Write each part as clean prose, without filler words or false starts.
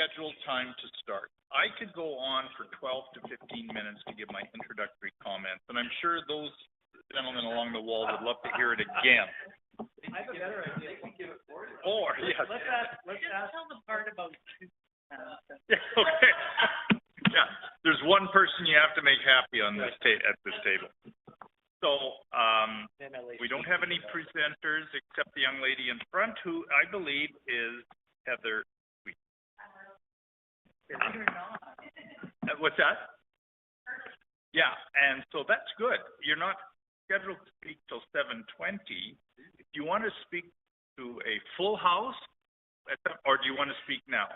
scheduled time to start. I could go on for 12 to 15 minutes to give my introductory comments, and I'm sure those gentlemen along the wall would love to hear it again. I have a better idea. We can give it 40. Or, yes. Let's ask. Tell the part about Yeah, okay. Yeah, there's one person you have to make happy on this at this table. So, we don't have any presenters except the young lady in front, who I believe is Heather. What's that? Yeah, and so that's good. You're not scheduled to speak till 7:20. If you want to speak to a full house, or do you want to speak now?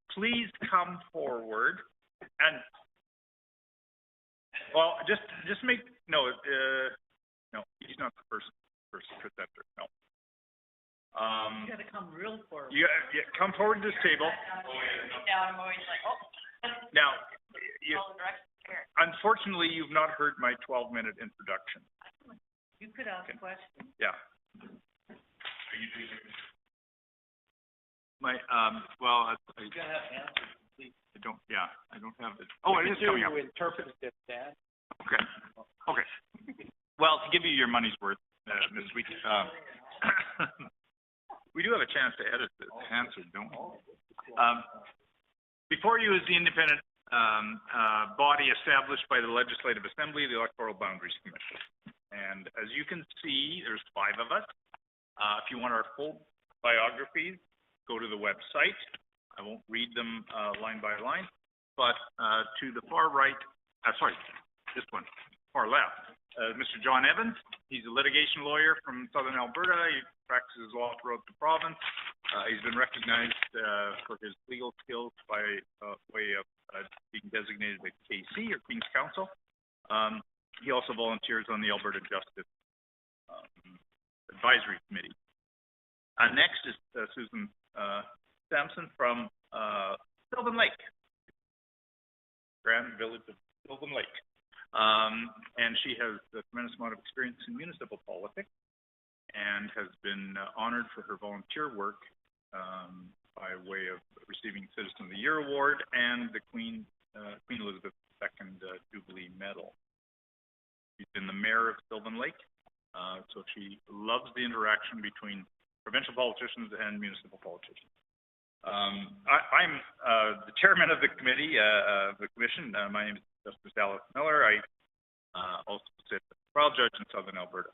Please come forward and, well, just make, no, he's not the first presenter, no. You gotta come real forward. Yeah, come forward to this table. Now I'm always like, oh. Now, unfortunately, you've not heard my 12-minute introduction. You could ask questions. Yeah. My, well, You gotta have answers, please. I don't have it. Oh, it is coming up. You interpreted it, Dan. Okay. Okay. Well, to give you your money's worth, this week, we do have a chance to edit this answer, don't we? Before you is the independent body established by the Legislative Assembly, the Electoral Boundaries Commission. And as you can see, there's 5 of us. If you want our full biographies, go to the website. I won't read them line by line, but to the far right, sorry, this one, far left, Mr. John Evans. He's a litigation lawyer from Southern Alberta. He practices law throughout the province. He's been recognized for his legal skills by way of being designated a KC, or King's Counsel. He also volunteers on the Alberta Justice Advisory Committee. Next is Susan Sampson from Sylvan Lake, Grand Village of Sylvan Lake. And she has a tremendous amount of experience in municipal politics and has been honored for her volunteer work by way of receiving Citizen of the Year Award and the Queen Elizabeth II Jubilee Medal. She's been the mayor of Sylvan Lake, so she loves the interaction between provincial politicians and municipal politicians. I'm the chairman of the committee, the commission. My name is Justice Alice Miller. I also sit as a trial judge in Southern Alberta.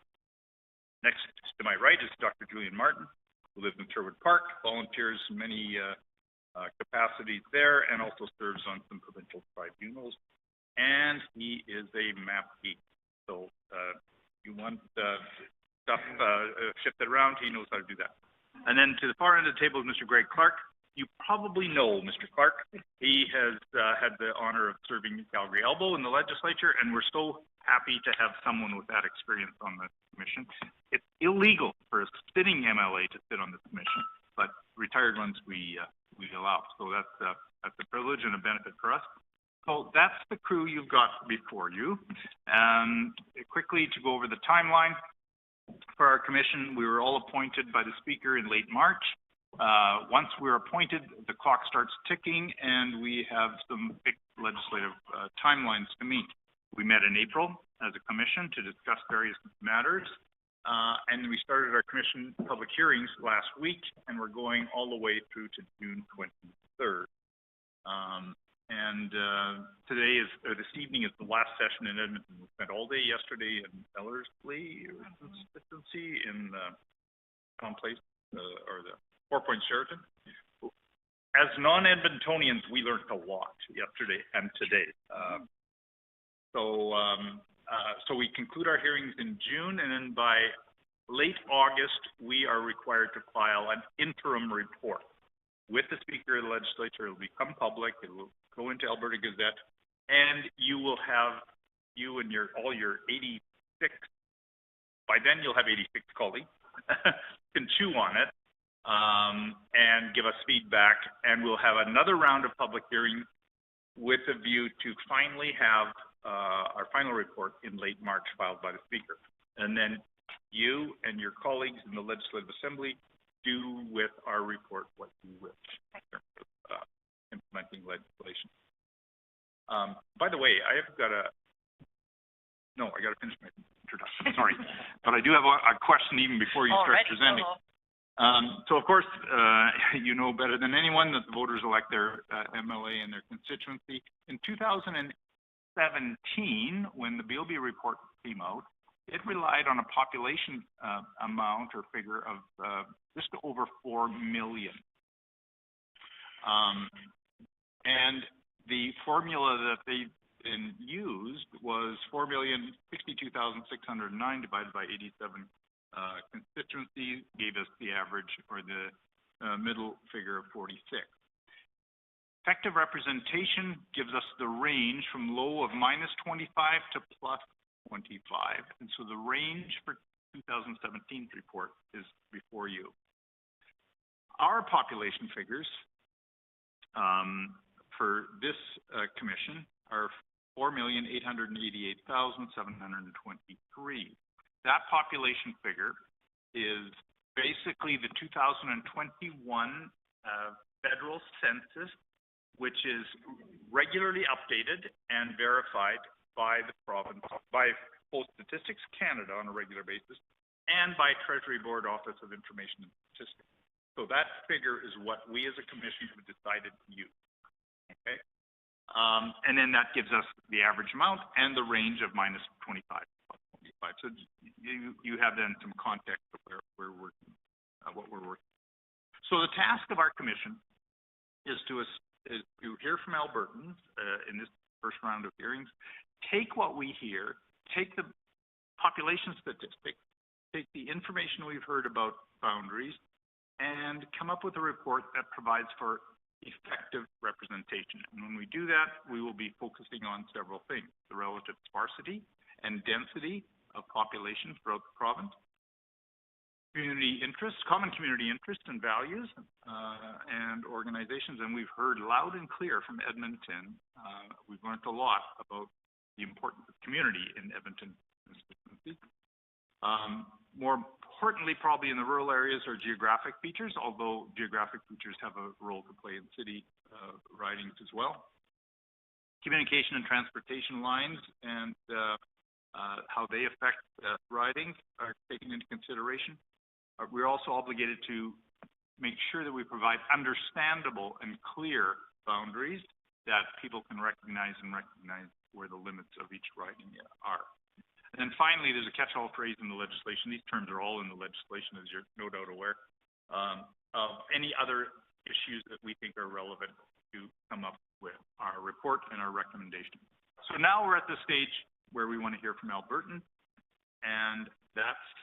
Next to my right is Dr. Julian Martin, who lives in Sherwood Park, volunteers in many capacities there, and also serves on some provincial tribunals. And he is a map geek. So you want stuff shifted around, he knows how to do that. And then to the far end of the table is Mr. Greg Clark. You probably know Mr. Clark. He has had the honor of serving Calgary Elbow in the legislature, and we're so happy to have someone with that experience on the commission. It's illegal for a sitting MLA to sit on this commission, but retired ones we allow. So that's a privilege and a benefit for us. So that's the crew you've got before you. Quickly to go over the timeline for our commission, we were all appointed by the Speaker in late March. Once we're appointed, the clock starts ticking, and we have some big legislative timelines to meet. We met in April as a commission to discuss various matters, and we started our commission public hearings last week, and we're going all the way through to June 23rd. Today is, or this evening is the last session in Edmonton. We spent all day yesterday in Ellerslie, constituency in the town place, or the 4 Point Sheraton. As non-Edmontonians, we learned a lot yesterday and today. So we conclude our hearings in June, and then by late August, we are required to file an interim report with the Speaker of the Legislature. It will become public. It will go into Alberta Gazette, and you will have, you and all your 86, by then you'll have 86 colleagues, can chew on it and give us feedback, and we'll have another round of public hearings with a view to finally have our final report in late March filed by the Speaker. And then you and your colleagues in the Legislative Assembly do with our report what you wish in terms of implementing legislation. By the way, I gotta finish my introduction, sorry. But I do have a question even before you start presenting. So of course, you know better than anyone that the voters elect their MLA and their constituency. In 2017, when the BLB report came out, it relied on a population amount or figure of just over 4 million. And the formula that they used was 4,062,609 divided by 87 constituencies, gave us the average or the middle figure of 46. Effective representation gives us the range from low of -25 to +25. And so the range for 2017 report is before you. Our population figures for this commission are 4,888,723. That population figure is basically the 2021 federal census, which is regularly updated and verified by the province, by both Statistics Canada on a regular basis and by Treasury Board Office of Information and Statistics. So that figure is what we as a commission have decided to use. Okay. And then that gives us the average amount and the range of -25 to +25. So you have then some context of where we're working, what we're working. So the task of our commission is to hear from Albertans in this first round of hearings, take what we hear, take the population statistics, take the information we've heard about boundaries, and come up with a report that provides for effective representation. And when we do that, we will be focusing on several things: the relative sparsity and density of population throughout the province, community interests, common community interests and values, and organizations. And we've heard loud and clear from Edmonton. We've learned a lot about the importance of community in Edmonton constituency. More importantly, probably in the rural areas, are geographic features, although geographic features have a role to play in city ridings as well. Communication and transportation lines and how they affect ridings are taken into consideration. We're also obligated to make sure that we provide understandable and clear boundaries that people can recognize where the limits of each riding are. And then finally, there's a catch-all phrase in the legislation. These terms are all in the legislation, as you're no doubt aware, of any other issues that we think are relevant to come up with our report and our recommendation. So now we're at the stage where we want to hear from Albertans, and that's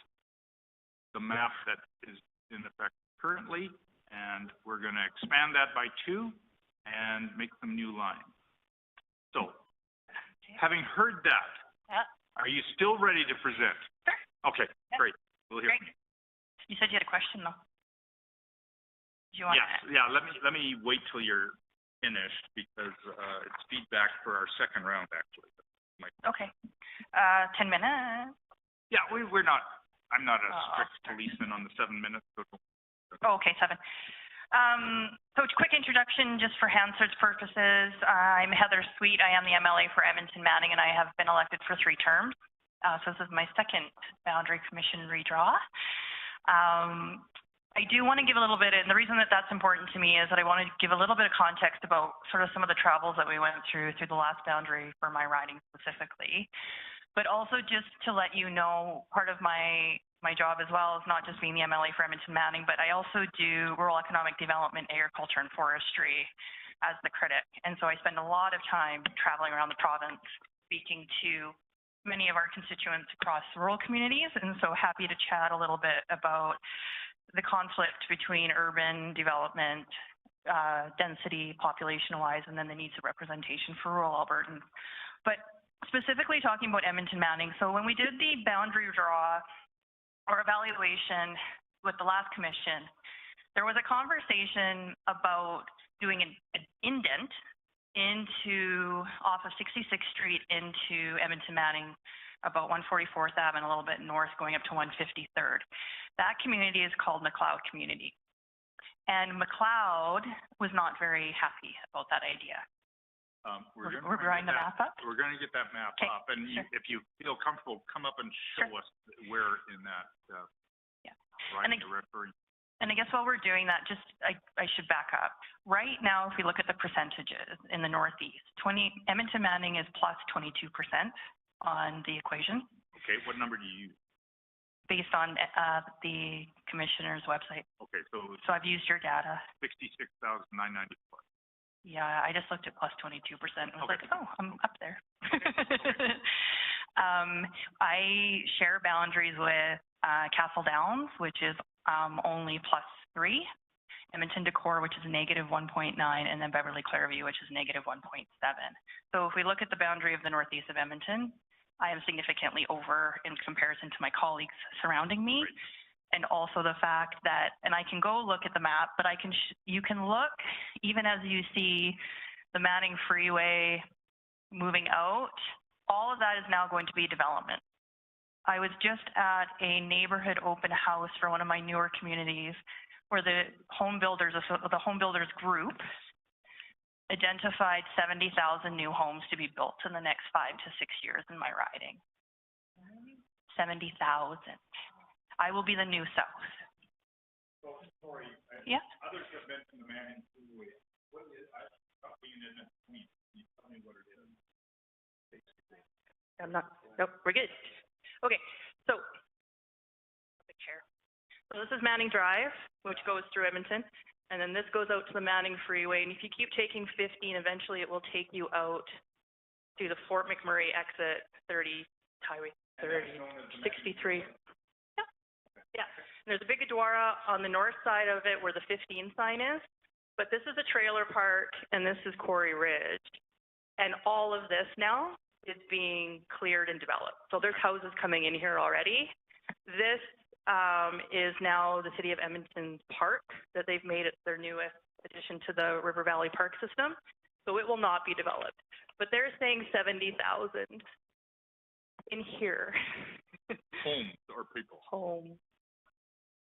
the map that is in effect currently, and we're going to expand that by 2 and make some new lines. So, having heard that, are you still ready to present? Sure. Okay, great. We'll hear from you. You said you had a question, though. Do you want Yeah, let me wait till you're finished, because it's feedback for our second round, actually. Okay. 10 minutes. Yeah, I'm not a strict policeman on the 7 minutes. So Oh, okay, 7. So quick introduction, just for Hansard's purposes. I'm Heather Sweet. I am the MLA for Edmonton Manning, and I have been elected for 3 terms. So this is my second Boundary Commission redraw. I do want to give a little bit, and the reason that that's important to me is that I want to give a little bit of context about sort of some of the travels that we went through the last boundary for my riding specifically. But also just to let you know, part of my job as well is not just being the MLA for Edmonton Manning, but I also do rural economic development, agriculture, and forestry as the critic. And so I spend a lot of time traveling around the province, speaking to many of our constituents across rural communities. And so happy to chat a little bit about the conflict between urban development, density, population-wise, and then the needs of representation for rural Albertans. But specifically talking about Edmonton Manning, so when we did the boundary draw or evaluation with the last commission, there was a conversation about doing an indent off of 66th Street into Edmonton Manning, about 144th Ave and a little bit north going up to 153rd. That community is called McLeod Community. And McLeod was not very happy about that idea. We're drawing the map up? We're gonna get that map Okay, up, and sure. if you feel comfortable, come up and show Sure. us where in that, Yeah. writing you're referring. And I guess while we're doing that, I should back up. Right now, if we look at the percentages in the Northeast, Edmonton Manning is plus 22% on the equation, Okay, what number do you use? based on the commissioner's website. Okay, so So I've used your data. 66,994. Yeah, I just looked at plus 22% and was Okay. like, oh, I'm up there. I share boundaries with Castle Downs, which is only plus 3, Edmonton Decore, which is negative 1.9, and then Beverly Clareview, which is negative 1.7. So if we look at the boundary of the northeast of Edmonton, I am significantly over in comparison to my colleagues surrounding me. Right. And also the fact that, and I can go look at the map, but you can look, even as you see the Manning Freeway moving out, all of that is now going to be development. I was just at a neighborhood open house for one of my newer communities where the home builders group identified 70,000 new homes to be built in the next 5 to 6 years in my riding. 70,000. I will be the new South. So, sorry, Yeah. others have mentioned the Manning Freeway. What is, not being in it, can you tell me what it is? I'm not, nope, we're good. Okay, so, big chair. So this is Manning Drive, which goes through Edmonton, and then this goes out to the Manning Freeway, and if you keep taking 15, eventually it will take you out to the Fort McMurray exit 30, Highway 30, 63. Yeah, and there's a big Adwara on the north side of it where the 15 sign is, but this is a trailer park and this is Quarry Ridge. And all of this now is being cleared and developed. So there's houses coming in here already. This is now the City of Edmonton's park that they've made it their newest addition to the River Valley Park system. So it will not be developed. But they're saying 70,000 in here. Homes or people? Home.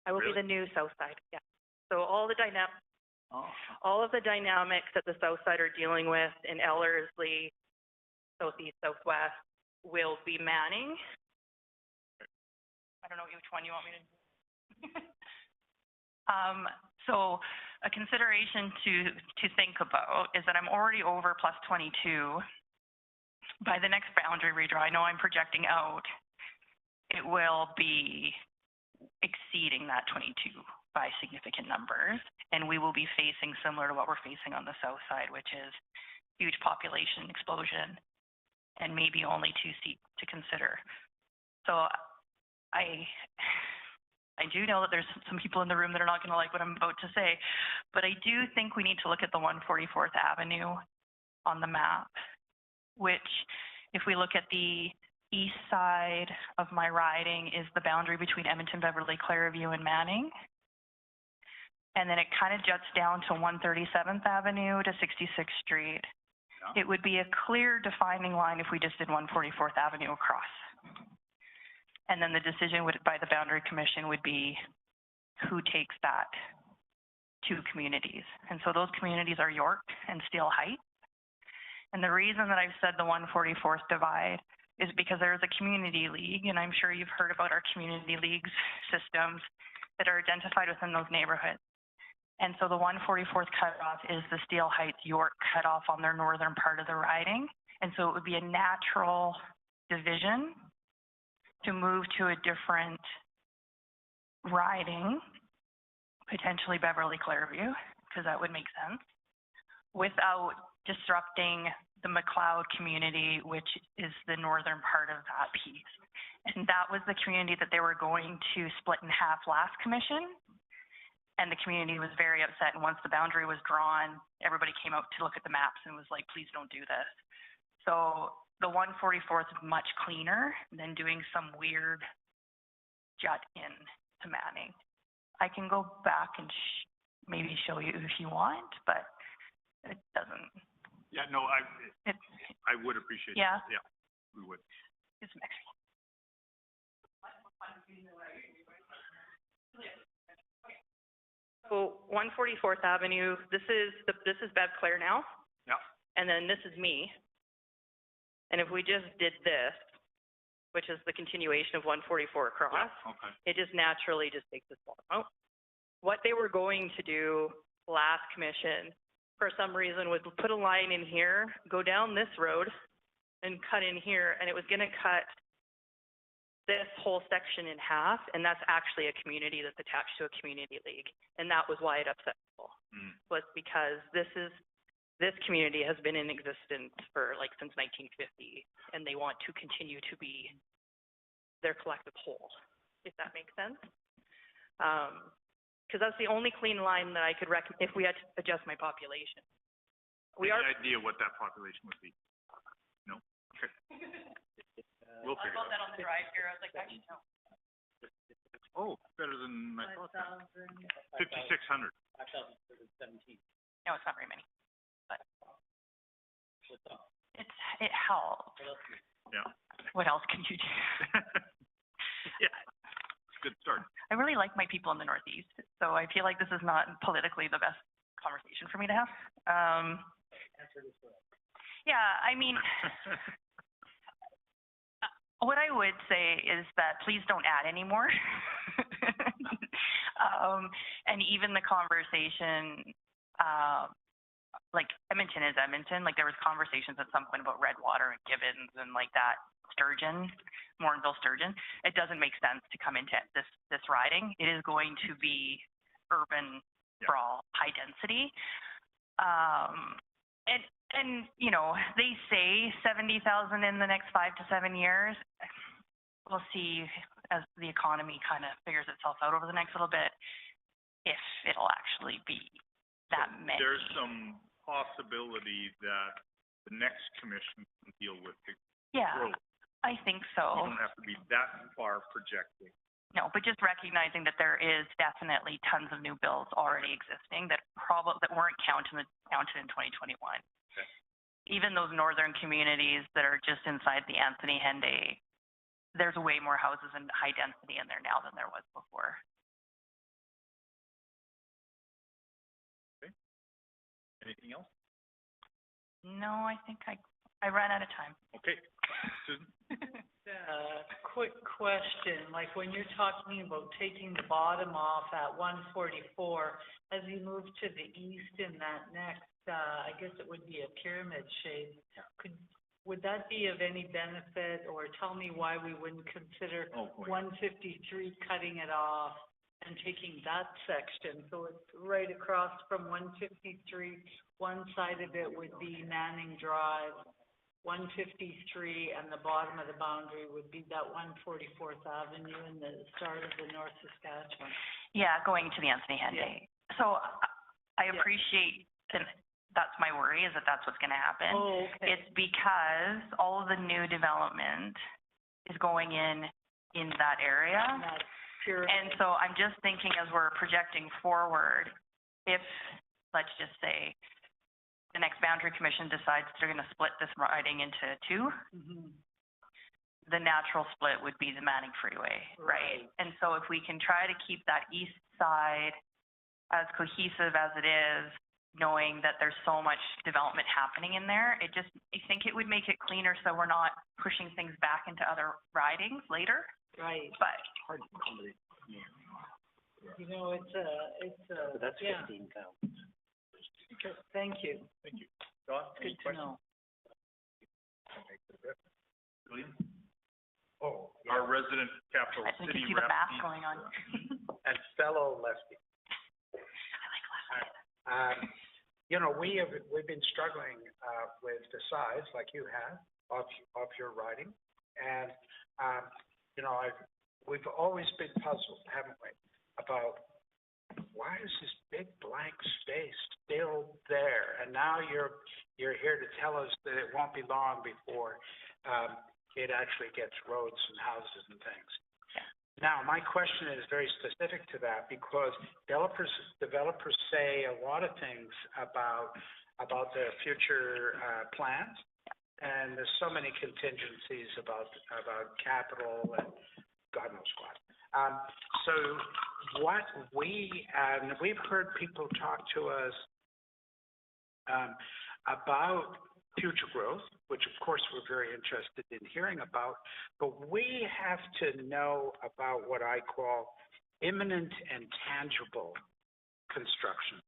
I will Really? be the new South Side, yeah. So all of the dynamics that the South Side are dealing with in Ellerslie, Southeast, Southwest, will be Manning. I don't know which one you want me to. So a consideration to think about is that I'm already over plus 22. By the next boundary redraw, I know I'm projecting out, it will be exceeding that 22 by significant numbers, and we will be facing similar to what we're facing on the south side, which is huge population explosion and maybe only 2 seats to consider. So I do know that there's some people in the room that are not going to like what I'm about to say, but I do think we need to look at the 144th Avenue on the map, which if we look at the east side of my riding is the boundary between Edmonton, Beverly, Clareview, and Manning. And then it kind of juts down to 137th Avenue to 66th Street. Yeah. It would be a clear defining line if we just did 144th Avenue across. And then the decision by the Boundary Commission would be who takes that to communities. And so those communities are York and Steele Heights. And the reason that I've said the 144th divide is because there is a community league, and I'm sure you've heard about our community leagues systems that are identified within those neighborhoods. And so the 144th cutoff is the Steele Heights York cutoff on their northern part of the riding. And so it would be a natural division to move to a different riding, potentially Beverly Clareview, because that would make sense, without disrupting the McLeod community, which is the northern part of that piece. And that was the community that they were going to split in half last commission. And the community was very upset. And once the boundary was drawn, everybody came out to look at the maps and was like, please don't do this. So the 144th is much cleaner than doing some weird jut in to Manning. I can go back and maybe show you if you want, but it doesn't. Yeah, no, I would appreciate yeah. that. Yeah, we would. It's some extra. So 144th Avenue, this is Bev Claire now. Yeah. And then this is me. And if we just did this, which is the continuation of 144 across, Yeah, okay. it just naturally just takes this bottom out. What they were going to do last commission, for some reason, was put a line in here, go down this road, and cut in here, and it was going to cut this whole section in half, and that's actually a community that's attached to a community league, and that was why it upset people. Was because this community has been in existence for since 1950, and they want to continue to be their collective whole, if that makes sense. Because that's the only clean line that I could recommend if we had to adjust my population. Any idea what that population would be? No? Okay. We'll figure it out. that on the drive here. I was like, actually, no. Oh, better than I thought. 5,600. 5,717. No, it's not very many. But What's up? it helps. What else? Yeah. What else can you do? Yeah. It's a good start. I really like my people in the Northeast, so I feel like this is not politically the best conversation for me to have. Answer this way. Yeah, I mean, what I would say is that please don't add anymore. And even the conversation, Edmonton is Edmonton. There was conversations at some point about Redwater and Gibbons and that sturgeon, Morinville sturgeon. It doesn't make sense to come into this riding. It is going to be urban sprawl, high density. And they say 70,000 in the next 5 to 7 years. We'll see as the economy kind of figures itself out over the next little bit if it'll actually be that many. There's some possibility that the next commission can deal with the growth. I think so. You don't have to be that far projecting. No, but just recognizing that there is definitely tons of new bills already existing that weren't counted in 2021. Okay. Even those northern communities that are just inside the Anthony Henday, there's way more houses and high density in there now than there was before. Okay. Anything else? No, I think I ran out of time. Okay. Susan? Quick question, when you're talking about taking the bottom off at 144, as you move to the east in that next, I guess it would be a pyramid shape, would that be of any benefit, or tell me why we wouldn't consider 153 cutting it off and taking that section? So it's right across from 153, one side of it would be Manning Drive, 153, and the bottom of the boundary would be that 144th Avenue and the start of the North Saskatchewan. Yeah, going to the Anthony Henday. Yeah. So I appreciate, and that's my worry, is that that's what's going to happen. Oh, okay. It's because all of the new development is going in that area. And so I'm just thinking, as we're projecting forward, if, let's just say, the next boundary commission decides they're going to split this riding into two, the natural split would be the Manning Freeway, right? And so if we can try to keep that east side as cohesive as it is, knowing that there's so much development happening in there, I think it would make it cleaner so we're not pushing things back into other ridings later. Right. But hard to accommodate. But that's 15,000. Okay, thank you. Thank you. Don, Good to know. William? Oh, our resident capital I think city you see the rep. math going on. And fellow lefty. I like lefty. We've been struggling with the size, like you have, of your riding, and we've always been puzzled, haven't we, about why is this big blank space still there? And now you're here to tell us that it won't be long before it actually gets roads and houses and things. Now, my question is very specific to that, because developers say a lot of things about their future plans, and there's so many contingencies about capital and God knows what. So what we've heard people talk to us about future growth, which of course we're very interested in hearing about, but we have to know about what I call imminent and tangible construction,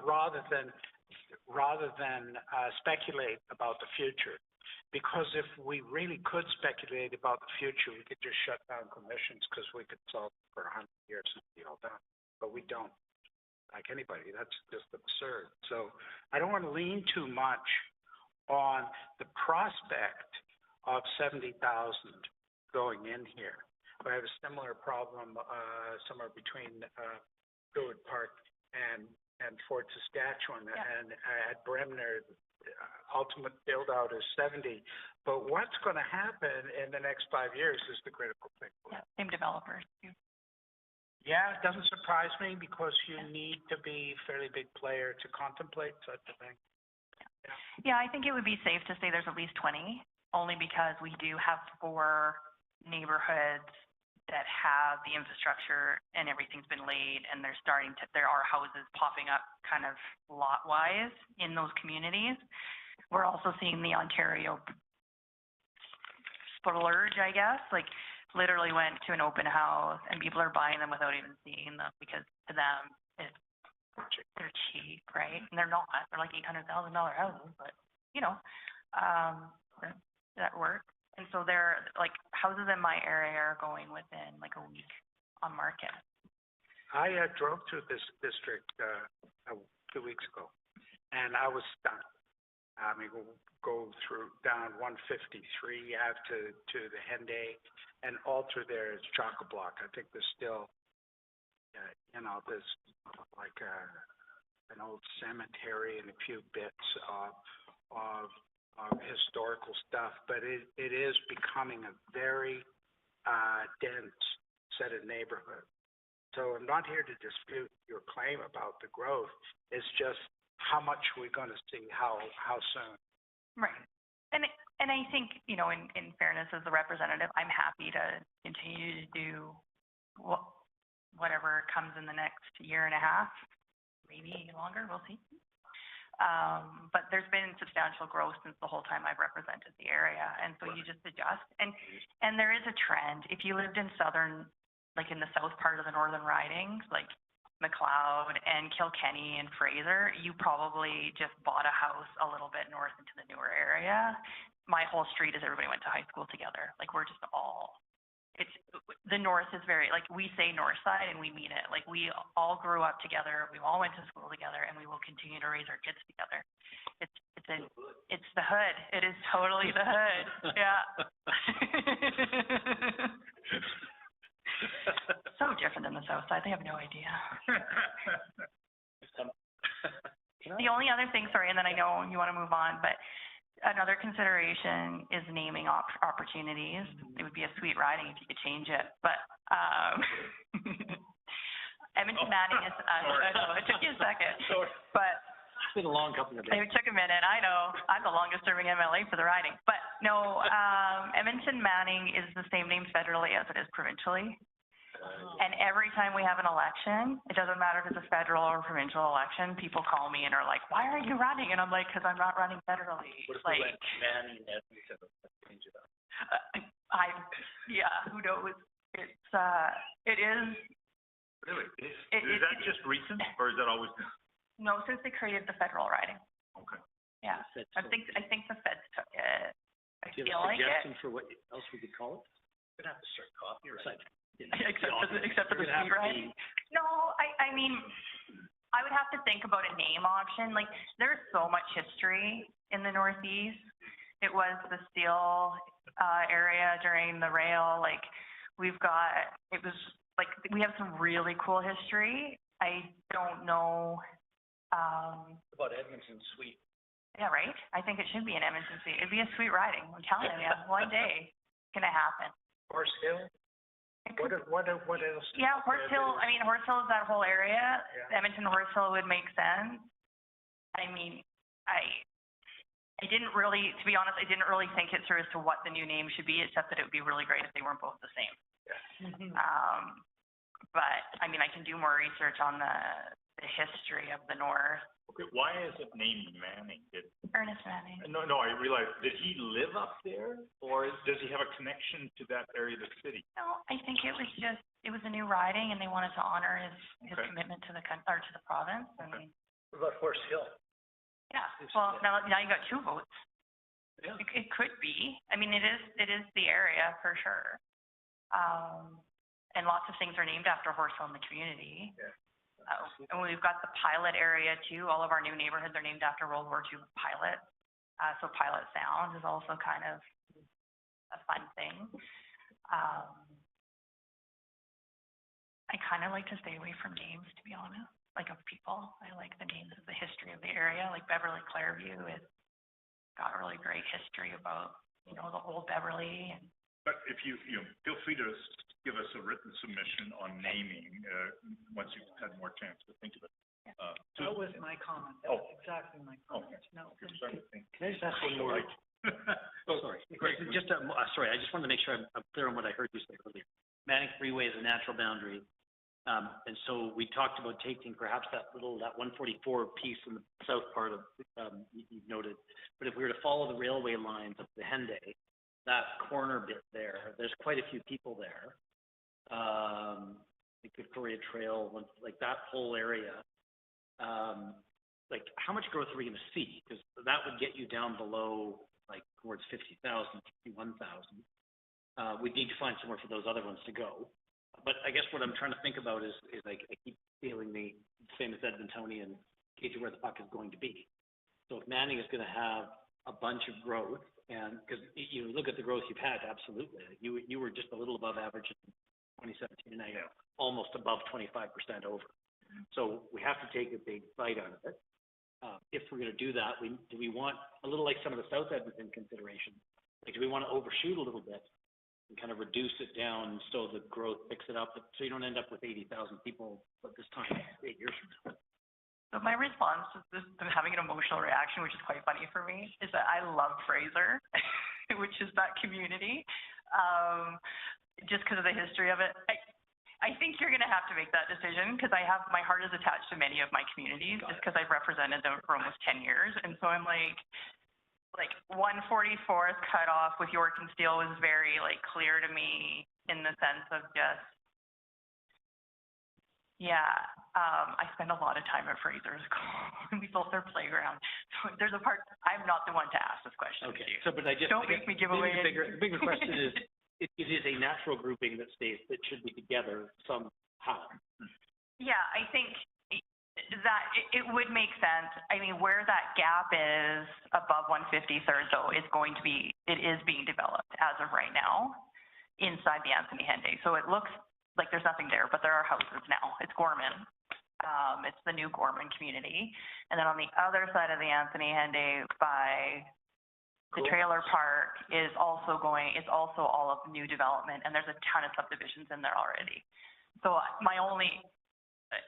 rather than speculate about the future. Because if we really could speculate about the future, we could just shut down commissions because we could solve it for 100 years and be all done. But we don't, like anybody. That's just absurd. So I don't want to lean too much on the prospect of 70,000 going in here. I have a similar problem somewhere between Gould Park and Fort Saskatchewan. Yeah. And at Bremner, ultimate build out is 70. But what's going to happen in the next 5 years is the critical thing. Yeah, same developers too. Yeah, it doesn't surprise me because you need to be a fairly big player to contemplate such a thing. Yeah, I think it would be safe to say there's at least 20, only because we do have 4 neighborhoods that have the infrastructure and everything's been laid, and there are houses popping up kind of lot-wise in those communities. We're also seeing the Ontario splurge, I guess, like literally went to an open house and people are buying them without even seeing them because to them they're cheap, right? And they're not. They're like $800,000 houses, but you know, that works. And so they're like houses in my area are going within like a week on market. I drove through this district 2 weeks ago, and I was stunned. I mean, we'll go through down 153 out to the Henday, and all through there is chock-a-block. I think there's still, there's like an old cemetery and a few bits of historical stuff, but it is becoming a very dense set of neighborhoods. So I'm not here to dispute your claim about the growth. It's just how much we're going to see, how soon. Right. And I think, in fairness as the representative, I'm happy to continue to do whatever comes in the next year and a half, maybe longer, we'll see. But there's been substantial growth since the whole time I've represented the area. And so you just adjust. And there is a trend. If you lived in like in the south part of the northern ridings, like McLeod and Kilkenny and Fraser, you probably just bought a house a little bit north into the newer area. My whole street is everybody went to high school together. Like we're just the north is very, like we say north side and we mean it. Like we all grew up together, we all went to school together, and we will continue to raise our kids together. It's the hood. It is totally the hood. Yeah. So different than the south side. They have no idea. The only other thing, sorry, and then I know you want to move on, but another consideration is naming opportunities. It would be a sweet riding if you could change it, but Edmonton Manning is. I know it took you a second, but it's been a long couple of days. It took a minute. I know. I'm the longest serving MLA for the riding, but no. Edmonton Manning is the same name federally as it is provincially. And every time we have an election, it doesn't matter if it's a federal or provincial election, people call me and are like, "Why are you running?" And I'm like, "Because I'm not running federally." What if like, we went Manning and Edmonton? Change it up. Who knows? It is. Really? Is that just recent, or is that always been? No, since they created the federal riding. Okay. Yeah, I think the feds took it. I Do you feel have a like suggestion it. for what else we could call it? We're gonna have to start copyright. Except for the speed riding. No, I mean, I would have to think about a name option. Like, there's so much history in the Northeast. It was the steel area during the rail. Like, we have some really cool history. I don't know. About Edmonton Sweet. Yeah, right? I think it should be an Edmonton Sweet. It'd be a sweet riding. I'm telling you, one day it's going to happen. Horse Hill? What else? Yeah, Horse Hill. I mean, Horse Hill is that whole area. Yeah. Edmonton Horse Hill would make sense. I mean, I didn't really, to be honest, I didn't really think it through as to what the new name should be, except that it would be really great if they weren't both the same. Yeah. But, I mean, I can do more research on the history of the North. Okay, why is it named Manning? Ernest Manning. No, I realize, did he live up there, or does he have a connection to that area of the city? No, I think it was a new riding and they wanted to honor his Okay. commitment to the to the province and, Okay. What about Horse Hill? yeah, well, now you got 2 votes. Yeah. It could be. I mean, it is the area for sure. And lots of things are named after Horse Hill in the community. Yeah. And we've got the pilot area too. All of our new neighborhoods are named after World War II pilots. So Pilot Sound is also kind of a fun thing. I kind of like to stay away from names, to be honest, like of people. I like the names of the history of the area, like Beverly Clairview. It's got a really great history about, the old Beverly. And But if you feel free to give us a written submission on naming, once you've had more chance to think of it. That was my comment. That was exactly my comment. No, You're starting to think. Can I just ask one more? Oh, sorry. Great. Just, sorry, I just wanted to make sure I'm clear on what I heard you say earlier. Manning Freeway is a natural boundary. And so we talked about taking perhaps that 144 piece in the south part of, you've noted. But if we were to follow the railway lines of the Henday, that corner bit there, there's quite a few people there. The Victoria Trail, like that whole area. Like how much growth are we going to see? Because that would get you down below, like towards 50,000, 51,000. We need to find somewhere for those other ones to go. But I guess what I'm trying to think about is like I keep feeling the same as Edmontonian, gauge where the puck is going to be. So if Manning is going to have a bunch of growth, and because you look at the growth you've had, absolutely, you were just a little above average in 2017, and now you're almost above 25% over. So we have to take a big bite out of it. If we're going to do that, do we want a little like some of the South Edmonton consideration? Like, do we want to overshoot a little bit and kind of reduce it down so the growth picks it up, so you don't end up with 80,000 people at this time 8 years from now? so my response to this, I'm having an emotional reaction, which is quite funny for me, is that I love Fraser, which is that community, just because of the history of it. I think you're going to have to make that decision because my heart is attached to many of my communities just because I've represented them for almost 10 years. And so I'm like 144th cut off with York and Steele was very clear to me in the sense of just, I spend a lot of time at Fraser's. We built their playground. So there's a part, I'm not the one to ask this question. Okay. To you. So, but I just Don't make me give away the bigger question is, it is a natural grouping that stays that should be together somehow. Yeah, I think that it would make sense. I mean, where that gap is above 153rd, though, it is being developed as of right now inside the Anthony Henday. So it looks like there's nothing there, but there are houses now. It's Gorman. It's the new Gorman community. And then on the other side of the Anthony Henday by the trailer park is also all of new development, and there's a ton of subdivisions in there already. So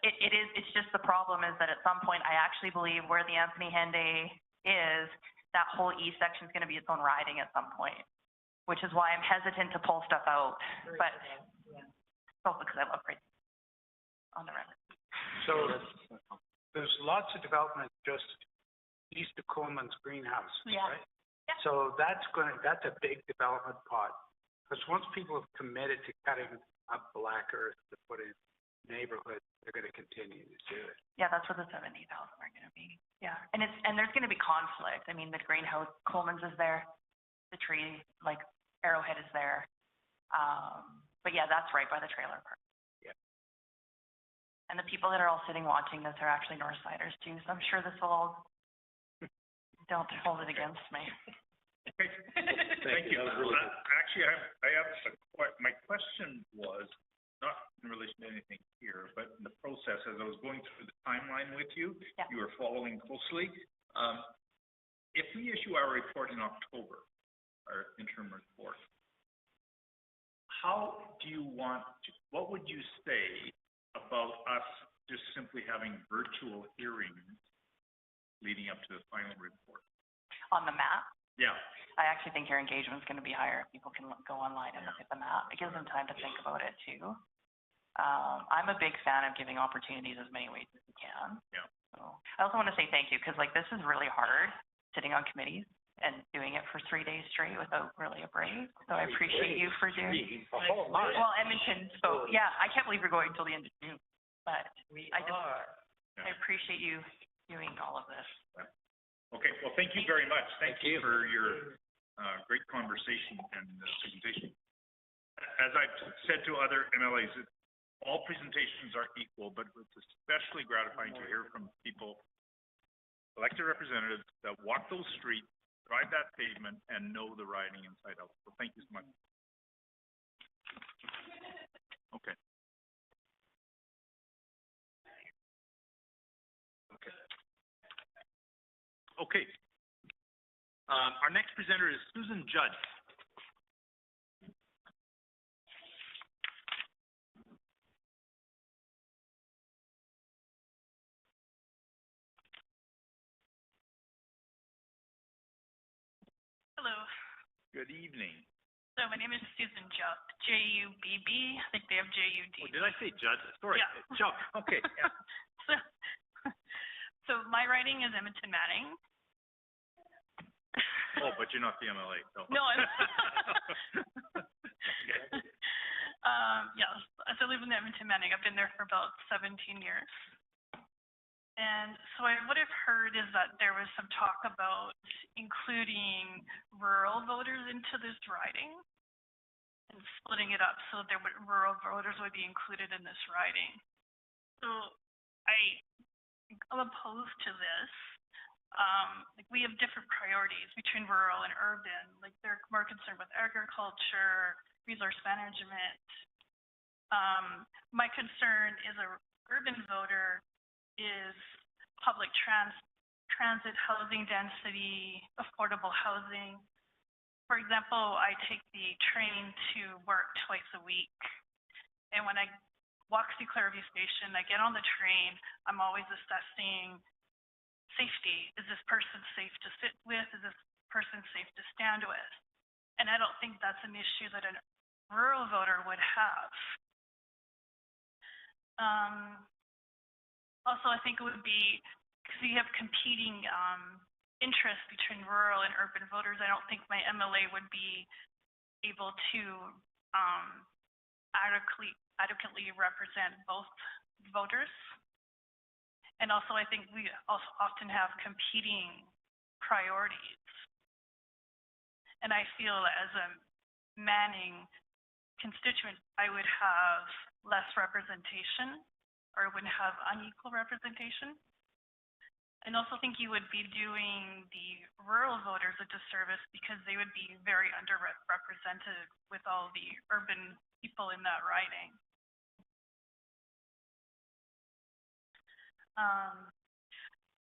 it's just the problem is that at some point, I actually believe where the Anthony Henday is, that whole east section is going to be its own riding at some point, which is why I'm hesitant to pull stuff out. But it's also because I love Fraser on the record. So there's lots of development just east of Coleman's greenhouse, Yeah. right? Yeah. So that's a big development pot. Because once people have committed to cutting up black earth to put in neighborhoods, they're going to continue to do it. Yeah, that's where the 70,000 are going to be. Yeah, and there's going to be conflict. I mean, the greenhouse, Coleman's is there, the tree, Arrowhead is there. But yeah, that's right by the trailer park. Yeah. And the people that are all sitting watching this are actually Northsiders too, so I'm sure this will all, don't hold it against me. Thank you. Actually, I have my question was not in relation to anything here, but in the process, as I was going through the timeline with you, you were following closely. If we issue our report in October, our interim report, what would you say about us just simply having virtual hearings leading up to the final report? On the map? Yeah. I actually think your engagement is going to be higher if people can go online and look at the map. It gives them time to think about it too. I'm a big fan of giving opportunities as many ways as you can. Yeah. So I also want to say thank you because like this is really hard sitting on committees and doing it for 3 days straight without really a break. So I appreciate you for doing. Well, Edmonton. So yeah, I can't believe you're going until the end of June, but I appreciate you doing all of this. Okay, well, thank you very much. Thank you for your great conversation and presentation. As I've said to other MLAs, all presentations are equal, but it's especially gratifying to hear from people, elected representatives, that walk those streets, drive that pavement, and know the riding inside out. So thank you so much. Okay. Okay. Our next presenter is Susan Judd. Hello. Good evening. So my name is Susan Jubb, Jubb. I think they have Jud. Oh, did I say Judd? Sorry. Yeah. Judd. Okay. Yeah. So my riding is Edmonton Manning. Oh, but you're not the MLA. So. No, I'm. Okay. Yes. So I live in Edmonton Manning. I've been there for about 17 years. And so what I've heard is that there was some talk about including rural voters into this riding and splitting it up so there would, rural voters would be included in this riding. So I'm opposed to this. Like we have different priorities between rural and urban. Like they're more concerned with agriculture, resource management. My concern is a urban voter is public transit, housing density, affordable housing. For example, I take the train to work twice a week. And when I walk through Clareview Station, I get on the train, I'm always assessing safety. Is this person safe to sit with? Is this person safe to stand with? And I don't think that's an issue that a rural voter would have. Also, I think it would be, because you have competing interests between rural and urban voters, I don't think my MLA would be able to adequately represent both voters. And also, I think we also often have competing priorities. And I feel as a Manning constituent, I would have less representation or wouldn't have unequal representation. And also think you would be doing the rural voters a disservice because they would be very underrepresented with all the urban people in that riding.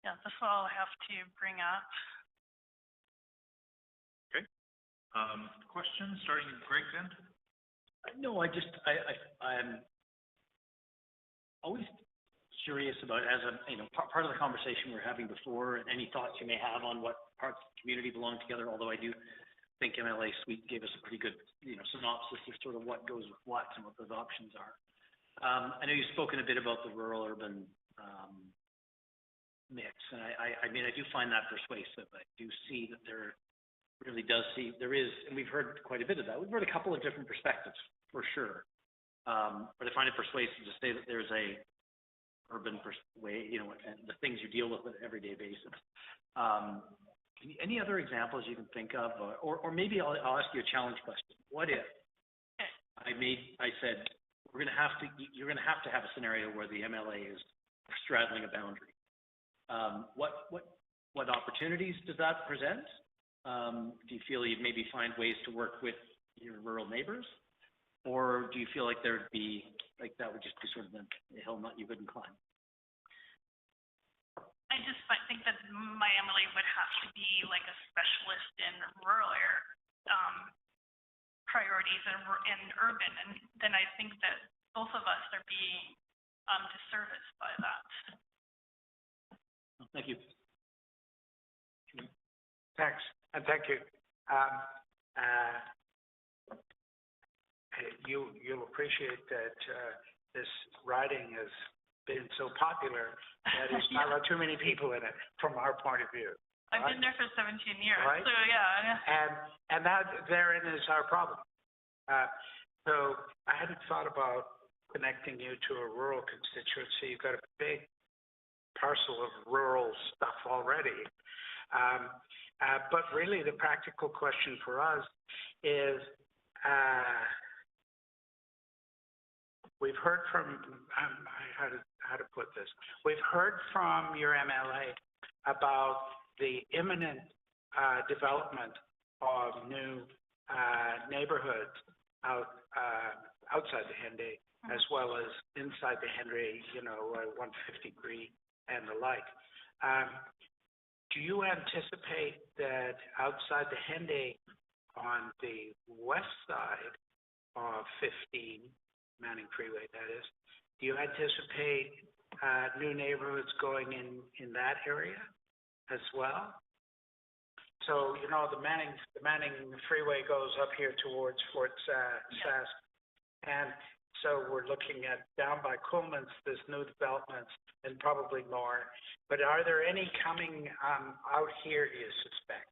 Yeah, that's all I have to bring up. Okay. Questions, starting with Greg then? No, I'm always curious about, as a, part of the conversation we were having before, and any thoughts you may have on what parts of the community belong together, although I do think MLA Suite gave us a pretty good, synopsis of sort of what goes with what and what those options are. I know you've spoken a bit about the rural-urban mix, and I mean, I do find that persuasive. I do see that there is, and we've heard quite a bit of that. We've heard a couple of different perspectives, for sure. But I find it persuasive to say that there's a urban way, and the things you deal with on an everyday basis. Any other examples you can think of, or maybe I'll ask you a challenge question. What if I said you're going to have to have a scenario where the MLA is straddling a boundary. What opportunities does that present? Do you feel you'd maybe find ways to work with your rural neighbors? Or do you feel like there would be, like that would just be sort of a hill you couldn't climb? I think that my MLA would have to be like a specialist in rural priorities and urban, and then I think that both of us are being disserviced by that. Thank you. Thanks, and thank you. You'll appreciate that this riding has been so popular that there's not too many people in it, from our point of view. I've been there for 17 years, Right. so yeah. And that therein is our problem. So I hadn't thought about connecting you to a rural constituency. You've got a big parcel of rural stuff already. But really the practical question for us is, we've heard from, how to put this? We've heard from your MLA about the imminent development of new neighborhoods outside the Henday, as well as inside the Henday, 150 Green and the like. Do you anticipate that outside the Henday, on the west side of 15, Manning Freeway, that is, do you anticipate new neighborhoods going in that area as well? So, the Manning Freeway goes up here towards Fort Sask. And so we're looking at down by Coleman's, there's new developments and probably more. But are there any coming out here, do you suspect?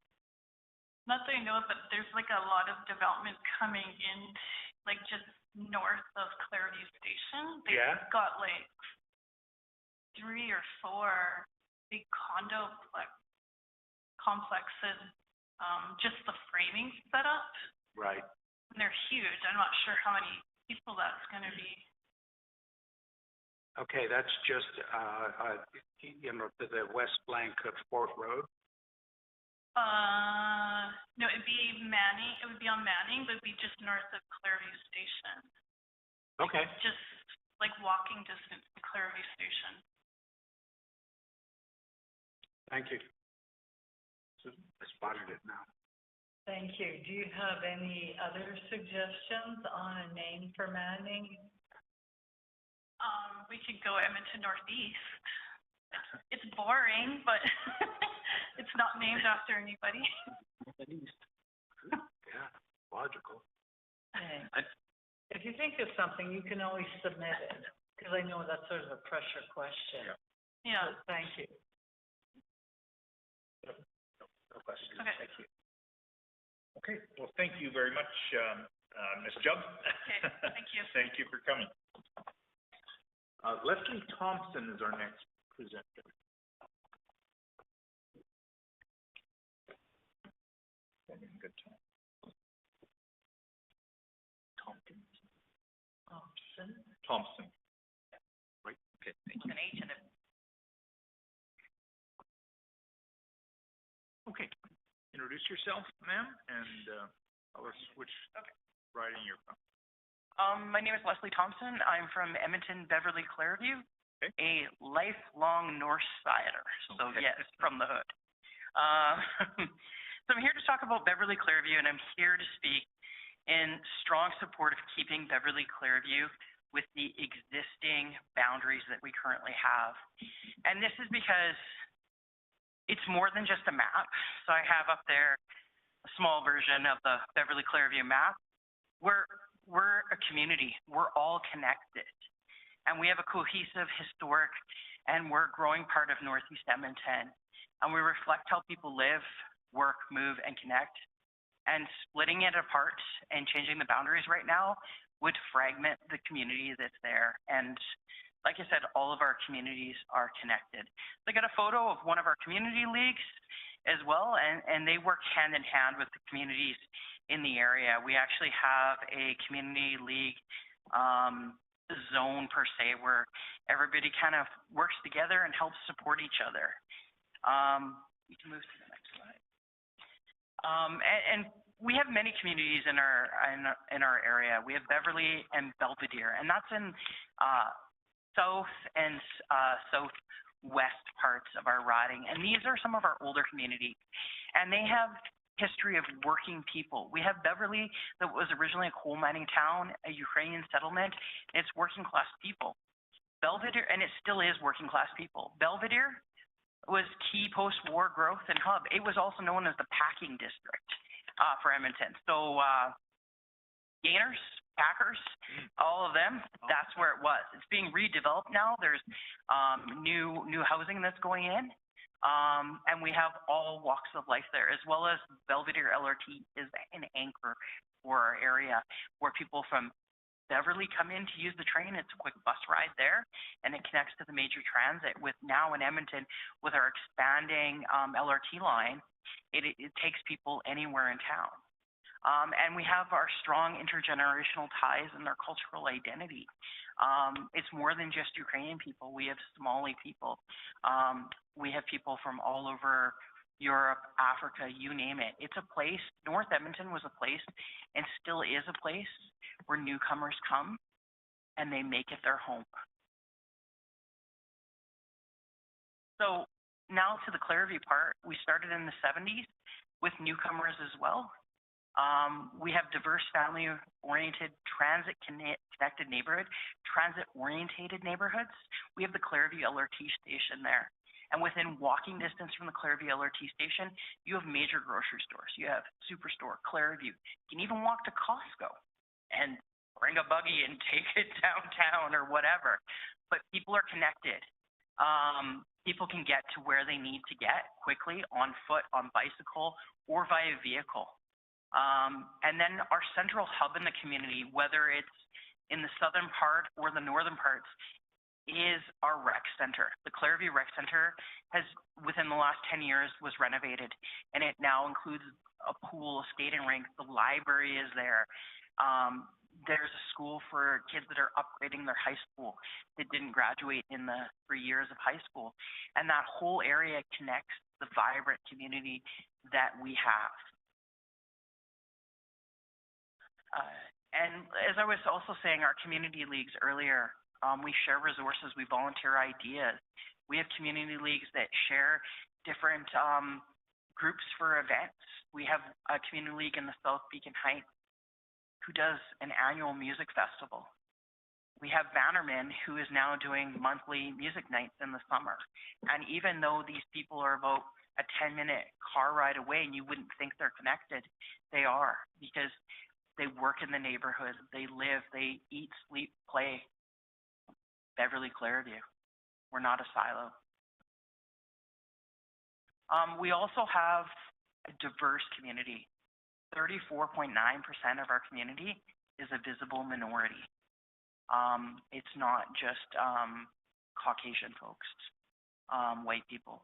Not that I know of, but there's like a lot of development coming in, like just north of Clarity Station. They've got like 3 or 4 big condo complexes, just the framing set up. Right. And they're huge. I'm not sure how many people that's going to be. Okay, that's just, the west flank of Fort Road? No, it'd be Manning. It would be on Manning, but it'd be just north of Clarity Station. Okay. Just like walking distance to Clarity Station. Thank you. I spotted it now. Thank you. Do you have any other suggestions on a name for Manning? We could go Edmonton Northeast. It's boring, but it's not named after anybody. Yeah, logical. Okay. If you think of something, you can always submit it, because I know that's sort of a pressure question. Yeah. So, thank you. No questions. Okay. Thank you. Okay, well, thank you very much, Ms. Jubb. Okay, thank you. Thank you for coming. Leslie Thompson is our next presenter. Good time. Thompson. Right, okay, thank you. An H and a Okay, introduce yourself, ma'am, and tell us which riding you're from. My name is Leslie Thompson. I'm from Edmonton, Beverly, Clareview, a lifelong North Sider. So yes, from the hood. So I'm here to talk about Beverly Clareview, and I'm here to speak in strong support of keeping Beverly Clareview with the existing boundaries that we currently have. And this is because it's more than just a map. So I have up there a small version of the Beverly Clareview map. We're a community. We're all connected. And we have a cohesive, historic, and we're a growing part of Northeast Edmonton. And we reflect how people live, work, move, and connect. And splitting it apart and changing the boundaries right now would fragment the community that's there. And like I said, all of our communities are connected. So I got a photo of one of our community leagues as well, and they work hand in hand with the communities in the area. We actually have a community league zone per se, where everybody kind of works together and helps support each other. We can move to the next slide. And we have many communities in our area. We have Beverly and Belvedere, and that's in south and southwest parts of our riding. And these are some of our older communities, and they have history of working people. We have Beverly, that was originally a coal mining town, a Ukrainian settlement. It's working class people. Belvedere, and it still is working class people. Belvedere was key post-war growth and hub. It was also known as the packing district for Edmonton. So Gainers, Packers, all of them, that's where it was. It's being redeveloped now. There's new housing that's going in. And we have all walks of life there, as well as Belvedere LRT is an anchor for our area, where people from Beverly come in to use the train. It's a quick bus ride there, and it connects to the major transit. With now in Edmonton, with our expanding LRT line, it takes people anywhere in town. And we have our strong intergenerational ties and their cultural identity. It's more than just Ukrainian people. We have Somali people. We have people from all over Europe, Africa, you name it. It's a place, North Edmonton was a place and still is a place where newcomers come and they make it their home. So now to the Clareview part, we started in the 70s with newcomers as well. We have diverse family-oriented, transit-connected neighborhood, transit-orientated neighborhoods. We have the Clareview LRT station there. And within walking distance from the Clareview LRT station, you have major grocery stores. You have Superstore, Clareview. You can even walk to Costco and bring a buggy and take it downtown or whatever. But people are connected. People can get to where they need to get quickly on foot, on bicycle, or via vehicle. And then our central hub in the community, whether it's in the southern part or the northern parts, is our rec center. The Clareview Rec Center has, within the last 10 years, was renovated, and it now includes a pool, a skating rink. The library is there. There's a school for kids that are upgrading their high school that didn't graduate in the 3 years of high school. And that whole area connects the vibrant community that we have. And as I was also saying, our community leagues earlier, we share resources, we volunteer ideas. We have community leagues that share different groups for events. We have a community league in the South Beacon Heights who does an annual music festival. We have Bannerman, who is now doing monthly music nights in the summer. And even though these people are about a 10-minute car ride away and you wouldn't think they're connected, they are, because they work in the neighborhood, they live, they eat, sleep, play. Beverly, Clareview. We're not a silo. We also have a diverse community. 34.9% of our community is a visible minority. It's not just Caucasian folks, white people.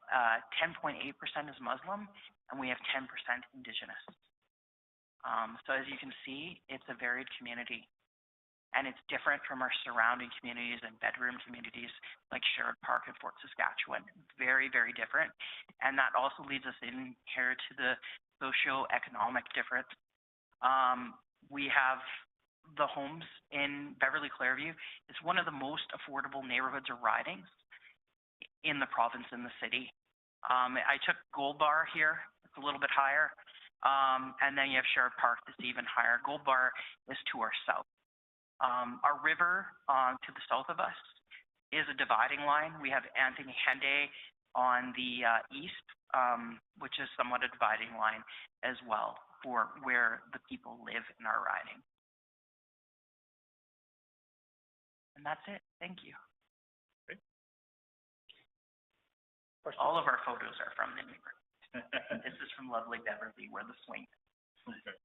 10.8% is Muslim, and we have 10% Indigenous. So as you can see, it's a varied community. And it's different from our surrounding communities and bedroom communities like Sherwood Park and Fort Saskatchewan. Very, very different. And that also leads us in here to the socioeconomic difference. We have the homes in Beverly Clareview. It's one of the most affordable neighborhoods or ridings in the province and the city. I took Gold Bar here. It's a little bit higher. And then you have Sherwood Park that's even higher. Gold Bar is to our south. Our river to the south of us is a dividing line. We have Anthony Hende on the east, which is somewhat a dividing line as well for where the people live in our riding. And that's it. Thank you. Okay. All of our photos are from the neighborhood. This is from lovely Beverly, where the swing is. Okay.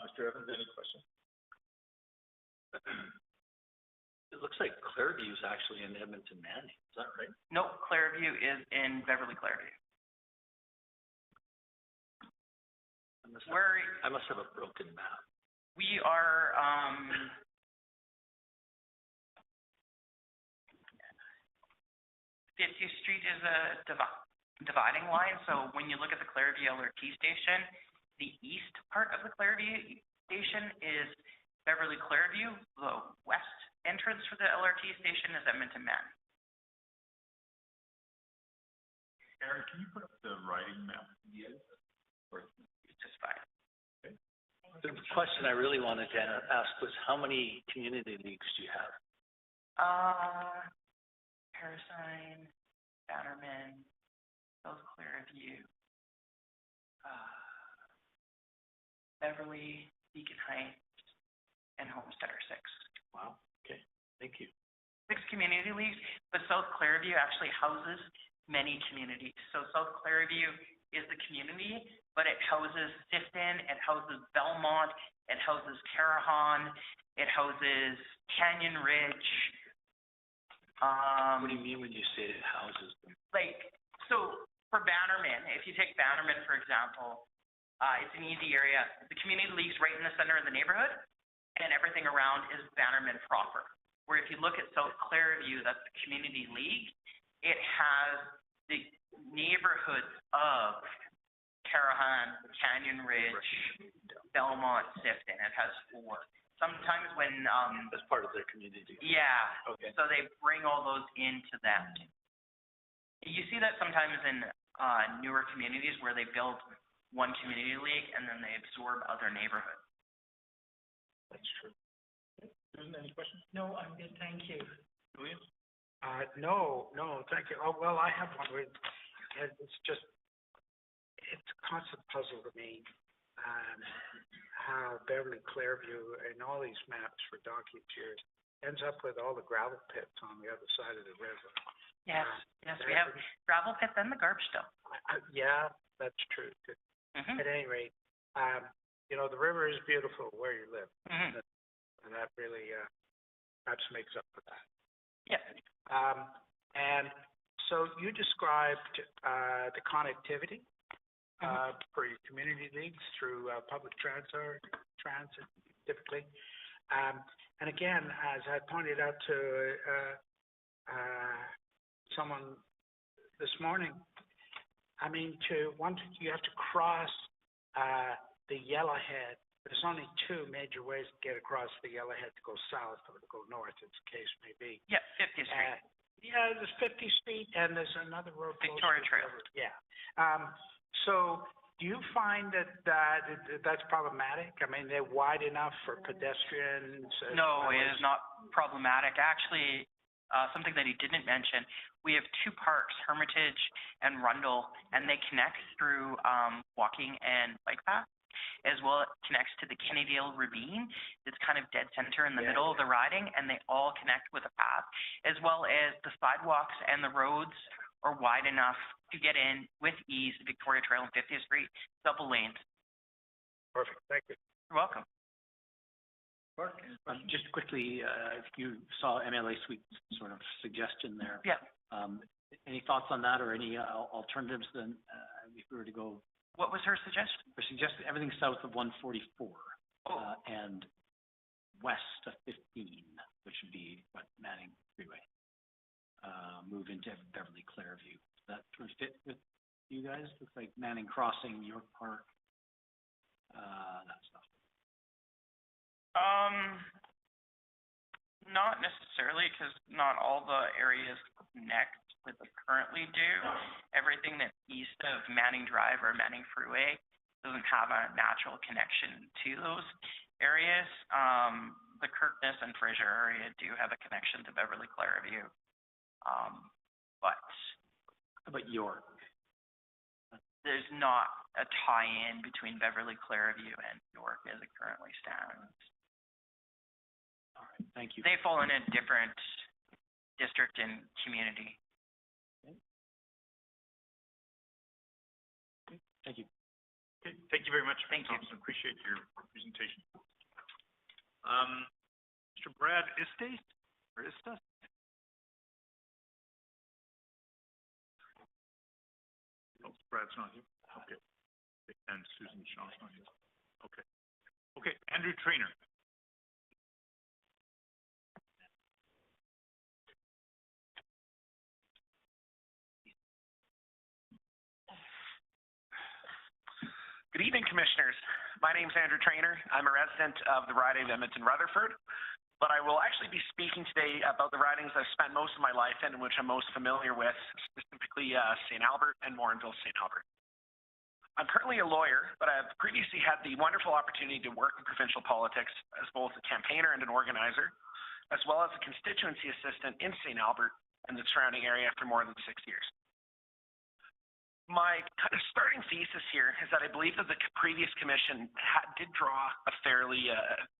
Mr. Evans, any questions? It looks like Clareview is actually in Edmonton Manning. Is that right? Nope, Clareview is in Beverly Clareview. I must have a broken map. We are, 50th Street is a dividing line. So when you look at the Clareview LRT station, the east part of the Clareview station is Beverly Clareview. The west entrance for the LRT station is Edmonton Manning. Aaron, can you put up the riding map? Yes. It's just fine. Okay. The question I really wanted to ask was, how many community leagues do you have? Parasine, Bannerman, South Clareview, Beverly, Beacon Heights, and Homestead are 6. Wow, okay, thank you. 6 community leagues, but South Clairview actually houses many communities. So South Clairview is the community, but it houses Sifton, it houses Belmont, it houses Carahan, it houses Canyon Ridge. What do you mean when you say it houses them? Like, so for Bannerman, if you take Bannerman, for example, it's an easy area. The community league's right in the center of the neighborhood, and everything around is Bannerman proper. Where if you look at South Clairview, that's the community league, it has the neighborhoods of Carahan, Canyon Ridge, Belmont, Sifton. It has 4. Sometimes when, As part of their community. yeah, Okay. so they bring all those into them. You see that sometimes in newer communities where they build one community league and then they absorb other neighborhoods. That's true. Susan, any questions? No, I'm good, thank you. Julia? No, thank you. Oh, well, I have one with, it's just, it's a constant puzzle to me, how Beverly Clairview in all these maps for donkey's years ends up with all the gravel pits on the other side of the river. Yes, yes, we have gravel pits and the garbage dump. Yeah, that's true. Mm-hmm. At any rate, you know, the river is beautiful where you live. Mm-hmm. And that really, perhaps makes up for that. Yeah. And so you described, the connectivity, for your community leagues through, public transit typically. And again, as I pointed out to, someone this morning, I mean, you have to cross, the Yellowhead. There's only 2 major ways to get across the Yellowhead, to go south or to go north, as the case may be. Yeah, 50th Street. Yeah, there's 50th Street, and there's another road. Victoria Trail. Yeah. So do you find that's problematic? I mean, they're wide enough for pedestrians? No, it is not problematic. Actually, something that he didn't mention, we have 2 parks, Hermitage and Rundle, and they connect through walking and bike path, as well it connects to the Kennedale Ravine. It's kind of dead center in the middle of the riding, and they all connect with a path, as well as the sidewalks and the roads are wide enough to get in with ease to Victoria Trail and 50th Street, double lanes. Perfect, thank you. You're welcome. Mark? Just quickly, if you saw MLA Suite's sort of suggestion there. Yeah. Any thoughts on that or any alternatives then, if we were to go? What was her suggestion? Or suggested everything south of 144 and west of 15, which would be Manning Freeway. Move into Beverly Clairview. Does that sort of fit with you guys? Looks like Manning Crossing, York Park, that stuff. Not necessarily, because not all the areas connect with the currently do. Everything that's east of Manning Drive or Manning Freeway doesn't have a natural connection to those areas. The Kirkness and Fraser area do have a connection to Beverly Clairview. But how about York? There's not a tie-in between Beverly Clairview and York as it currently stands. All right, thank you. They fall in a different district and community. Okay. Thank you. Okay, thank you very much, Thank Mr. you. Thompson. Appreciate your presentation. Mr. Brad Estes, or Estes? Oh, Brad's not here. Okay. And Susan Shaw's not here. Okay. Okay, Andrew Trainer. Good evening, Commissioners. My name's Andrew Trainer. I'm a resident of the riding of Edmonton-Rutherford, but I will actually be speaking today about the ridings I've spent most of my life in and which I'm most familiar with, specifically St. Albert and Morinville-St. Albert. I'm currently a lawyer, but I've previously had the wonderful opportunity to work in provincial politics as both a campaigner and an organizer, as well as a constituency assistant in St. Albert and the surrounding area for more than 6 years. My kind of starting thesis here is that I believe that the previous commission did draw a fairly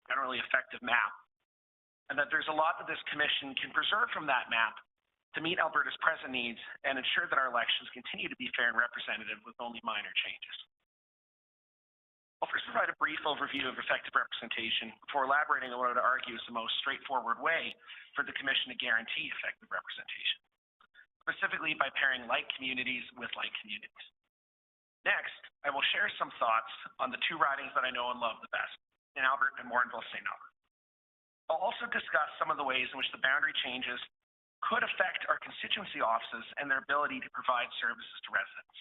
generally effective map, and that there's a lot that this commission can preserve from that map to meet Alberta's present needs and ensure that our elections continue to be fair and representative with only minor changes. I'll first provide a brief overview of effective representation before elaborating on what I would argue is the most straightforward way for the commission to guarantee effective representation, specifically by pairing like communities with like communities. Next, I will share some thoughts on the two ridings that I know and love the best, St. Albert and Morinville-St. Albert. I'll also discuss some of the ways in which the boundary changes could affect our constituency offices and their ability to provide services to residents.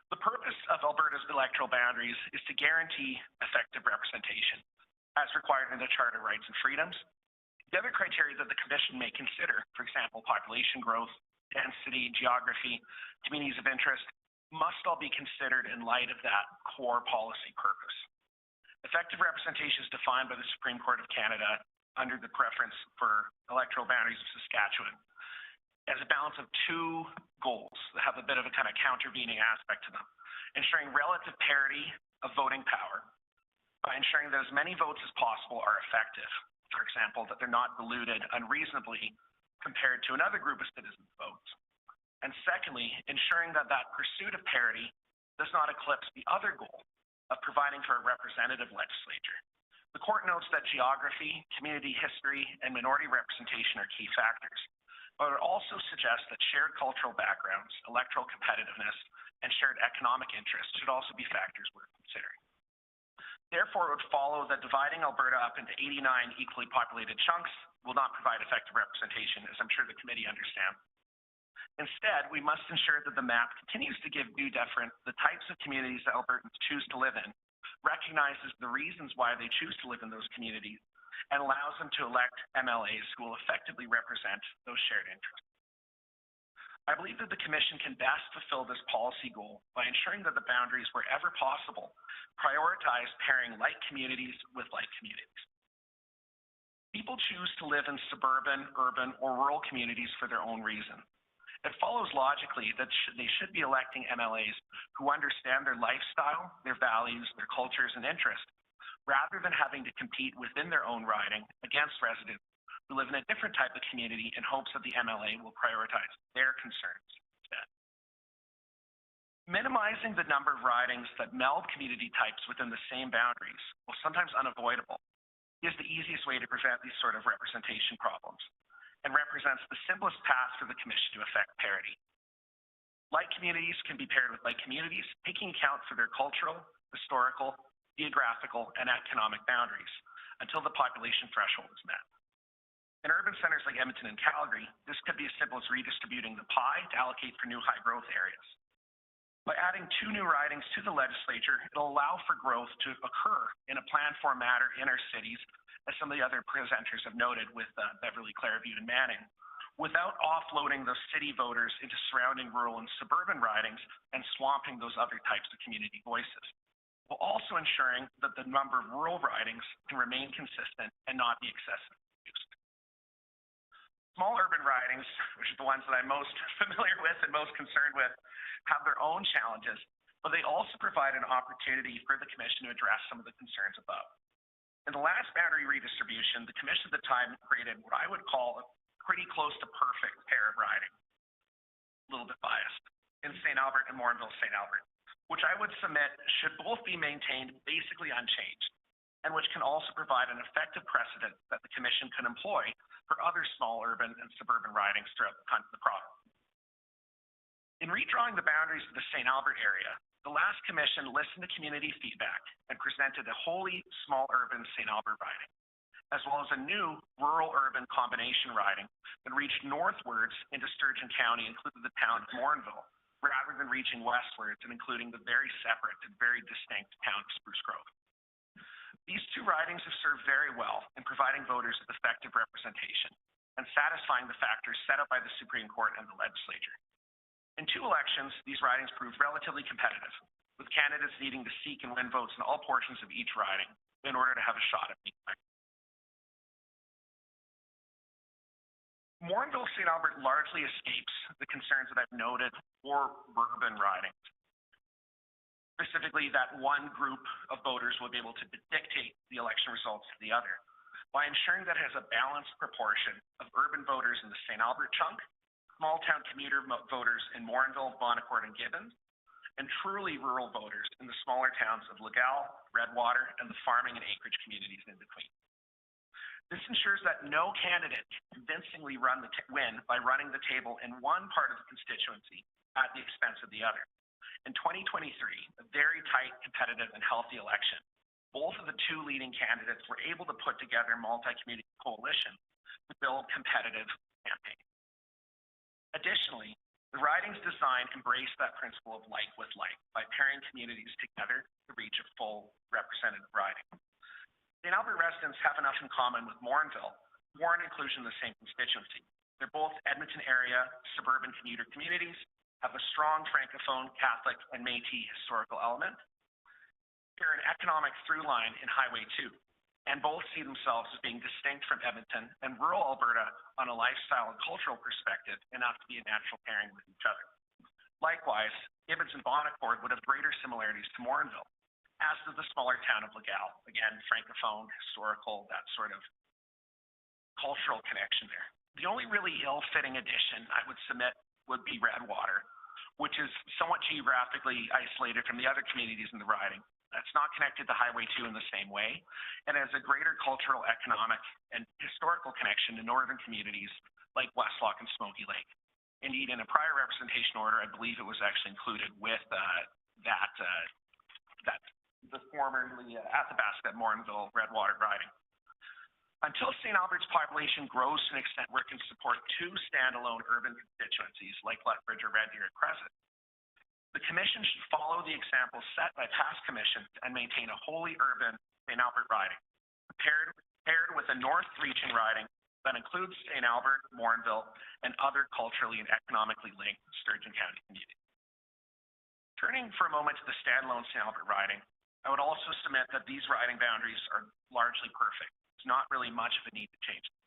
The purpose of Alberta's electoral boundaries is to guarantee effective representation, as required in the Charter of Rights and Freedoms. The other criteria that the Commission may consider, for example, population growth, density, geography, communities of interest, must all be considered in light of that core policy purpose. Effective representation is defined by the Supreme Court of Canada under the preference for electoral boundaries of Saskatchewan as a balance of two goals that have a bit of a kind of countervening aspect to them: ensuring relative parity of voting power by ensuring that as many votes as possible are effective. For example, that they're not diluted unreasonably compared to another group of citizens' votes. And secondly, ensuring that that pursuit of parity does not eclipse the other goal of providing for a representative legislature. The court notes that geography, community history, and minority representation are key factors, but it also suggests that shared cultural backgrounds, electoral competitiveness, and shared economic interests should also be factors worth considering. Therefore, it would follow that dividing Alberta up into 89 equally populated chunks will not provide effective representation, as I'm sure the committee understands. Instead, we must ensure that the map continues to give due deference to the types of communities that Albertans choose to live in, recognizes the reasons why they choose to live in those communities, and allows them to elect MLAs who will effectively represent those shared interests. I believe that the Commission can best fulfill this policy goal by ensuring that the boundaries, wherever possible, prioritize pairing like communities with like communities. People choose to live in suburban, urban, or rural communities for their own reason. It follows logically that they should be electing MLAs who understand their lifestyle, their values, their cultures, and interests, rather than having to compete within their own riding against residents who live in a different type of community in hopes that the MLA will prioritize their concerns instead. Minimizing the number of ridings that meld community types within the same boundaries, while sometimes unavoidable, is the easiest way to prevent these sort of representation problems and represents the simplest path for the Commission to effect parity. Like communities can be paired with like communities, taking account for their cultural, historical, geographical, and economic boundaries until the population threshold is met. In urban centers like Edmonton and Calgary, this could be as simple as redistributing the pie to allocate for new high-growth areas. By adding 2 new ridings to the legislature, it'll allow for growth to occur in a planned-for manner in our cities, as some of the other presenters have noted with Beverly, Clairview, and Manning, without offloading those city voters into surrounding rural and suburban ridings and swamping those other types of community voices, while also ensuring that the number of rural ridings can remain consistent and not be excessive. Small urban ridings, which are the ones that I'm most familiar with and most concerned with, have their own challenges, but they also provide an opportunity for the Commission to address some of the concerns above. In the last boundary redistribution, the Commission at the time created what I would call a pretty close to perfect pair of riding, a little bit biased, in St. Albert and Morinville-St. Albert, which I would submit should both be maintained basically unchanged, and which can also provide an effective precedent that the Commission can employ for other small urban and suburban ridings throughout the province. In redrawing the boundaries of the St. Albert area, the last Commission listened to community feedback and presented a wholly small urban St. Albert riding, as well as a new rural-urban combination riding that reached northwards into Sturgeon County, including the town of Morinville, rather than reaching westwards and including the very separate and very distinct town of Spruce Grove. These 2 ridings have served very well in providing voters with effective representation and satisfying the factors set up by the Supreme Court and the legislature. In 2 elections, these ridings proved relatively competitive, with candidates needing to seek and win votes in all portions of each riding in order to have a shot at being elected. Morinville St. Albert largely escapes the concerns that I've noted for urban ridings. Specifically, that one group of voters will be able to dictate the election results to the other by ensuring that it has a balanced proportion of urban voters in the St. Albert chunk, small town commuter voters in Morinville, Bonnecourt, and Gibbons, and truly rural voters in the smaller towns of Legal, Redwater, and the farming and acreage communities in between. This ensures that no candidate can convincingly win by running the table in one part of the constituency at the expense of the other. In 2023, a very tight, competitive, and healthy election, both of the two leading candidates were able to put together a multi-community coalition to build competitive campaigns. Additionally, the riding's design embraced that principle of like with like by pairing communities together to reach a full representative riding. St. Albert residents have enough in common with Morinville, warrant inclusion in the same constituency. They're both Edmonton area suburban commuter communities, have a strong Francophone, Catholic, and Métis historical element. They're an economic through line in Highway 2, and both see themselves as being distinct from Edmonton and rural Alberta on a lifestyle and cultural perspective, enough to be a natural pairing with each other. Likewise, Gibbons and Bonnecourt would have greater similarities to Morinville, as does the smaller town of Legal. Again, Francophone, historical, that sort of cultural connection there. The only really ill-fitting addition I would submit would be Redwater, which is somewhat geographically isolated from the other communities in the riding. That's not connected to Highway 2 in the same way, and has a greater cultural, economic, and historical connection to northern communities like Westlock and Smoky Lake. Indeed, in a prior representation order, I believe it was actually included with the formerly Athabasca, Morinville, Redwater riding. Until St. Albert's population grows to an extent where it can support two standalone urban constituencies like Lethbridge or Red Deer at present, the Commission should follow the example set by past commissions and maintain a wholly urban St. Albert riding, paired with a North Region riding that includes St. Albert, Morinville, and other culturally and economically linked Sturgeon County communities. Turning for a moment to the standalone St. Albert riding, I would also submit that these riding boundaries are largely perfect. There's not really much of a need to change them.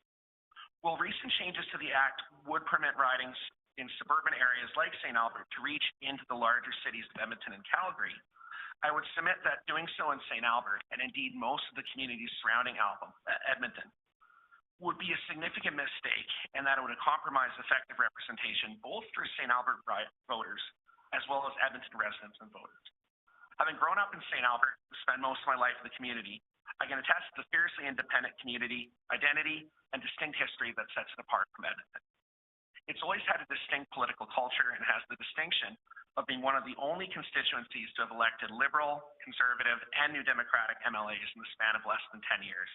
While recent changes to the Act would permit ridings in suburban areas like St. Albert to reach into the larger cities of Edmonton and Calgary, I would submit that doing so in St. Albert, and indeed most of the communities surrounding Edmonton, would be a significant mistake, and that it would compromise effective representation both for St. Albert voters as well as Edmonton residents and voters. Having grown up in St. Albert, spent most of my life in the community, I can attest to the fiercely independent community, identity, and distinct history that sets it apart from Edmonton. It's always had a distinct political culture and has the distinction of being one of the only constituencies to have elected Liberal, Conservative, and New Democratic MLAs in the span of less than 10 years.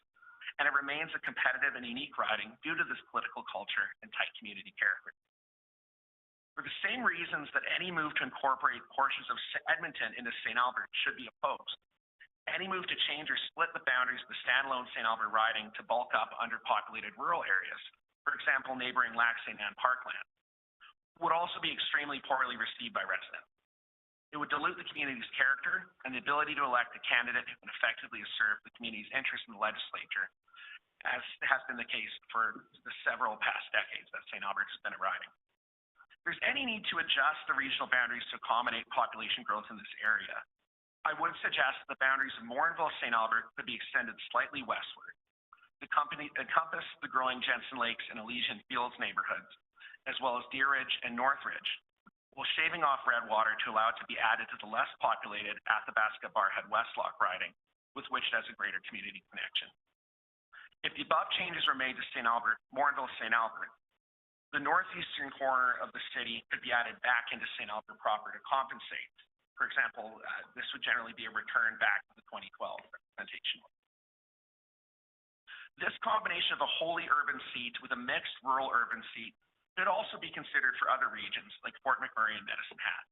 And it remains a competitive and unique riding due to this political culture and tight community character. For the same reasons that any move to incorporate portions of Edmonton into St. Albert should be opposed, any move to change or split the boundaries of the standalone St. Albert riding to bulk up underpopulated rural areas, for example, neighboring Lac St. Anne parkland, would also be extremely poorly received by residents. It would dilute the community's character and the ability to elect a candidate who can effectively serve the community's interests in the legislature, as has been the case for the several past decades that St. Albert has been a riding. If there's any need to adjust the regional boundaries to accommodate population growth in this area, I would suggest the boundaries of Morinville St. Albert could be extended slightly westward, encompass the growing Jensen Lakes and Elysian Fields neighborhoods, as well as Deer Ridge and North Ridge, while shaving off Redwater to allow it to be added to the less populated Athabasca Barhead Westlock riding, with which it has a greater community connection. If the above changes were made to St. Albert, Morinville St. Albert, the northeastern corner of the city could be added back into St. Albert proper to compensate. For example, this would generally be a return back to the 2012 representation. This combination of a wholly urban seat with a mixed rural-urban seat should also be considered for other regions like Fort McMurray and Medicine Hat.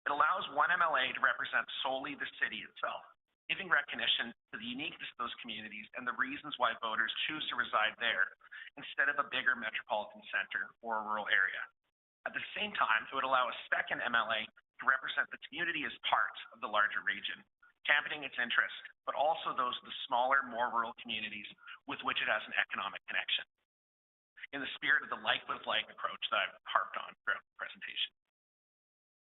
It allows one MLA to represent solely the city itself, giving recognition to the uniqueness of those communities and the reasons why voters choose to reside there instead of a bigger metropolitan center or a rural area. At the same time, it would allow a second MLA to represent the community as part of the larger region, championing its interests, but also those of the smaller, more rural communities with which it has an economic connection. in the spirit of the like with like approach that I've harped on throughout the presentation.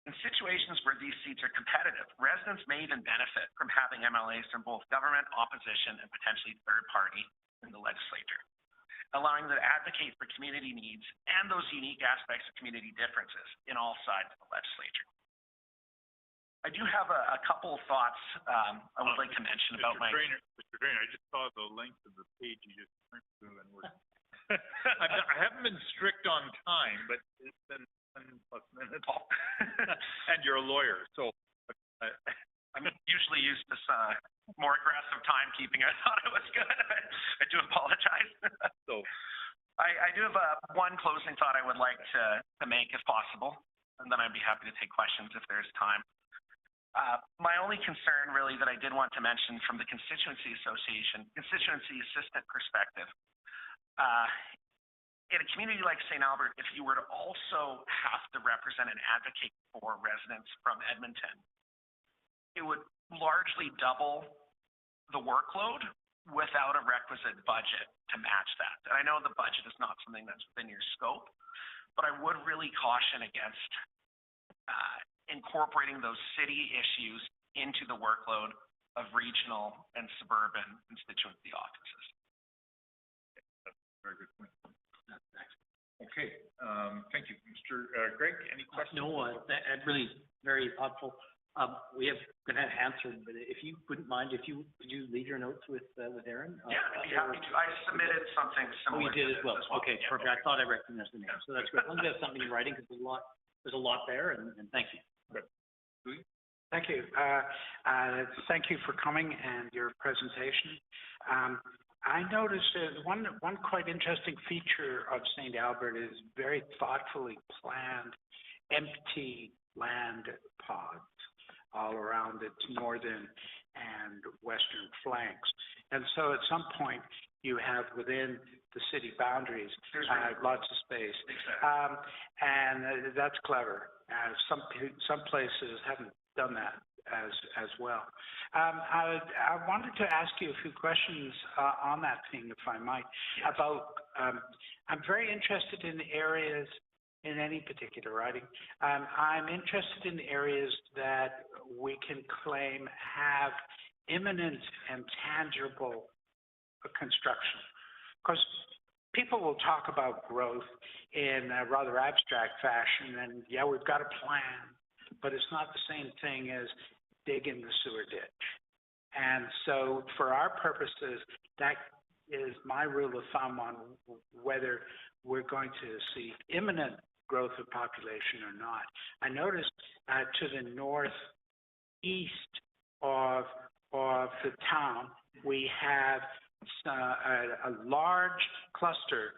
In situations where these seats are competitive, residents may even benefit from having MLAs from both government, opposition, and potentially third party in the legislature, allowing them to advocate for community needs and those unique aspects of community differences in all sides of the legislature. I do have a couple of thoughts I would like to mention about Mr. Trainer, I just saw the length of the page you just turned through, and I haven't been strict on time, but it's been 10+ minutes. And you're a lawyer, so I'm usually used to more aggressive timekeeping. I thought it was good. I do apologize. So I do have one closing thought I would like to make if possible, and then I'd be happy to take questions if there's time. My only concern really that I did want to mention from the constituency assistant perspective, in a community like St. Albert, if you were to also have to represent and advocate for residents from Edmonton, it would largely double the workload without a requisite budget to match that. And I know the budget is not something that's within your scope, but I would really caution against incorporating those city issues into the workload of regional and suburban constituency offices. That's a very good point. Okay, thank you. Mr. Greg, any questions? No, that really very thoughtful. We have been answered, but if you wouldn't mind, could you leave your notes with Aaron? Yeah, I'd be happy to. I submitted something similar. Oh, you did as well. Okay, Yeah, perfect. I thought I recognized the name, so that's great. As long as you have something in writing, because there's a lot there, and thank you. Thank you. Thank you for coming and your presentation. I noticed one quite interesting feature of St. Albert is very thoughtfully planned empty land pods all around its northern and western flanks. And so at some point, you have within the city boundaries lots of space. And that's clever. Some places haven't done that as well. I wanted to ask you a few questions on that thing, if I might, about, I'm very interested in areas in any particular writing. I'm interested in areas that we can claim have imminent and tangible construction. Because people will talk about growth in a rather abstract fashion, and yeah, we've got a plan, but it's not the same thing as digging the sewer ditch. And so for our purposes, that is my rule of thumb on whether we're going to see imminent growth of population or not. I noticed to the northeast of the town, we have a large cluster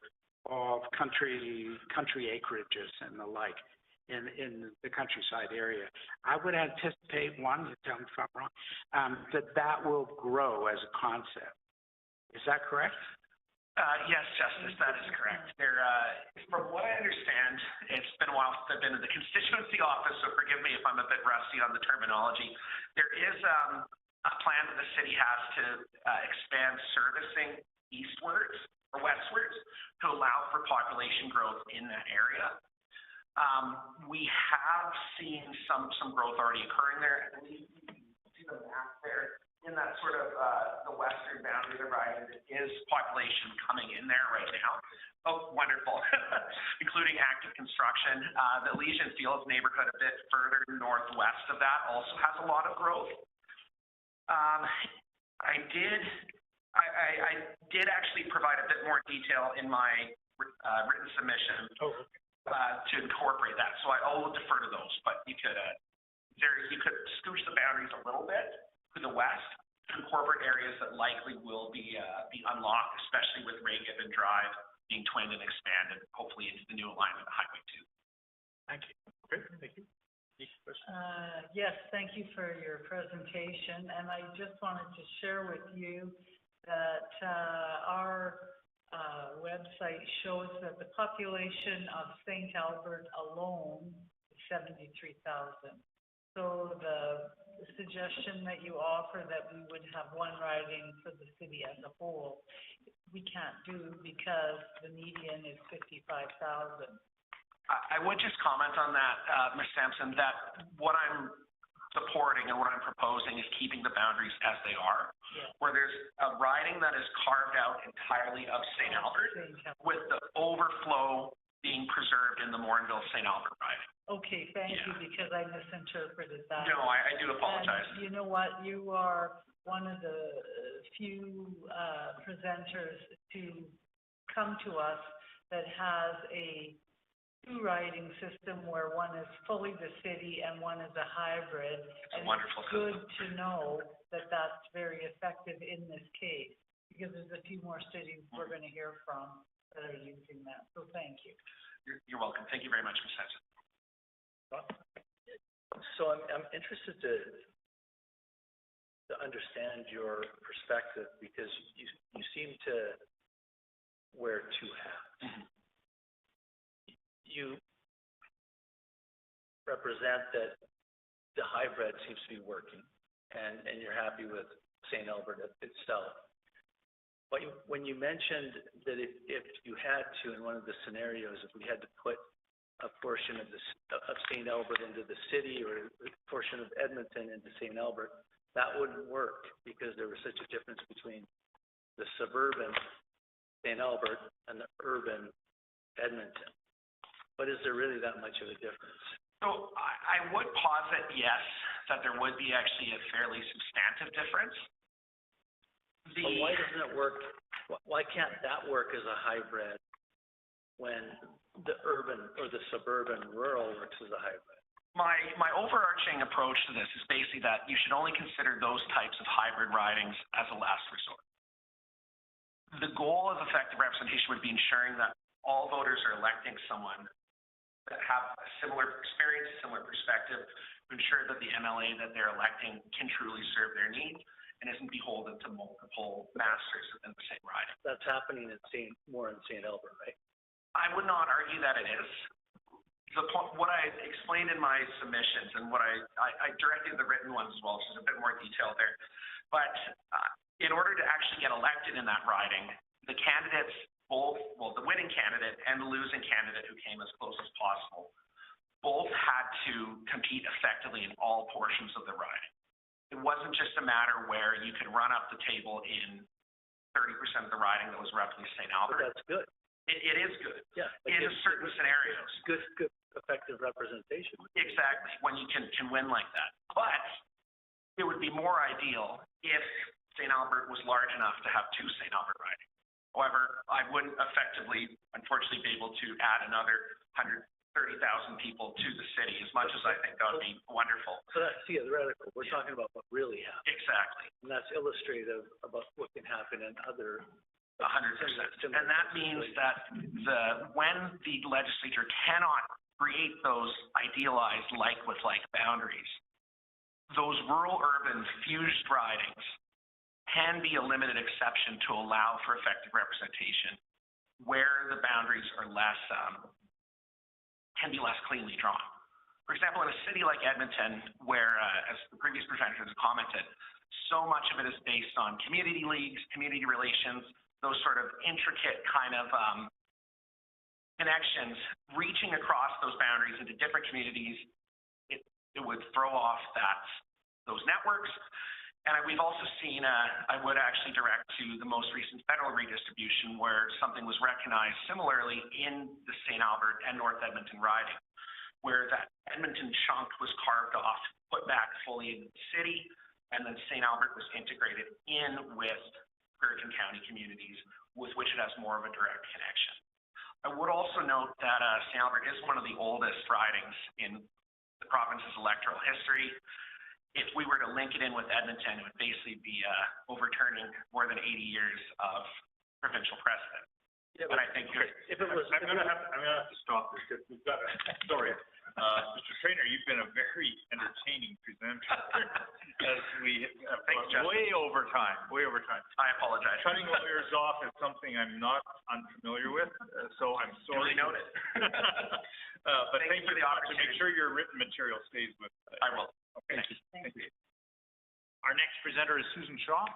of country acreages and the like in the countryside area. I would anticipate, one, you tell me if I'm wrong, that will grow as a concept. Is that correct? Yes, Justice, that is correct. There, from what I understand, it's been a while since I've been in the constituency office, so forgive me if I'm a bit rusty on the terminology. There is a plan that the city has to expand servicing eastwards or westwards to allow for population growth in that area. We have seen some growth already occurring there. And you can see the map there. In that sort of the western boundary of the riding, there is population coming in there right now. Oh, wonderful. Including active construction. The Elysian Fields neighborhood a bit further northwest of that also has a lot of growth. I did actually provide a bit more detail in my written submission to incorporate that. So I will defer to those, but you could scooch the boundaries a little bit to the west to incorporate areas that likely will be unlocked, especially with Ray Gibbon Drive being twinned and expanded, hopefully into the new alignment of Highway 2. Thank you. Okay, thank you. Yes, thank you for your presentation, and I just wanted to share with you that our website shows that the population of St. Albert alone is 73,000. So suggestion that you offer that we would have one riding for the city as a whole, we can't do because the median is 55,000. I would just comment on that, Ms. Sampson, that what I'm supporting and what I'm proposing is keeping the boundaries as they are, where there's a riding that is carved out entirely of St. Albert, with the overflow being preserved in the Morinville-St. Albert riding. Okay, thank you, because I misinterpreted that. No, I do apologize. And you know what, you are one of the few presenters to come to us that has a two-riding system where one is fully the city and one is a hybrid. It's a wonderful system. Good to know that that's very effective in this case, because there's a few more cities we're going to hear from that are using that. So thank you. You're welcome. Thank you very much, Ms. Sampson. So I'm interested to understand your perspective, because you seem to wear two hats. Mm-hmm. You represent that the hybrid seems to be working, and you're happy with St. Albert itself. But when you mentioned that if you had to, in one of the scenarios, if we had to put a portion of St. Albert into the city, or a portion of Edmonton into St. Albert, that wouldn't work because there was such a difference between the suburban St. Albert and the urban Edmonton. But is there really that much of a difference? So I would posit, yes, that there would be actually a fairly substantive difference. But why doesn't it work? Why can't that work as a hybrid when the urban or the suburban rural works as a hybrid? My overarching approach to this is basically that you should only consider those types of hybrid ridings as a last resort. The goal of effective representation would be ensuring that all voters are electing someone that have a similar experience, similar perspective, to ensure that the MLA that they're electing can truly serve their needs and isn't beholden to multiple masters within the same riding. That's happening more in St. Albert, right? I would not argue that it is. What I explained in my submissions, and what I directed the written ones as well, so there's a bit more detail there. But in order to actually get elected in that riding, the candidates, the winning candidate and the losing candidate who came as close as possible, both had to compete effectively in all portions of the riding. It wasn't just a matter where you could run up the table in 30% of the riding that was roughly St. Albert. But that's good. It is good. Yeah. In certain scenarios. Good, effective representation. Exactly, when you can win like that. But it would be more ideal if St. Albert was large enough to have two St. Albert ridings. However, I wouldn't effectively, unfortunately, be able to add another 130,000 people to the city, as much as I think that would be wonderful. So that's theoretical. We're talking about what really happened. Exactly. And that's illustrative about what can happen in other 100%. And that means that when the legislature cannot create those idealized like with like boundaries, those rural-urban fused ridings can be a limited exception to allow for effective representation where the boundaries are can be less cleanly drawn. For example, in a city like Edmonton, where, as the previous presenter has commented, so much of it is based on community leagues, community relations, those sort of intricate kind of connections, reaching across those boundaries into different communities, it would throw off those networks. And we've also seen, I would actually direct to the most recent federal redistribution where something was recognized similarly in the St. Albert and North Edmonton riding, where that Edmonton chunk was carved off, put back fully into the city, and then St. Albert was integrated in with Puritan County communities with which it has more of a direct connection. I would also note that St. Albert is one of the oldest ridings in the province's electoral history. If we were to link it in with Edmonton, it would basically be overturning more than 80 years of provincial precedent. Yeah, but I think if it was, I'm gonna have to stop this because we've got sorry. Mr. Trainer, you've been a very entertaining presenter as we have gone way over time. I apologize. Cutting lawyers off is something I'm not unfamiliar with, so I'm sorry. Duly noted. But thank you for the opportunity. Make sure your written material stays with us. I will. Okay. Thank you. Our next presenter is Susan Shaw.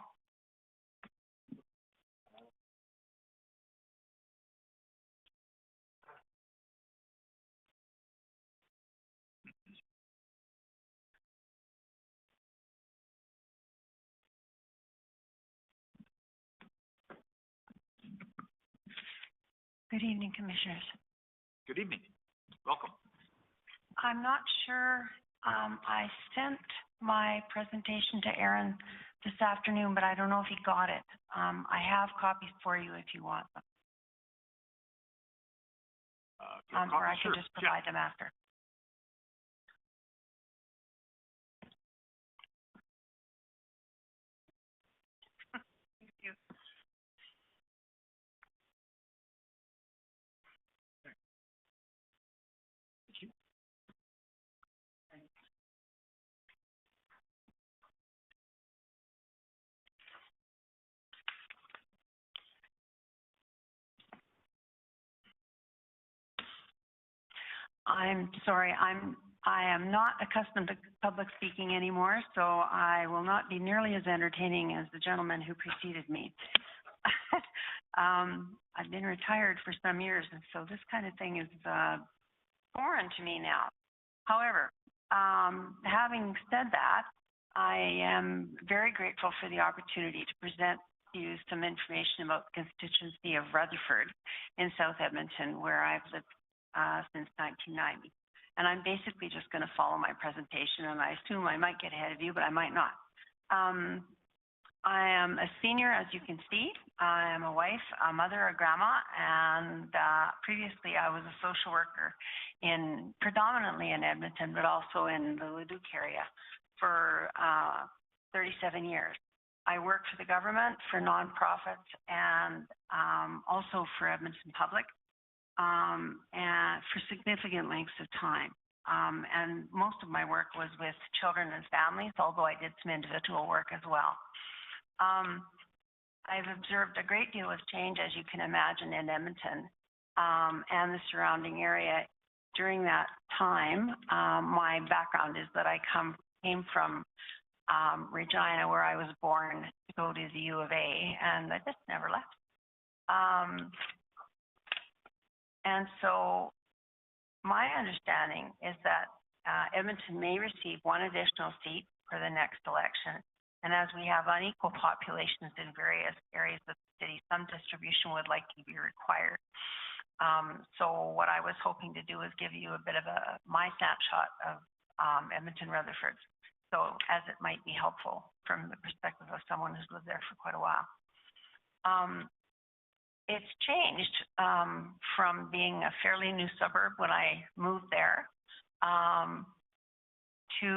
Good evening, Commissioners. Good evening. Welcome. I'm not sure, I sent my presentation to Aaron this afternoon, but I don't know if he got it. I have copies for you if you want them. Or I can just provide them after. Thank you. I'm sorry, I am not accustomed to public speaking anymore, so I will not be nearly as entertaining as the gentleman who preceded me. I've been retired for some years, and so this kind of thing is foreign to me now. However, having said that, I am very grateful for the opportunity to present to you some information about the constituency of Rutherford in South Edmonton, where I've lived since 1990. And I'm basically just going to follow my presentation, and I assume I might get ahead of you, but I might not. I am a senior, as you can see. I am a wife, a mother, a grandma, and previously I was a social worker predominantly in Edmonton, but also in the Leduc area for 37 years. I worked for the government, for nonprofits, and also for Edmonton Public, and for significant lengths of time. And most of my work was with children and families, although I did some individual work as well. I've observed a great deal of change, as you can imagine, in Edmonton and the surrounding area. During that time, my background is that I came from Regina, where I was born, to go to the U of A, and I just never left. And so my understanding is that Edmonton may receive one additional seat for the next election. And as we have unequal populations in various areas of the city, some distribution would likely be required. So what I was hoping to do is give you a bit of my snapshot of Edmonton Rutherford, so as it might be helpful from the perspective of someone who's lived there for quite a while. It's changed from being a fairly new suburb when I moved there to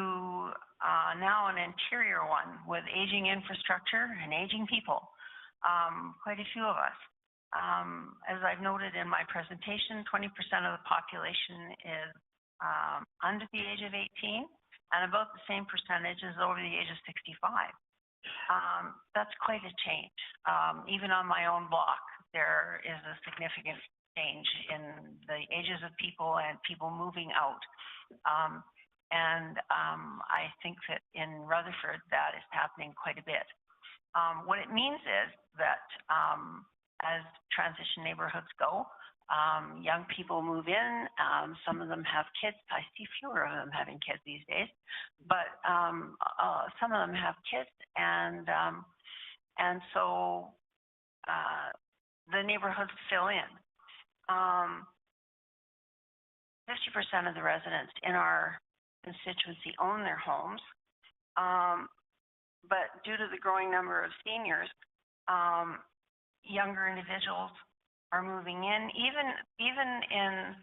now an interior one with aging infrastructure and aging people, quite a few of us. As I've noted in my presentation, 20% of the population is under the age of 18, and about the same percentage is over the age of 65. That's quite a change. Even on my own block, there is a significant change in the ages of people and people moving out. I think that in Rutherford, that is happening quite a bit. What it means is that as transition neighborhoods go, young people move in. Some of them have kids. I see fewer of them having kids these days, but some of them have kids, and so the neighborhoods fill in. 50% of the residents in our constituency own their homes, but due to the growing number of seniors, younger individuals are moving in. Even in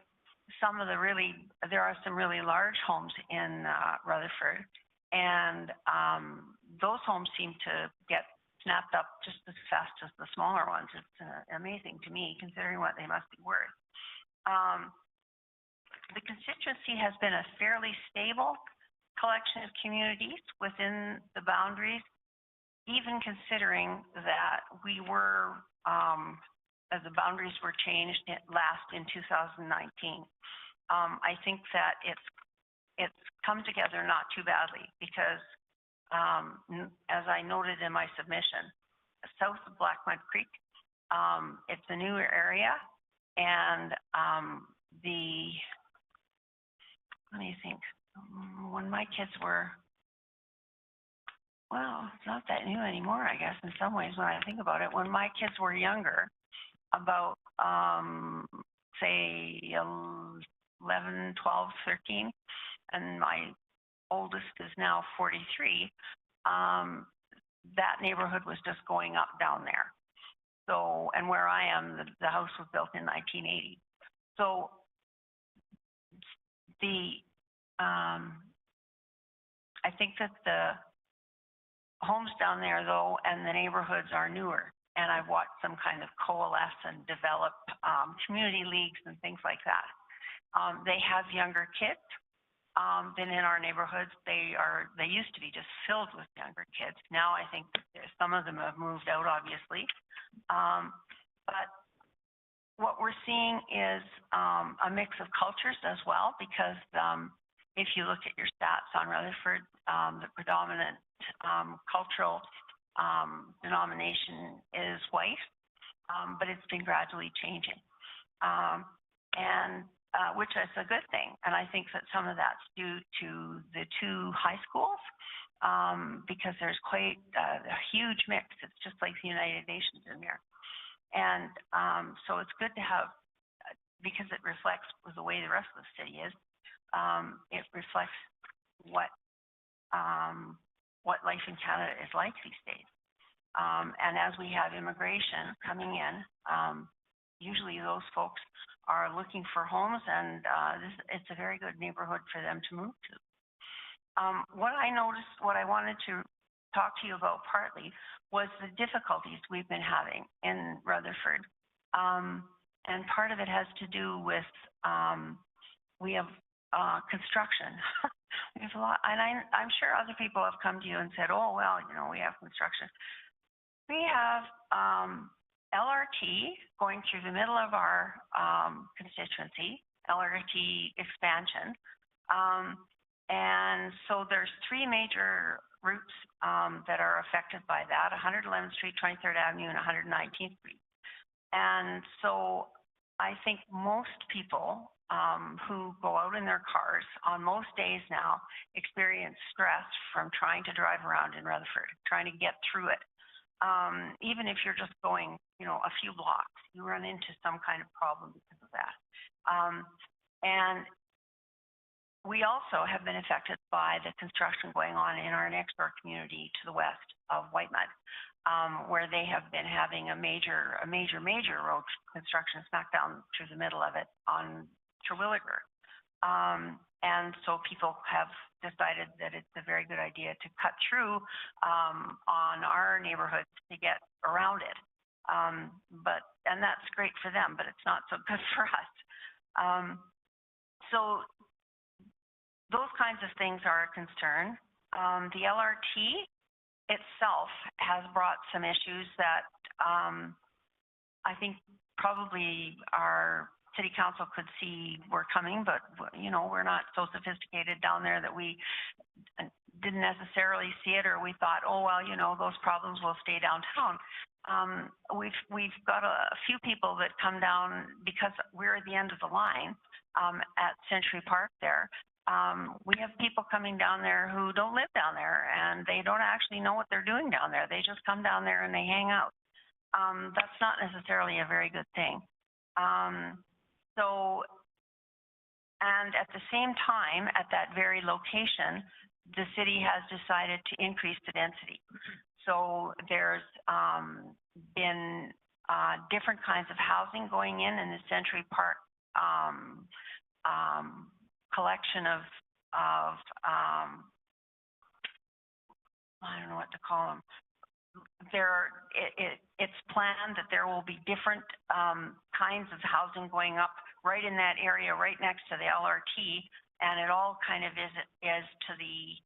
some of the there are some really large homes in Rutherford, and those homes seem to get snapped up just as fast as the smaller ones. It's amazing to me, considering what they must be worth. The constituency has been a fairly stable collection of communities within the boundaries, even considering that we were, as the boundaries were changed last in 2019. I think that it's come together not too badly, because as I noted in my submission, south of Black Mud Creek. It's a newer area, and let me think, when my kids were, well, it's not that new anymore, I guess, in some ways, when I think about it. When my kids were younger, about, say, 11, 12, 13, and my oldest is now 43, that neighborhood was just going up down there. So, and where I am, the house was built in 1980. So I think that the homes down there, though, and the neighborhoods are newer. And I've watched them kind of coalesce and develop community leagues and things like that. They have younger kids than in our neighborhoods. They used to be just filled with younger kids. Now I think some of them have moved out, obviously. But what we're seeing is a mix of cultures as well, because if you look at your stats on Rutherford, the predominant cultural denomination is white, but it's been gradually changing, and which is a good thing. And I think that some of that's due to the two high schools, because there's quite a huge mix. It's just like the United Nations in there. And so it's good to have, because it reflects the way the rest of the city is. It reflects what life in Canada is like these days. And as we have immigration coming in, usually those folks are looking for homes, and it's a very good neighborhood for them to move to. What I noticed, what I wanted to talk to you about partly, was the difficulties we've been having in Rutherford. And part of it has to do with, we have construction. We have a lot, and I'm sure other people have come to you and said, oh, well, you know, we have construction. We have LRT going through the middle of our constituency, LRT expansion. And so there's three major routes that are affected by that: 111th Street, 23rd Avenue, and 119th Street. And so I think most people who go out in their cars on most days now experience stress from trying to drive around in Rutherford, trying to get through it. Even if you're just going, you know, a few blocks, you run into some kind of problem because of that. And we also have been affected by the construction going on in our next door community to the west of Whitemud, where they have been having a major road construction smack down through the middle of it on Terwilliger. And so people have decided that it's a very good idea to cut through on our neighborhoods to get around it. And that's great for them, but it's not so good for us. So those kinds of things are a concern. The LRT itself has brought some issues that I think probably our city council could see were coming, but, you know, we're not so sophisticated down there that we didn't necessarily see it, or we thought, oh, well, you know, those problems will stay downtown. We've got a few people that come down because we're at the end of the line at Century Park there. We have people coming down there who don't live down there, and they don't actually know what they're doing down there. They just come down there and they hang out. That's not necessarily a very good thing. And at the same time, at that very location, the city has decided to increase the density. So there's been different kinds of housing going in the Century Park collection of I don't know what to call them. It's planned that there will be different kinds of housing going up right in that area, right next to the LRT, and it all kind of is to the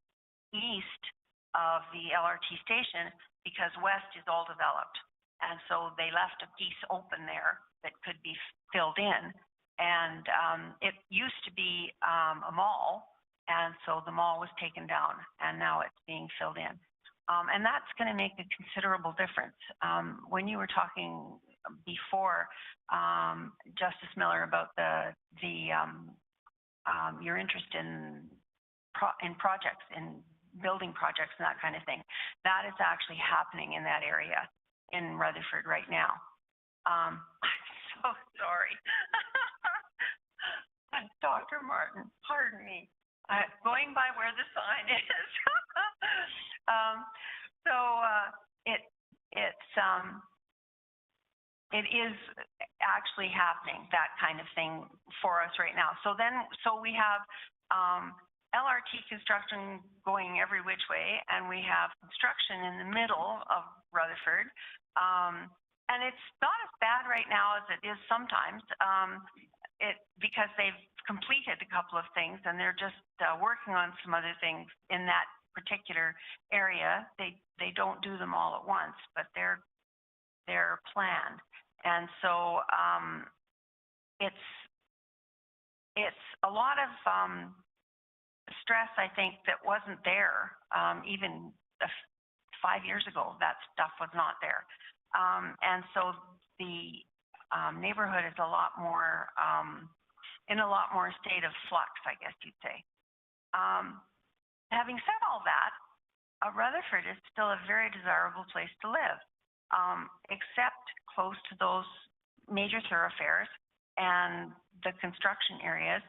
east of the LRT station, because west is all developed. And so they left a piece open there that could be filled in. And it used to be a mall, And so the mall was taken down, and now it's being filled in. And that's going to make a considerable difference. When you were talking before, Justice Miller, about your interest in projects, in building projects and that kind of thing, that is actually happening in that area in Rutherford right now. I'm so sorry. Dr. Martin, pardon me. Going by where the sign is. It is actually happening, that kind of thing for us right now. So we have LRT construction going every which way, and we have construction in the middle of Rutherford. And it's not as bad right now as it is sometimes, because they've completed a couple of things and they're just working on some other things in that particular area. They don't do them all at once, but they're planned. And so it's a lot of stress, I think, that wasn't there even 5 years ago. That stuff was not there. And so the neighborhood is a lot more in a lot more state of flux, I guess you'd say. Having said all that, Rutherford is still a very desirable place to live, except close to those major thoroughfares and the construction areas.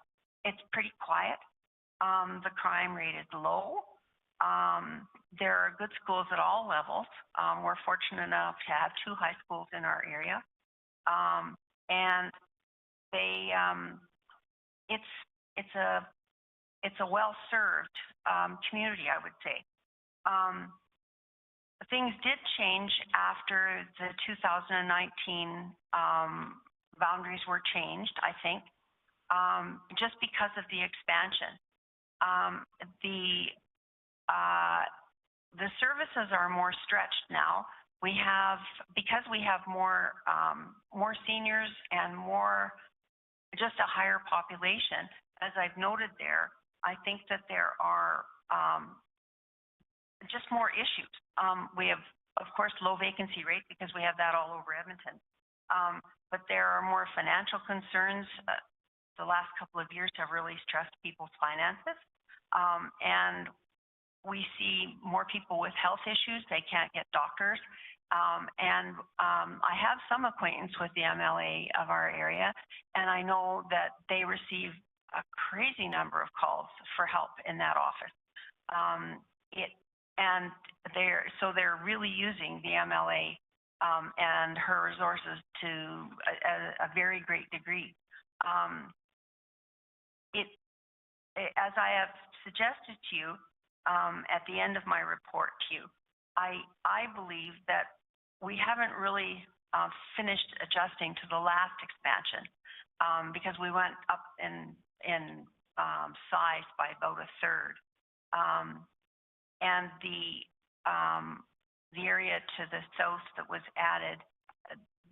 It's pretty quiet. The crime rate is low. There are good schools at all levels. We're fortunate enough to have 2 high schools in our area. And they, it's a well-served community, I would say. Things did change after the 2019 boundaries were changed, I think, just because of the expansion. The services are more stretched now. Because we have more seniors and just a higher population, as I've noted there, I think that there are just more issues. We have, of course, low vacancy rate because we have that all over Edmonton. But there are more financial concerns. The last couple of years have really stressed people's finances. And we see more people with health issues. They can't get doctors. And I have some acquaintance with the MLA of our area, and I know that they receive a crazy number of calls for help in that office. They're really using the MLA and her resources to a very great degree. As I have suggested to you at the end of my report to you, I believe that we haven't really finished adjusting to the last expansion because we went up in size by about a third. And the area to the south that was added,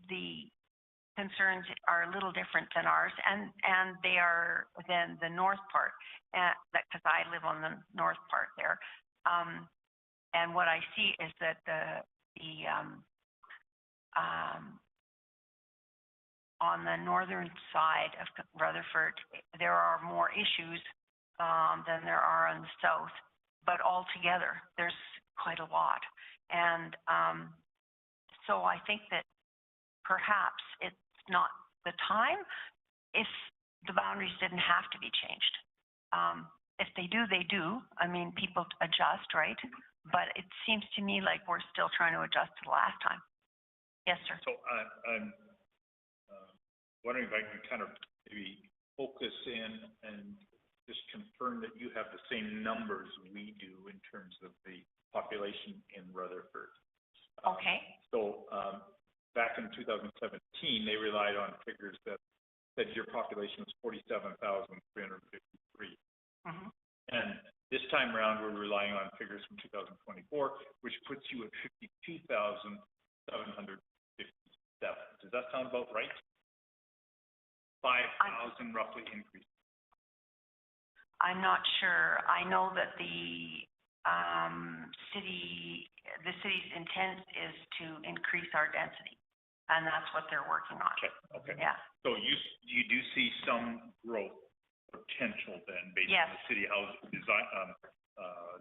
the concerns are a little different than ours, and they are than the north part, because I live on the north part there. And what I see is that on the northern side of Rutherford, there are more issues than there are on the south, but altogether, there's quite a lot. And so I think that perhaps it's not the time if the boundaries didn't have to be changed. If they do, they do. I mean, people adjust, right? But it seems to me like we're still trying to adjust to the last time. Yes, sir. So I'm wondering if I can kind of maybe focus in and just confirm that you have the same numbers we do in terms of the population in Rutherford. Okay. So back in 2017, they relied on figures that said your population was 47,353. Mm-hmm. And this time around, we're relying on figures from 2024, which puts you at 52,757. Does that sound about right? 5,000 roughly increase. I'm not sure. I know that the city's intent is to increase our density, and that's what they're working on. Okay. Yeah. So you do see some growth potential then based Yes. on the city house design,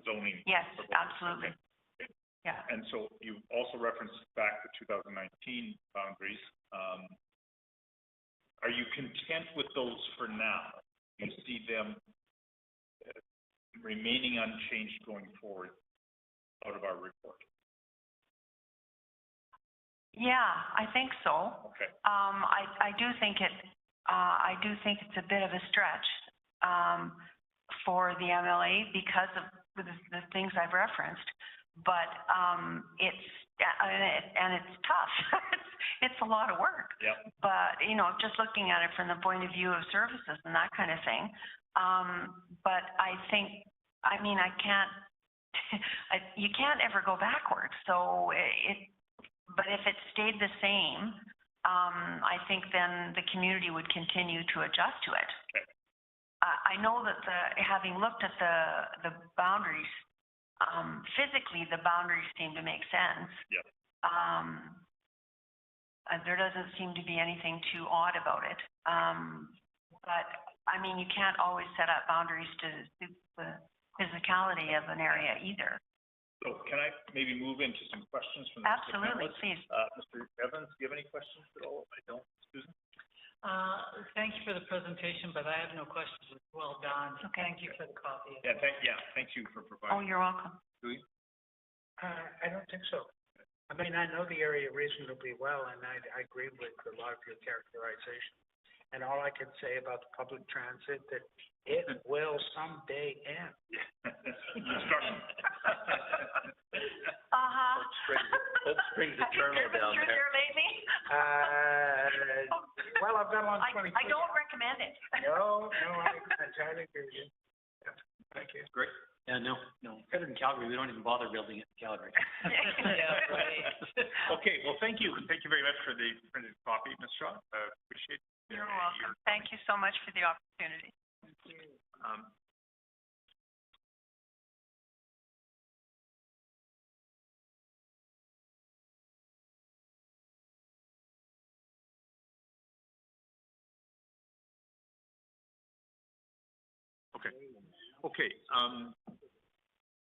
zoning? Yes, proposals. absolutely. Okay. Yeah. And so you also referenced back to 2019 boundaries. Are you content with those for now? Do you see them remaining unchanged going forward out of our report? Yeah, I think so. Okay. I do think it's a bit of a stretch, for the MLA because of the things I've referenced, but, it's tough. It's a lot of work. Yeah. But, just looking at it from the point of view of services and that kind of thing. But I think, I can't, you can't ever go backwards. So but if it stayed the same, I think then the community would continue to adjust to it. Okay. I know that having looked at the boundaries, physically the boundaries seem to make sense. Yeah. There doesn't seem to be anything too odd about it. But you can't always set up boundaries to suit the physicality of an area either. So can I maybe move into some questions from the Absolutely, please. Mr. Evans, do you have any questions at all? I don't. Susan? Thank you for the presentation, but I have no questions. It's well done. Okay. Thank you for the copy. Thank you for providing. Oh, you're welcome. Louis? I don't think so. I know the area reasonably well, and I agree with a lot of your characterization. And all I can say about the public transit, that it will someday end. Hope springs eternal down Through there lately? Well, I've got on 26. I don't recommend it. No, I entirely agree with you. Yeah, thank you. Great. Yeah, no. Better than Calgary, we don't even bother building it in Calgary. Yeah, right. Okay, well, thank you. Thank you very much for the printed copy, Ms. Shaw. Appreciate it. You're welcome. Thank you so much for the opportunity. Thank you. Okay.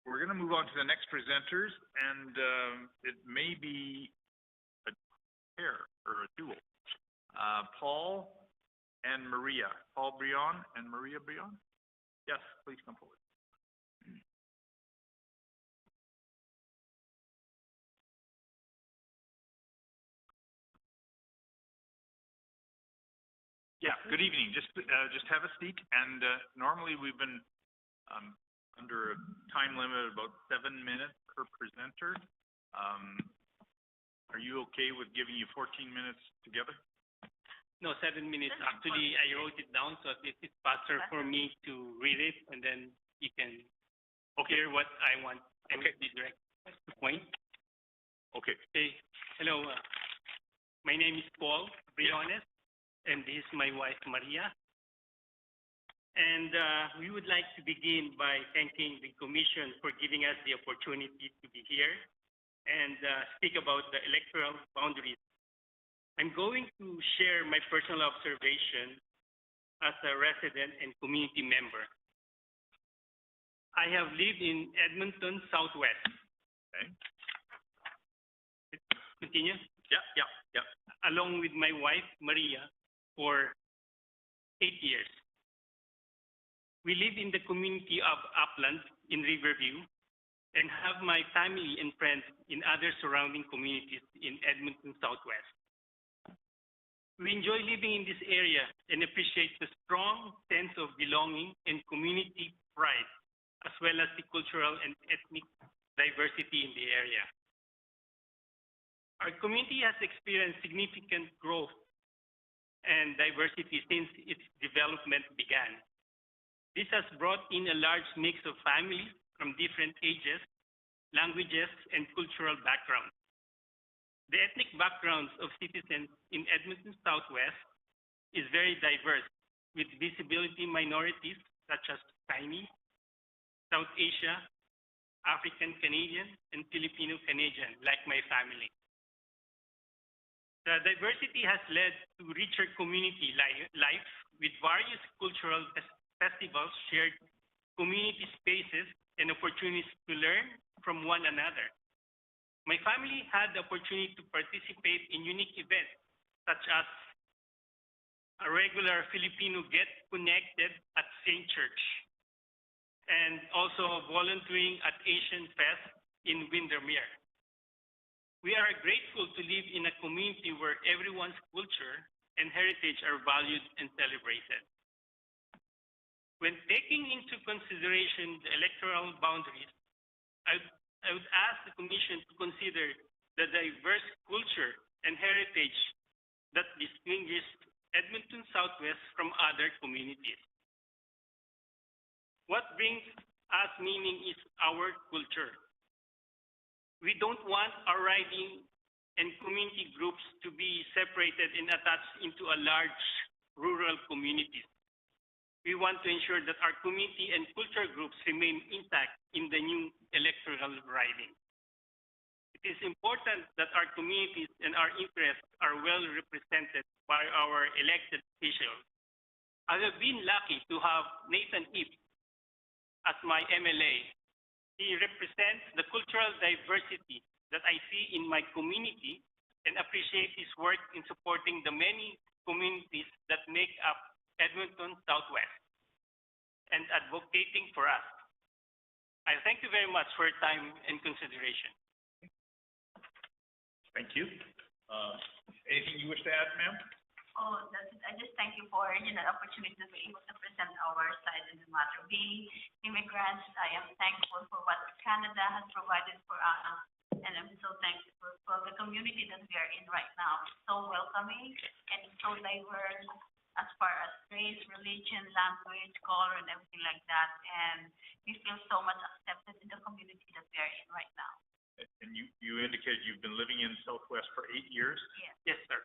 We're going to move on to the next presenters, and it may be a pair or a duo. Paul and Maria. Paul Brion and Maria Brion? Yes, please come forward. Yeah, good evening. Just have a seat, and normally we've been under a time limit of about 7 minutes per presenter. Are you okay with giving you 14 minutes together? No, 7 minutes. Actually, I wrote it down so it is faster for me to read it, and then you can hear what I want. I will be direct to the point. Okay. Okay. Hello. My name is Paul Briones, and this is my wife, Maria. And we would like to begin by thanking the Commission for giving us the opportunity to be here and speak about the electoral boundaries. I'm going to share my personal observation as a resident and community member. I have lived in Edmonton, Southwest. Okay. Continue? Yeah. Along with my wife, Maria, for 8 years. We live in the community of Upland in Riverview and have my family and friends in other surrounding communities in Edmonton, Southwest. We enjoy living in this area and appreciate the strong sense of belonging and community pride, as well as the cultural and ethnic diversity in the area. Our community has experienced significant growth and diversity since its development began. This has brought in a large mix of families from different ages, languages, and cultural backgrounds. The ethnic backgrounds of citizens in Edmonton Southwest is very diverse, with visibility minorities such as Chinese, South Asia, African Canadian, and Filipino Canadian, like my family. The diversity has led to richer community life with various cultural festivals, shared community spaces, and opportunities to learn from one another. My family had the opportunity to participate in unique events such as a regular Filipino Get Connected at St. Church and also volunteering at Asian Fest in Windermere. We are grateful to live in a community where everyone's culture and heritage are valued and celebrated. When taking into consideration the electoral boundaries, I would ask the Commission to consider the diverse culture and heritage that distinguish Edmonton Southwest from other communities. What brings us meaning is our culture. We don't want our riding and community groups to be separated and attached into a large rural communities. We want to ensure that our community and culture groups remain intact in the new electoral riding. It is important that our communities and our interests are well represented by our elected officials. I have been lucky to have Nathan Ip as my MLA. He represents the cultural diversity that I see in my community and appreciate his work in supporting the many communities that make up Edmonton Southwest and advocating for us. I thank you very much for your time and consideration. Thank you. Anything you wish to add, ma'am? Oh, that's it. I just thank you for, the opportunity to be able to present our side in the matter. Being immigrants, I am thankful for what Canada has provided for us, and I'm so thankful for the community that we are in right now. It's so welcoming and so diverse as far as race, religion, language, color, and everything like that. And we feel so much accepted in the community that we are in right now. And you indicated you've been living in Southwest for 8 years? Yes, sir.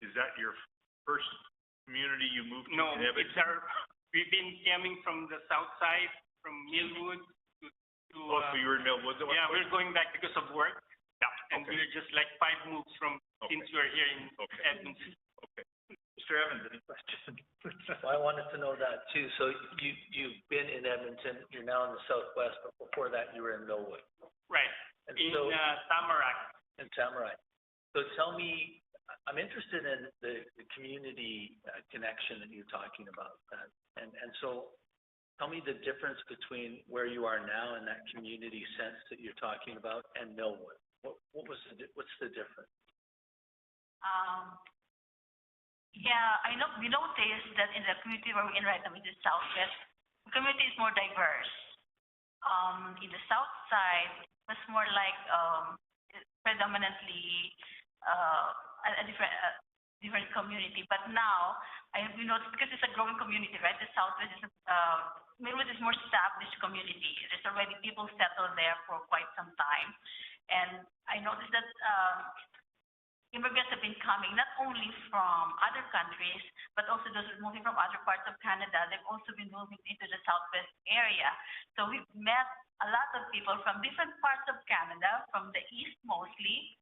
Is that your first community you moved to? No, we've been coming from the south side, from Millwood to so you were in Millwood? Yeah, we're going back because of work. Yeah. And we're just like 5 moves from since we're here in Edmonton. Okay. Mr. Evans, any questions? Well, I wanted to know that too. So you've been in Edmonton, you're now in the Southwest, but before that you were in Millwood. Right. And In so, Tamarack. in Tamarack. So tell me, I'm interested in the community connection that you're talking about. And so tell me the difference between where you are now and that community sense that you're talking about and Millwood. What's the difference? Yeah, we noticed that in the community where we're in right now, which is Southwest, the community is more diverse. In the south side, it's more like predominantly a different community. But now, we noticed because it's a growing community, right? The Southwest is Millwood is more established community. There's already people settled there for quite some time, and I noticed that immigrants have been coming not only from other countries, but also those moving from other parts of Canada. They've also been moving into the Southwest area. So we've met a lot of people from different parts of Canada, from the East mostly.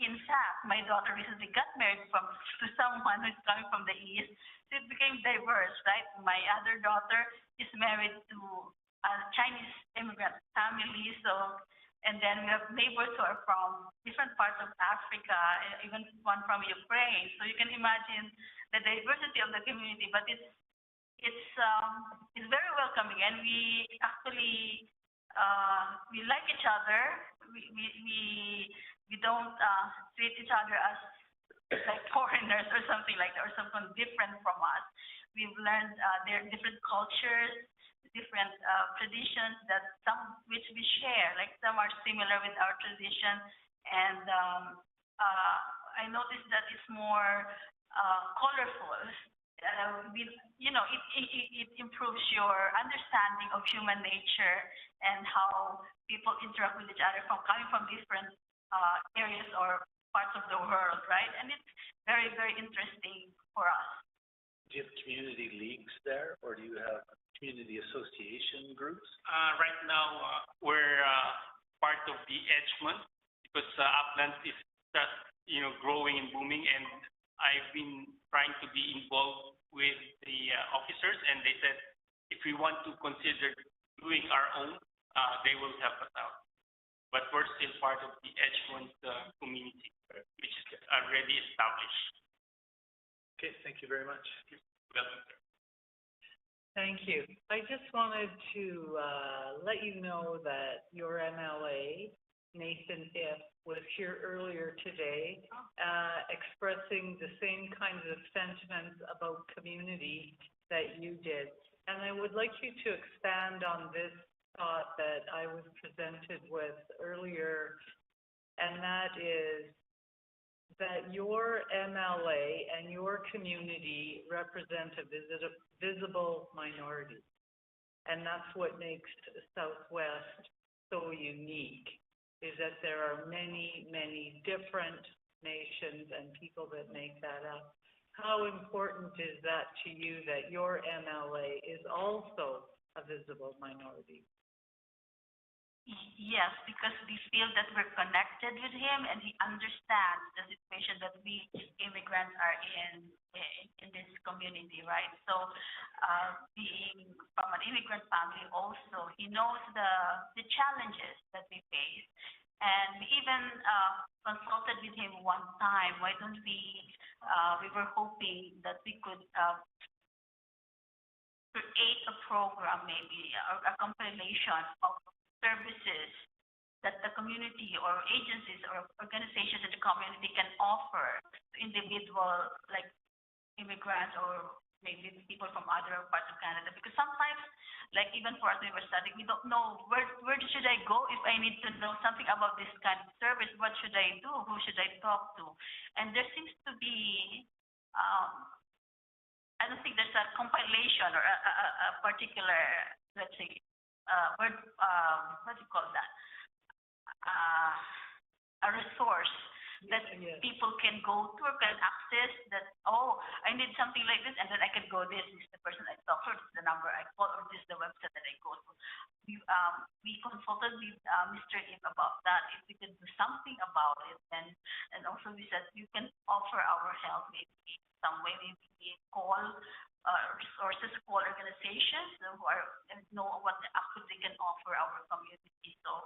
In fact, my daughter recently got married to someone who's coming from the East. So it became diverse, right? My other daughter is married to a Chinese immigrant family. So, and then we have neighbors who are from different parts of Africa, even one from Ukraine. So you can imagine the diversity of the community, but it's very welcoming, and we actually we like each other. We don't treat each other as like foreigners or something like that, or someone different from us. We've learned there are different cultures, different traditions that some which we share, like some are similar with our tradition, and I noticed that it's more colorful. It improves your understanding of human nature and how people interact with each other coming from different areas or parts of the world, right? And it's very, very interesting for us. Do you have community leagues there, or do you have community association groups? Right now, we're part of the Edgemont because Upland is just, growing and booming, and I've been trying to be involved with the officers, and they said if we want to consider doing our own, they will help us out. But we're still part of the Edgemont community, which is already established. Okay, thank you very much. Welcome, sir. Thank you. I just wanted to let you know that your MLA, Nathan If, was here earlier today, expressing the same kinds of sentiments about community that you did. And I would like you to expand on this thought that I was presented with earlier, and that is that your MLA and your community represent a visible minority. And that's what makes Southwest so unique, is that there are many, many different nations and people that make that up. How important is that to you that your MLA is also a visible minority? Yes, because we feel that we're connected with him and he understands the situation that we immigrants are in this community, right? So, being from an immigrant family also, he knows the challenges that we face. And we even consulted with him one time. Why don't we were hoping that we could create a program, maybe, or a compilation of services that the community or agencies or organizations in the community can offer to individual, like immigrants or maybe people from other parts of Canada. Because sometimes, like even for us when we're studying, we don't know where should I go if I need to know something about this kind of service. What should I do? Who should I talk to? And there seems to be, I don't think there's a compilation or a particular, let's say, what do you call that? A resource that people can go to or can access that, oh, I need something like this, and then I can go, this is the person I talk to, this is the number I call, or this is the website that I go to. We consulted with Mr. Ip about that, if we could do something about it, and also we said you can offer our help maybe some way, maybe we call resources, call organizations who know what actually they can offer our community. So,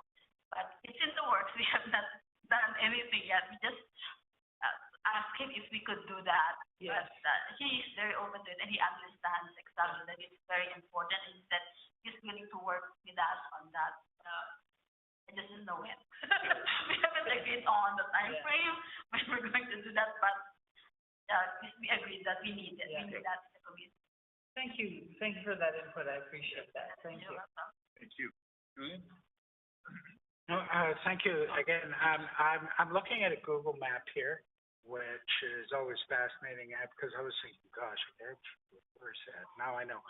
but it's in the works. We have not done anything yet. We just asked him if we could do that. Yes. But he is very open to it, and he understands exactly that it's very important, and that he's willing to work with us on that. I just don't know when. We haven't agreed on the time frame when we're going to do that, but we agreed that we need it. We need that in the community. Thank you. Thank you for that input. I appreciate that. Thank you. Thank you. Julian? No, thank you again. I'm looking at a Google map here, which is always fascinating because I was thinking, gosh, where's that? Now I know.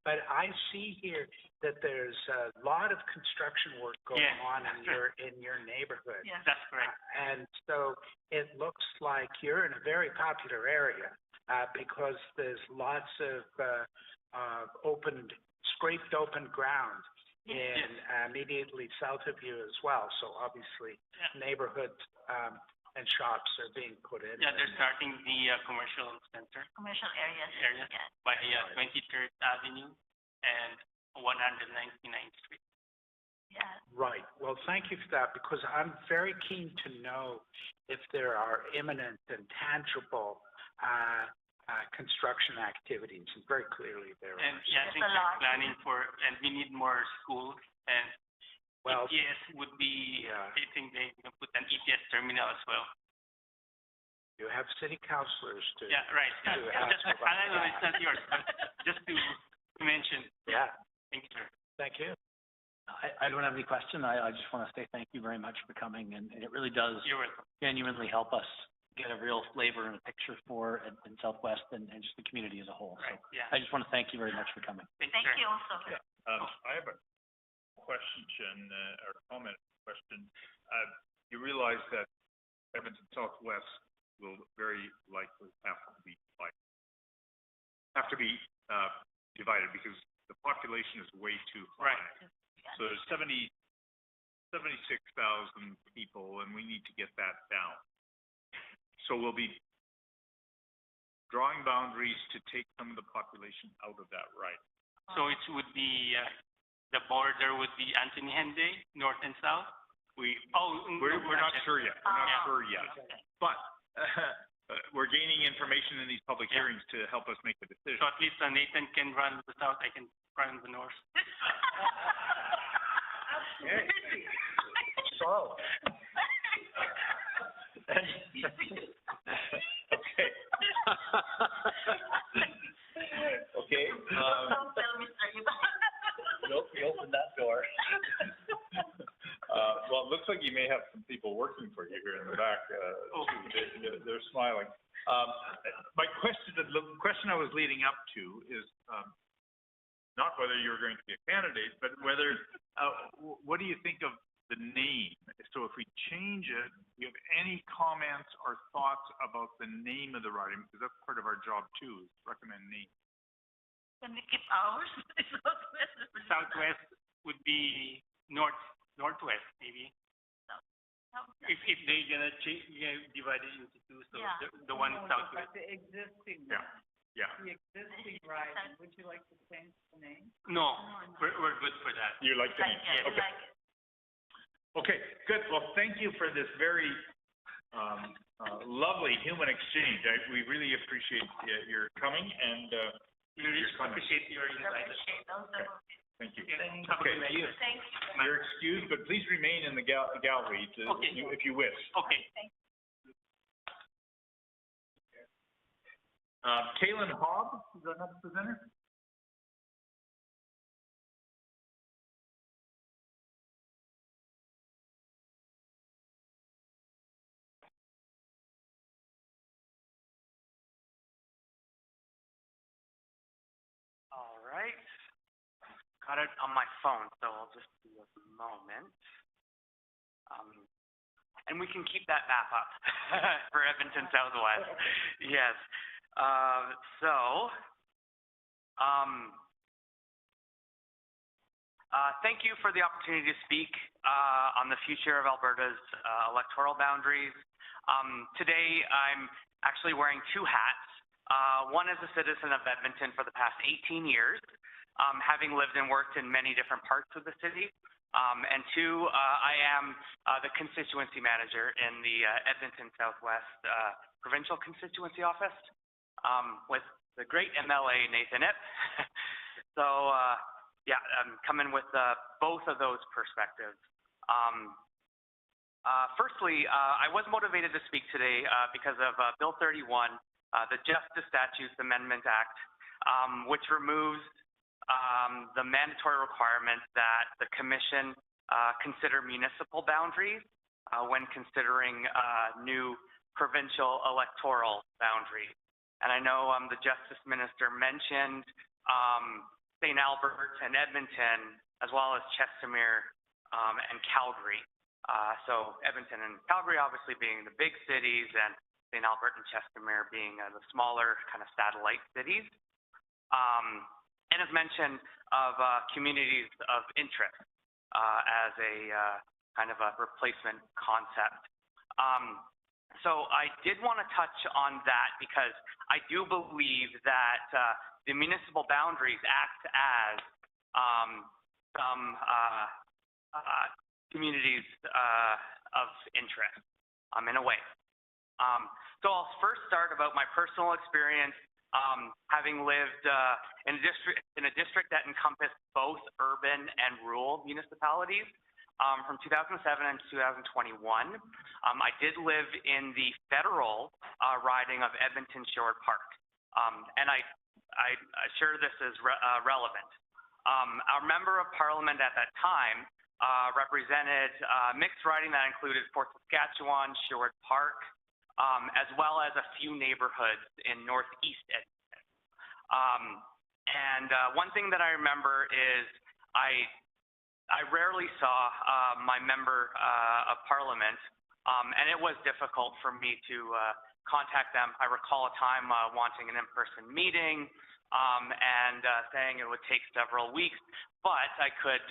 But I see here that there's a lot of construction work going on in your neighborhood. Yes, that's correct. And so it looks like you're in a very popular area because there's lots of scraped open ground immediately south of you as well. So obviously neighborhoods and shops are being put in. Yeah, they're starting the commercial center. Commercial areas. By 23rd Avenue and 199th Street. Yeah. Right. Well, thank you for that, because I'm very keen to know if there are imminent and tangible construction activities, and very clearly there are. And I think they're planning for, and we need more schools, and ETS would be, I think they can put an ETS terminal as well. You have city councilors to. Yeah, right. I know it's not yours, but just to mention. Yeah. Thank you, sir. Thank you. I don't have any question. I just want to say thank you very much for coming, and it really does You're welcome. genuinely help us get a real flavor and a picture for in Southwest and just the community as a whole. Right, So yeah. I just want to thank you very much for coming. Thank you also. I have a question or comment question. You realize that Edmonton Southwest will very likely have to be divided because the population is way too high. Right. So there's 76,000 people, and we need to get that down. So we'll be drawing boundaries to take some of the population out of that riding. So it would be, the border would be Anthony Henday, north and south? We're not sure yet. We're not sure yet. Okay. But we're gaining information in these public hearings to help us make the decision. So at least Nathan can run the south, I can run the north. Okay. So. Okay. Okay. Don't tell me straight. You opened that door. Well, it looks like you may have some people working for you here in the back. They're smiling. My question, the question I was leading up to is not whether you're going to be a candidate, but whether, what do you think of the name? So if we change it, do you have any comments or thoughts about the name of the riding? Because that's part of our job too, is recommend name. Can we keep ours? Southwest would be northwest, maybe. If they're gonna divide it into two, so Yeah. the one No, southwest. but the existing Yeah. one, Yeah. the existing riding, would you like to change the name? No, we're good for that. You like the name? Like it, Okay. like it. Okay, good. Well, thank you for this very lovely human exchange. We really appreciate your coming and We really your comments. appreciate your insight. Appreciate those. Thank you. Have a Okay, good night. Thank you. you're excused, but please remain in the gallery Okay. if you wish. Okay. Kaylin Hobb is our next presenter. All right. Got it on my phone, so I'll just do a moment. And we can keep that map up for Edmonton Southwest. Yes. Thank you for the opportunity to speak on the future of Alberta's electoral boundaries. Today, I'm actually wearing two hats. One as a citizen of Edmonton for the past 18 years, having lived and worked in many different parts of the city. And two, I am the constituency manager in the Edmonton Southwest Provincial Constituency Office with the great MLA Nathan Ip. So, yeah, I'm coming with both of those perspectives. Firstly, I was motivated to speak today because of Bill 31, the Justice Statutes Amendment Act, which removes the mandatory requirement that the Commission consider municipal boundaries when considering new provincial electoral boundaries. And I know the Justice Minister mentioned St. Albert and Edmonton, as well as Chestermere and Calgary. So Edmonton and Calgary obviously being the big cities, and St. Albert and Chestermere being the smaller kind of satellite cities. And as mentioned of communities of interest as a kind of a replacement concept. So I did want to touch on that because I do believe that the municipal boundaries act as some communities of interest in a way. So I'll first start about my personal experience having lived in a district that encompassed both urban and rural municipalities from 2007 and 2021. I did live in the federal riding of Edmonton Sherwood Park, and I'm sure this is relevant. Our member of parliament at that time represented mixed riding that included Fort Saskatchewan, Sherwood Park, as well as a few neighborhoods in northeast Edmonton. And one thing that I remember is I rarely saw my member of parliament, and it was difficult for me to contact them. I recall a time wanting an in-person meeting and saying it would take several weeks, but I could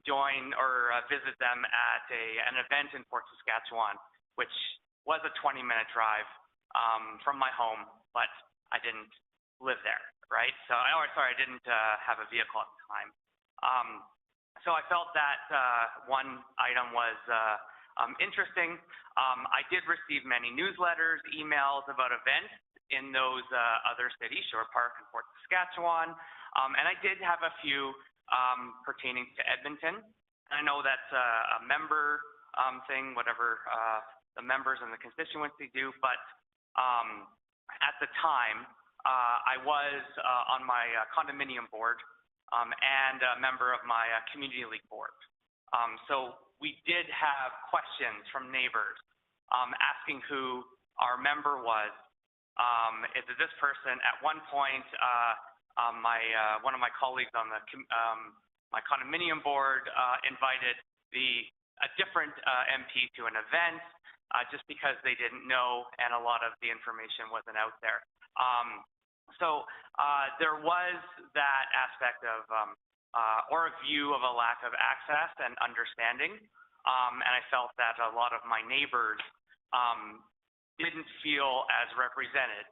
join or visit them at an event in Fort Saskatchewan, which was a 20-minute drive from my home, but I didn't live there, right? So, I didn't have a vehicle at the time. So I felt that one item was interesting. I did receive many newsletters, emails about events in those other cities, Shore Park and Fort Saskatchewan, and I did have a few pertaining to Edmonton. And I know that's a member thing, whatever the members and the constituency do, but at the time, I was on my condominium board and a member of my community league board. So we did have questions from neighbors asking who our member was. Is it this person? At one point, one of my colleagues on the my condominium board invited a different MP to an event just because they didn't know and a lot of the information wasn't out there. So there was that aspect of or a view of a lack of access and understanding, and I felt that a lot of my neighbors didn't feel as represented.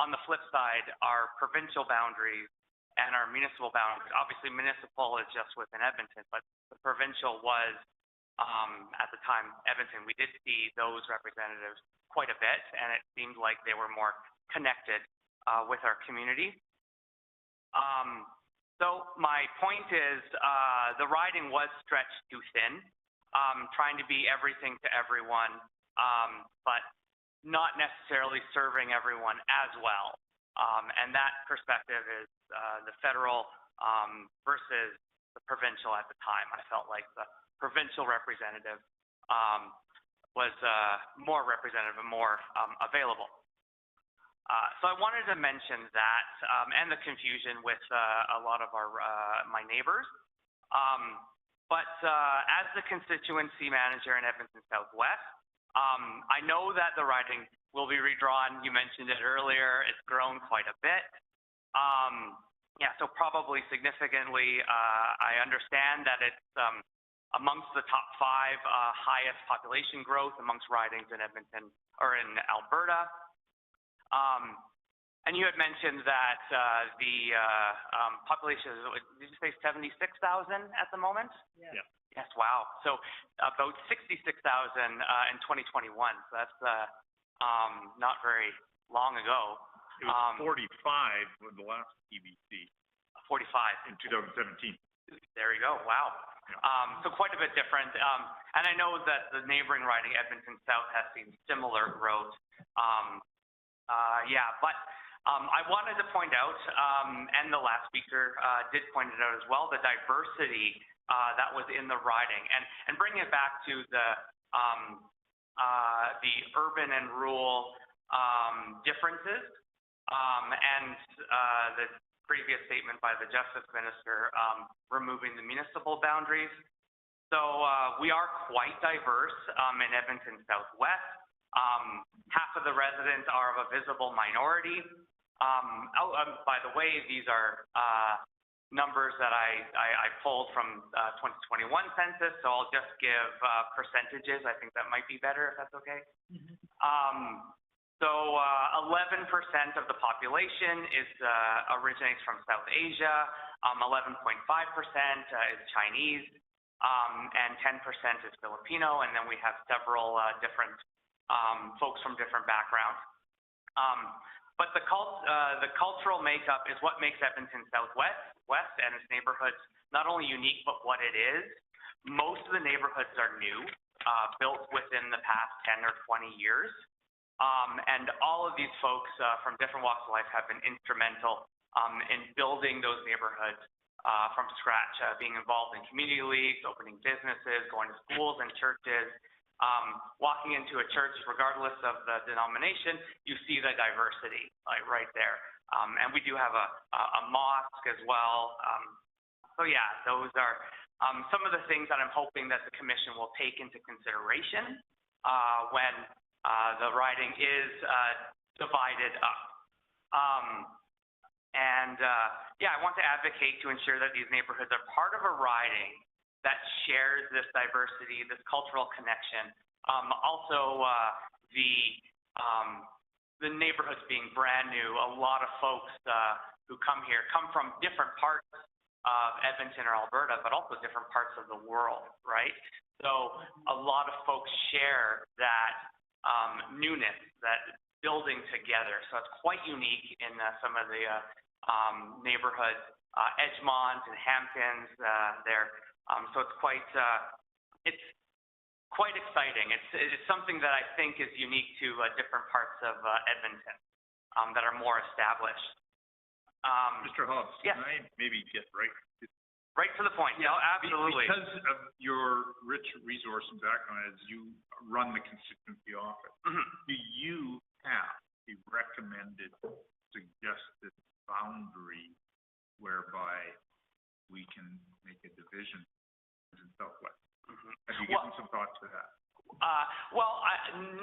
On the flip side, our provincial boundaries and our municipal boundaries, obviously municipal is just within Edmonton, but the provincial was, at the time, Edmonton. We did see those representatives quite a bit, and it seemed like they were more connected with our community. So my point is, the riding was stretched too thin, trying to be everything to everyone, but not necessarily serving everyone as well. And that perspective is the federal versus the provincial at the time. I felt like the provincial representative was more representative and more available. So I wanted to mention that and the confusion with a lot of my neighbors. But as the constituency manager in Edmonton Southwest, I know that the riding will be redrawn. You mentioned it earlier. It's grown quite a bit. Yeah, so probably significantly. I understand that it's amongst the top 5 highest population growth amongst ridings in Edmonton or in Alberta. And you had mentioned that the population is, did you say 76,000 at the moment? Yeah. Yes, wow. So about 66,000 in 2021. So that's not very long ago. It was 45 with the last PBC. 45. In 2017. There you go. Wow. So quite a bit different. And I know that the neighboring riding, Edmonton South, has seen similar growth. Yeah, but I wanted to point out, and the last speaker did point it out as well, the diversity that was in the riding, and bring it back to the urban and rural differences, and the previous statement by the Justice Minister removing the municipal boundaries. So we are quite diverse in Edmonton Southwest. Half of the residents are of a visible minority. By the way, these are numbers that I pulled from 2021 census, so I'll just give percentages. I think that might be better, if that's okay. So 11% of the population originates from South Asia, 11.5% is Chinese, and 10% is Filipino, and then we have several different folks from different backgrounds. But the cultural makeup is what makes Edmonton Southwest and its neighborhoods not only unique, but what it is. Most of the neighborhoods are new, built within the past 10 or 20 years. And all of these folks from different walks of life have been instrumental in building those neighborhoods from scratch, being involved in community leagues, opening businesses, going to schools and churches. Walking into a church, regardless of the denomination, you see the diversity right there. And we do have a mosque as well. So yeah, those are some of the things that I'm hoping that the commission will take into consideration when the riding is divided up. I want to advocate to ensure that these neighborhoods are part of a riding that shares this diversity, this cultural connection. The neighborhoods being brand new, a lot of folks who come here come from different parts of Edmonton or Alberta, but also different parts of the world, right? So a lot of folks share that newness, that building together. So it's quite unique in some of the neighborhoods, Edgemont and Hamptons there. So it's quite exciting. It's something that I think is unique to different parts of Edmonton that are more established. Mr. Hobbs, yes. can I maybe get right to the point? Yeah, absolutely. Because of your rich resource and background as you run the constituency office, do you have a recommended suggested boundary whereby we can make a division in Southwest? Have you given some thought to that?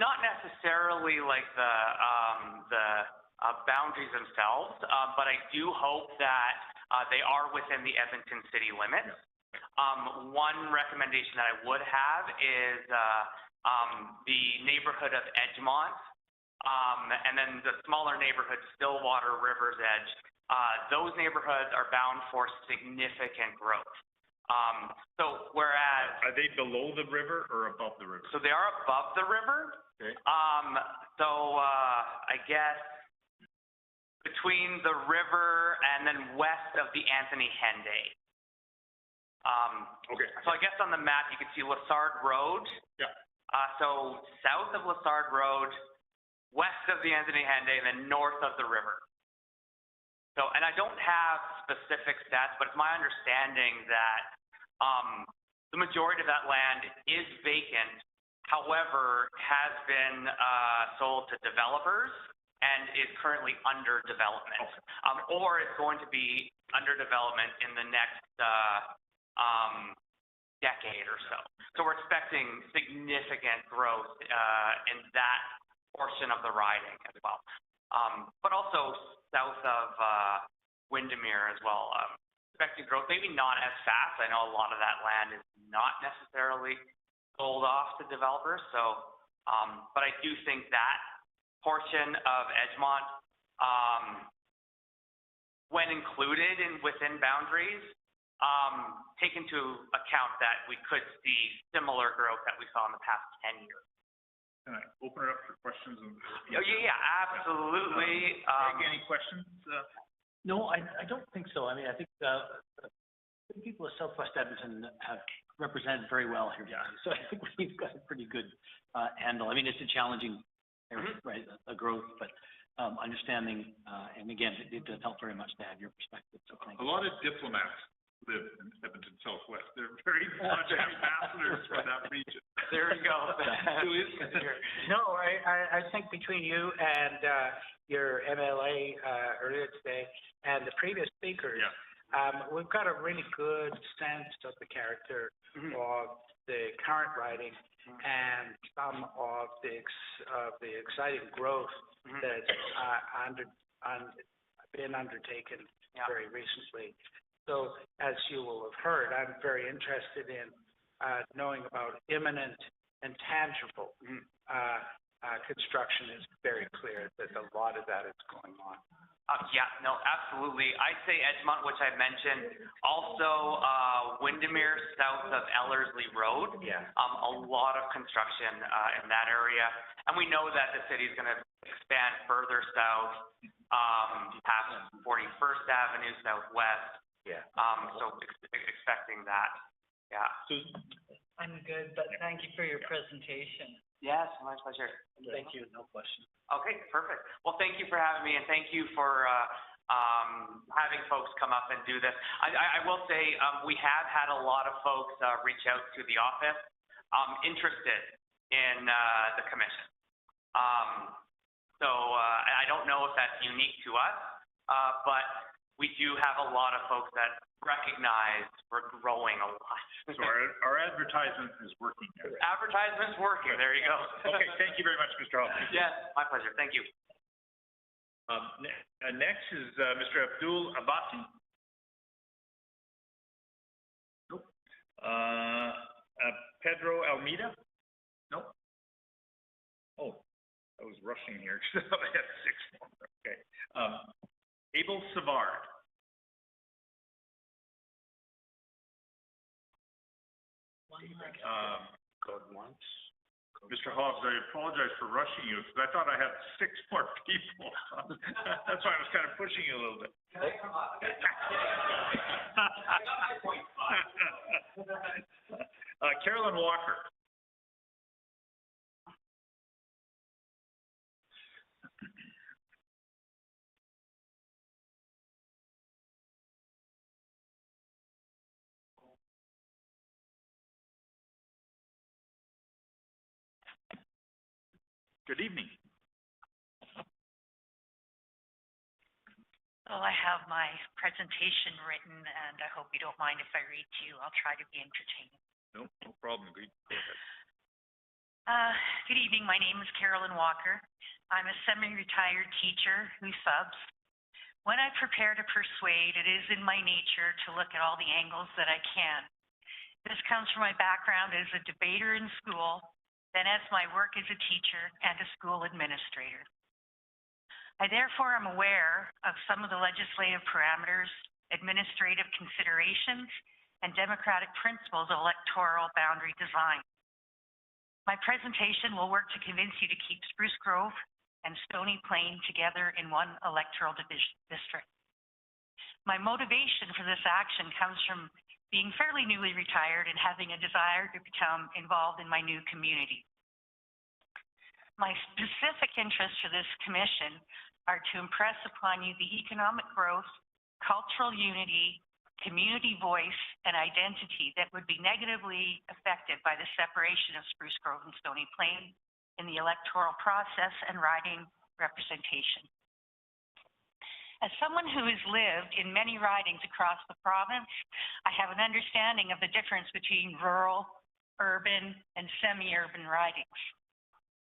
Not necessarily like the boundaries themselves, but I do hope that they are within the Edmonton city limits. Yeah. One recommendation that I would have is the neighborhood of Edgemont, and then the smaller neighborhood, Stillwater, River's Edge. Those neighborhoods are bound for significant growth. So whereas... Are they below the river or above the river? So they are above the river. Okay. I guess between the river and then west of the Anthony Henday. Okay. So I guess on the map you can see Lessard Road. Yeah. So south of Lessard Road, west of the Anthony Henday, and then north of the river. So, and I don't have specific stats, but it's my understanding that the majority of that land is vacant, however, has been sold to developers and is currently under development, or is going to be under development in the next decade or so. So we're expecting significant growth in that portion of the riding as well, but also south of Windermere as well. Expecting growth, maybe not as fast. I know a lot of that land is not necessarily sold off to developers. So, but I do think that portion of Edgemont, when included within boundaries, take into account that we could see similar growth that we saw in the past 10 years. Can I open it up for questions? Yeah, absolutely. Any questions? No, I don't think so. I mean, I think the people of Southwest Edmonton have represented very well here. Yeah. So I think we've got a pretty good handle. I mean, it's a challenging area, right, a growth, but understanding, and again, it does help very much to have your perspective. So thank you. A lot of diplomats live in Edmonton Southwest. They're very much ambassadors for that region. There you go. No, I think between you and your MLA earlier today and the previous speakers, we've got a really good sense of the character of the current riding and some of the exciting growth that's been undertaken very recently. So, as you will have heard, I'm very interested in knowing about imminent and tangible construction. Is very clear that a lot of that is going on. No, absolutely. I'd say Edgemont, which I mentioned, also Windermere south of Ellerslie Road. Yeah. A lot of construction in that area, and we know that the city is going to expand further south, past 41st Avenue southwest. Yeah. So expecting that. Yeah. I'm good, but thank you for your presentation. Yes, my pleasure. Thank you. No question. Okay, perfect. Well, thank you for having me, and thank you for having folks come up and do this. I will say we have had a lot of folks reach out to the office interested in the commission. So I don't know if that's unique to us, but we do have a lot of folks that recognize we're growing a lot. So our advertisement is working there. Advertisement's working, there you go. Okay, thank you very much, Mr. Hoffman. Yes, my pleasure, thank you. Next is Mr. Abdul Abati. Nope. Pedro Almeida? Nope. Oh, I was rushing here because I had 6 more. Okay. Abel Savard. Going once. Mr. Hobbs, I apologize for rushing you because I thought I had 6 more people. That's why I was kind of pushing you a little bit. Carolyn Walker. Good evening. Well, I have my presentation written, and I hope you don't mind if I read to you. I'll try to be entertaining. No problem. Go ahead. Good evening. My name is Carolyn Walker. I'm a semi-retired teacher who subs. When I prepare to persuade, it is in my nature to look at all the angles that I can. This comes from my background as a debater in school, then as my work as a teacher and a school administrator. I therefore am aware of some of the legislative parameters, administrative considerations, and democratic principles of electoral boundary design. My presentation will work to convince you to keep Spruce Grove and Stony Plain together in one electoral district. My motivation for this action comes from being fairly newly retired and having a desire to become involved in my new community. My specific interests for this commission are to impress upon you the economic growth, cultural unity, community voice, and identity that would be negatively affected by the separation of Spruce Grove and Stony Plain in the electoral process and riding representation. As someone who has lived in many ridings across the province, I have an understanding of the difference between rural, urban, and semi-urban ridings.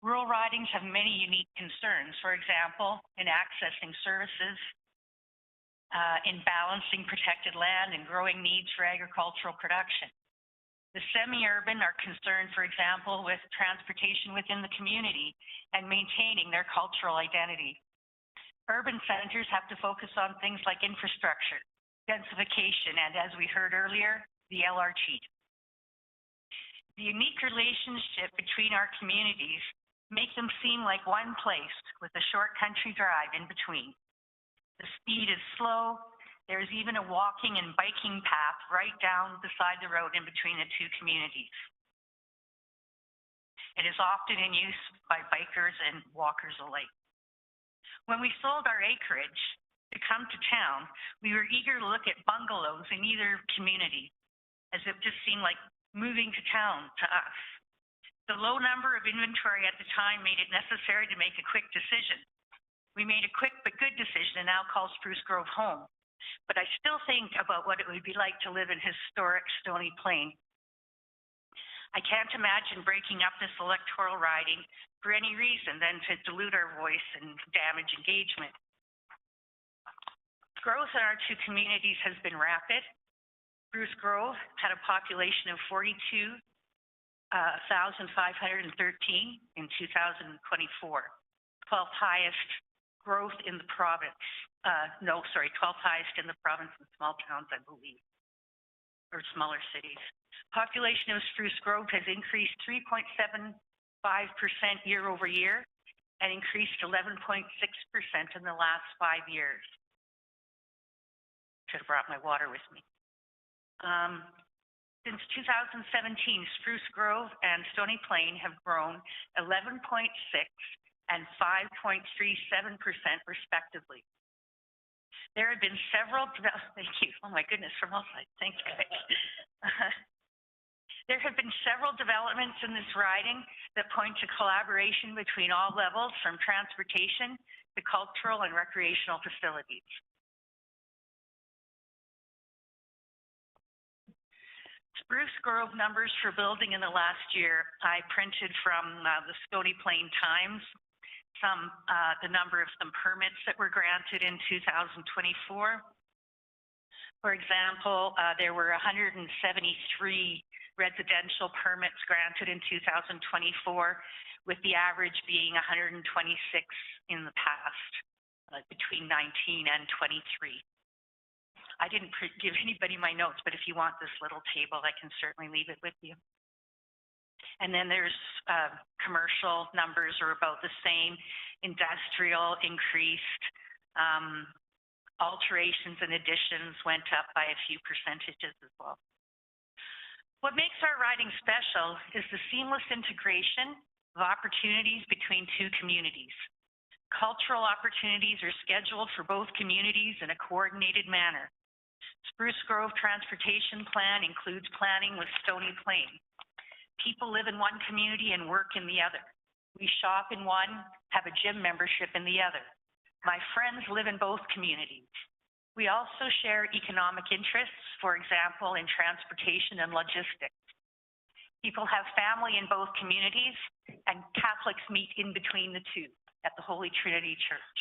Rural ridings have many unique concerns, for example, in accessing services, in balancing protected land and growing needs for agricultural production. The semi-urban are concerned, for example, with transportation within the community and maintaining their cultural identity. Urban centers have to focus on things like infrastructure, densification, and as we heard earlier, the LRT. The unique relationship between our communities make them seem like one place with a short country drive in between. The speed is slow. There's even a walking and biking path right down beside the road in between the two communities. It is often in use by bikers and walkers alike. When we sold our acreage to come to town, we were eager to look at bungalows in either community, as it just seemed like moving to town to us. The low number of inventory at the time made it necessary to make a quick decision. We made a quick but good decision and now call Spruce Grove home. But I still think about what it would be like to live in historic Stony Plain. I can't imagine breaking up this electoral riding for any reason than to dilute our voice and damage engagement. Growth in our two communities has been rapid. Spruce Grove had a population of 42,513 in 2024, 12th highest growth in the province. 12th highest in the province in small towns, I believe, or smaller cities. Population of Spruce Grove has increased 3.75% year over year and increased 11.6% in the last 5 years. Should have brought my water with me. Since 2017, Spruce Grove and Stony Plain have grown 11.6 and 5.37% respectively. There have been several, thank you, oh my goodness, from all sides, thanks guys. There have been several developments in this riding that point to collaboration between all levels, from transportation to cultural and recreational facilities. Spruce Grove numbers for building in the last year, I printed from the Stony Plain Times, the number of some permits that were granted in 2024. For example, there were 173 residential permits granted in 2024, with the average being 126 in the past, between 19 and 23. I didn't give anybody my notes, but if you want this little table, I can certainly leave it with you. And then there's commercial numbers are about the same. Industrial increased. Alterations and additions went up by a few percentages as well. What makes our riding special is the seamless integration of opportunities between two communities. Cultural opportunities are scheduled for both communities in a coordinated manner. Spruce Grove Transportation Plan includes planning with Stony Plain. People live in one community and work in the other. We shop in one, have a gym membership in the other. My friends live in both communities. We also share economic interests, for example, in transportation and logistics. People have family in both communities, and Catholics meet in between the two at the Holy Trinity Church.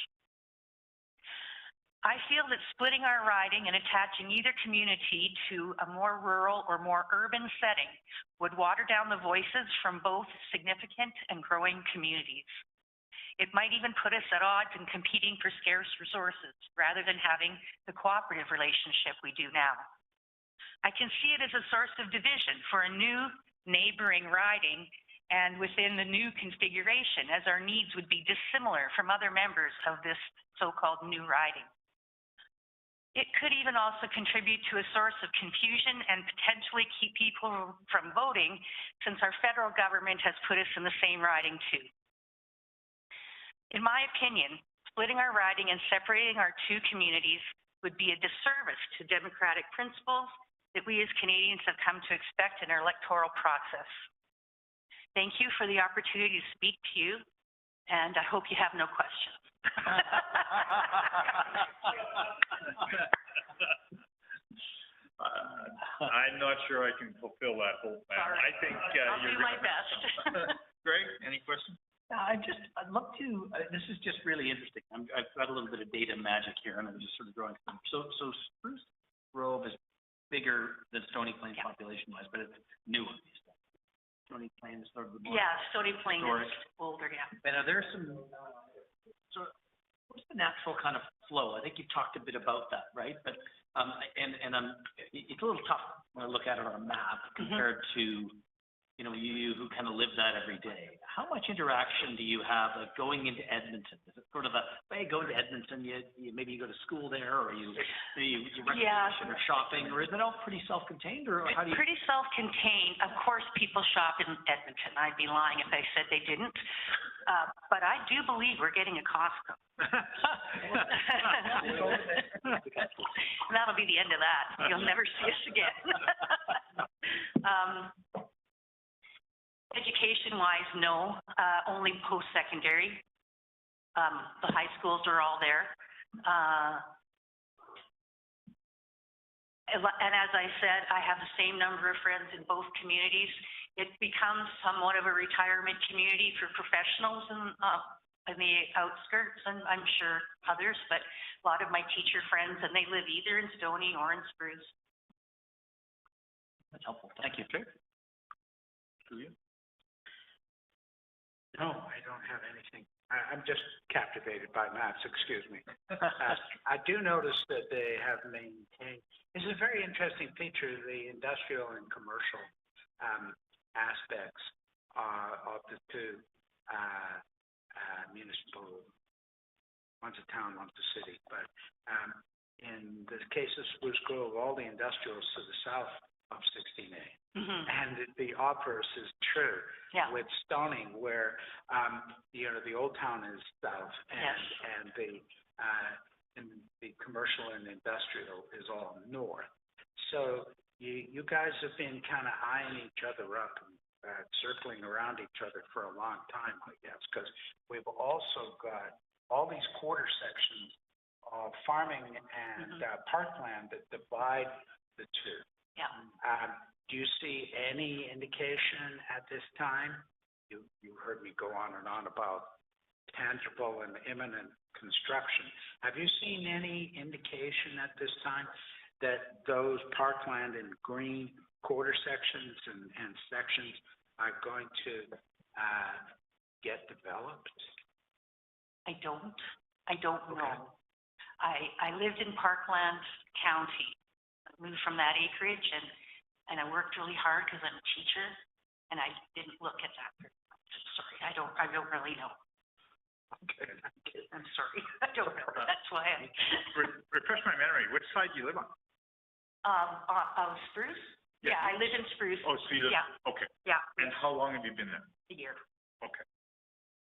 I feel that splitting our riding and attaching either community to a more rural or more urban setting would water down the voices from both significant and growing communities. It might even put us at odds in competing for scarce resources rather than having the cooperative relationship we do now. I can see it as a source of division for a new neighboring riding and within the new configuration, as our needs would be dissimilar from other members of this so-called new riding. It could even also contribute to a source of confusion and potentially keep people from voting, since our federal government has put us in the same riding too. In my opinion, splitting our riding and separating our two communities would be a disservice to democratic principles that we as Canadians have come to expect in our electoral process. Thank you for the opportunity to speak to you, and I hope you have no questions. I'm not sure I can fulfill that whole plan. Sorry. I think I'll do my best. Greg, any questions? I'd love to, this is just really interesting. I've got a little bit of data magic here, and I'm just sort of drawing some. So Spruce Grove is bigger than Stony Plain population-wise, but it's newer. Stony Plain is sort of the more Stony Plain historic. is older, And are there some, so what's the natural kind of flow? I think you've talked a bit about that, right? But, it's a little tough when I look at it on a map compared to, you know, you who kind of live that every day. How much interaction do you have going into Edmonton? Is it sort of a, hey, go to Edmonton, maybe you go to school there, or you recreation or shopping, or is it all pretty self-contained, or how do you? Pretty self-contained. Of course, people shop in Edmonton. I'd be lying if I said they didn't. But I do believe we're getting a Costco. That'll be the end of that. You'll never see us again. Education-wise, no, only post-secondary. The high schools are all there. And as I said, I have the same number of friends in both communities. It becomes somewhat of a retirement community for professionals in the outskirts, and I'm sure others, but a lot of my teacher friends, and they live either in Stony or in Spruce. That's helpful. Thank you. Sure. Julia? No, I don't have anything. I'm just captivated by maps, excuse me. I do notice that they have maintained, this is a very interesting feature, the industrial and commercial aspects of the two municipal, one's a town, one's a city, but in the case of Spruce Grove, all the industrials to the south of 16A. And the obverse is true with Stony, where the old town is south, and the commercial and industrial is all north. So you guys have been kind of eyeing each other up and circling around each other for a long time, I guess, because we've also got all these quarter sections of farming and parkland that divide the two. Yeah. Do you see any indication at this time? You heard me go on and on about tangible and imminent construction. Have you seen any indication at this time that those parkland and green quarter sections and sections are going to get developed? I don't know. Okay. I lived in Parkland County. I moved from that acreage and I worked really hard because I'm a teacher and I didn't look at that very much. Sorry, I don't really know. Okay. I'm sorry, I don't know. That's why I. Refresh my memory. Which side do you live on? Spruce? Yeah. Yeah, I live in Spruce. Oh, so you live, Yeah. okay. Yeah, And how long have you been there? a year. Okay.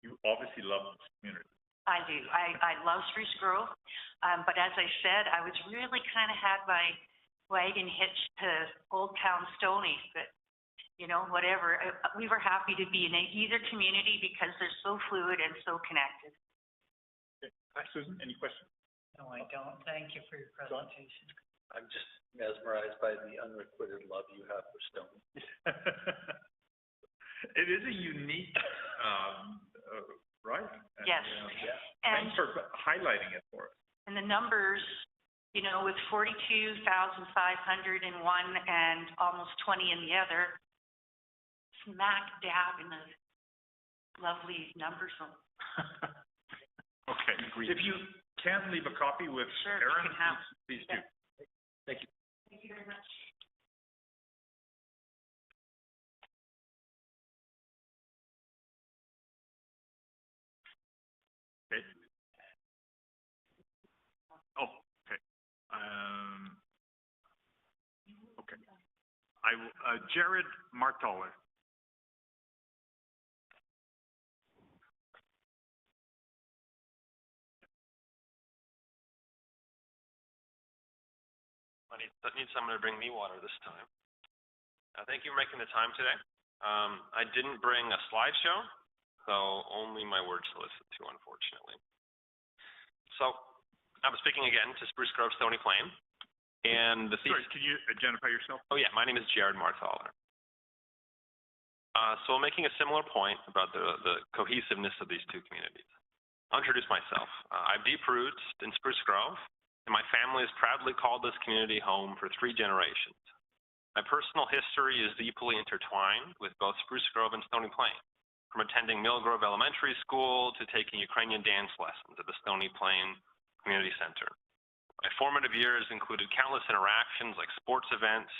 You obviously love this community. I do. I love Spruce Grove. But as I said, I was really kind of had my wagon hitched to Old Town Stony, but you know, whatever. We were happy to be in either community because they're so fluid and so connected. Okay. Susan, any questions? No, I don't. Thank you for your presentation. I'm just mesmerized by the unrequited love you have for Stony. It is a unique, right? Yes. Yeah. And, Thanks for highlighting it for us. and the numbers, you know, with 42,500 in one and almost 20 in the other, smack dab in the lovely number zone. Okay. If you can leave a copy with Sure, you Erin, can have. please do. Thank you. Thank you very much. Okay. Oh, okay. Okay. Jared Martaller. I need someone to bring me water this time. Thank you for making the time today. I didn't bring a slideshow, so only my words to listen to, unfortunately. So, I'm speaking again to Spruce Grove Stony Plain, and the Sorry, can you identify yourself? Oh yeah, my name is Jared Marthaler. So I'm making a similar point about the cohesiveness of these two communities. I'll introduce myself. I have deep roots in Spruce Grove, and my family has proudly called this community home for 3 generations. My personal history is deeply intertwined with both Spruce Grove and Stony Plain, from attending Mill Grove Elementary School to taking Ukrainian dance lessons at the Stony Plain Community Center. My formative years included countless interactions like sports events,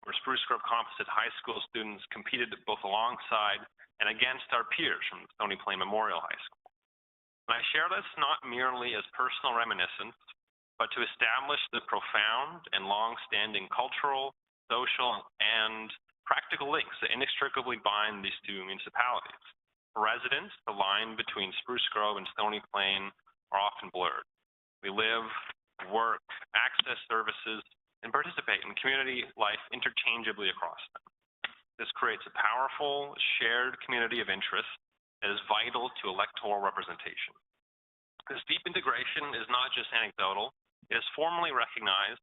where Spruce Grove Composite High School students competed both alongside and against our peers from Stony Plain Memorial High School. And I share this not merely as personal reminiscence, but to establish the profound and long-standing cultural, social, and practical links that inextricably bind these two municipalities. For residents, the line between Spruce Grove and Stony Plain are often blurred. We live, work, access services, and participate in community life interchangeably across them. This creates a powerful, shared community of interest that is vital to electoral representation. This deep integration is not just anecdotal, it is formally recognized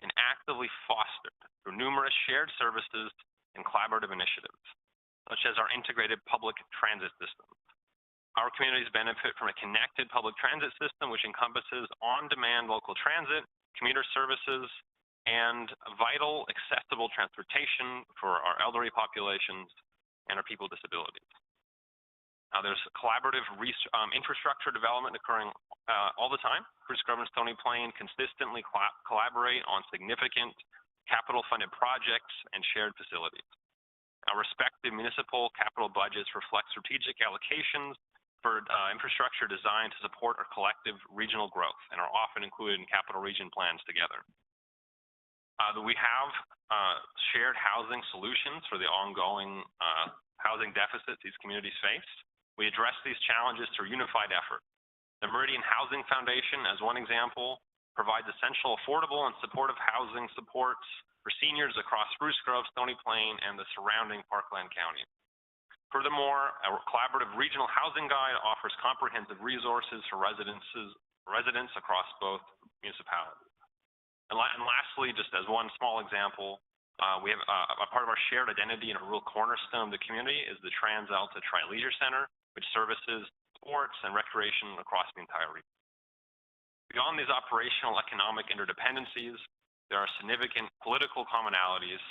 and actively fostered through numerous shared services and collaborative initiatives, such as our integrated public transit system. Our communities benefit from a connected public transit system which encompasses on-demand local transit, commuter services, and vital, accessible transportation for our elderly populations and our people with disabilities. There's collaborative infrastructure development occurring all the time. Spruce Grove and Stony Plain consistently collaborate on significant capital-funded projects and shared facilities. Our respective municipal capital budgets reflect strategic allocations for infrastructure designed to support our collective regional growth and are often included in capital region plans together. We have shared housing solutions for the ongoing housing deficits these communities face. We address these challenges through unified effort. The Meridian Housing Foundation, as one example, provides essential, affordable, and supportive housing supports for seniors across Spruce Grove, Stony Plain, and the surrounding Parkland County. Furthermore, our collaborative regional housing guide offers comprehensive resources for residents across both municipalities. And lastly, just as one small example, We have a part of our shared identity and a real cornerstone of the community is the TransAlta Tri-Leisure Center, which services sports and recreation across the entire region. Beyond these operational economic interdependencies, there are significant political commonalities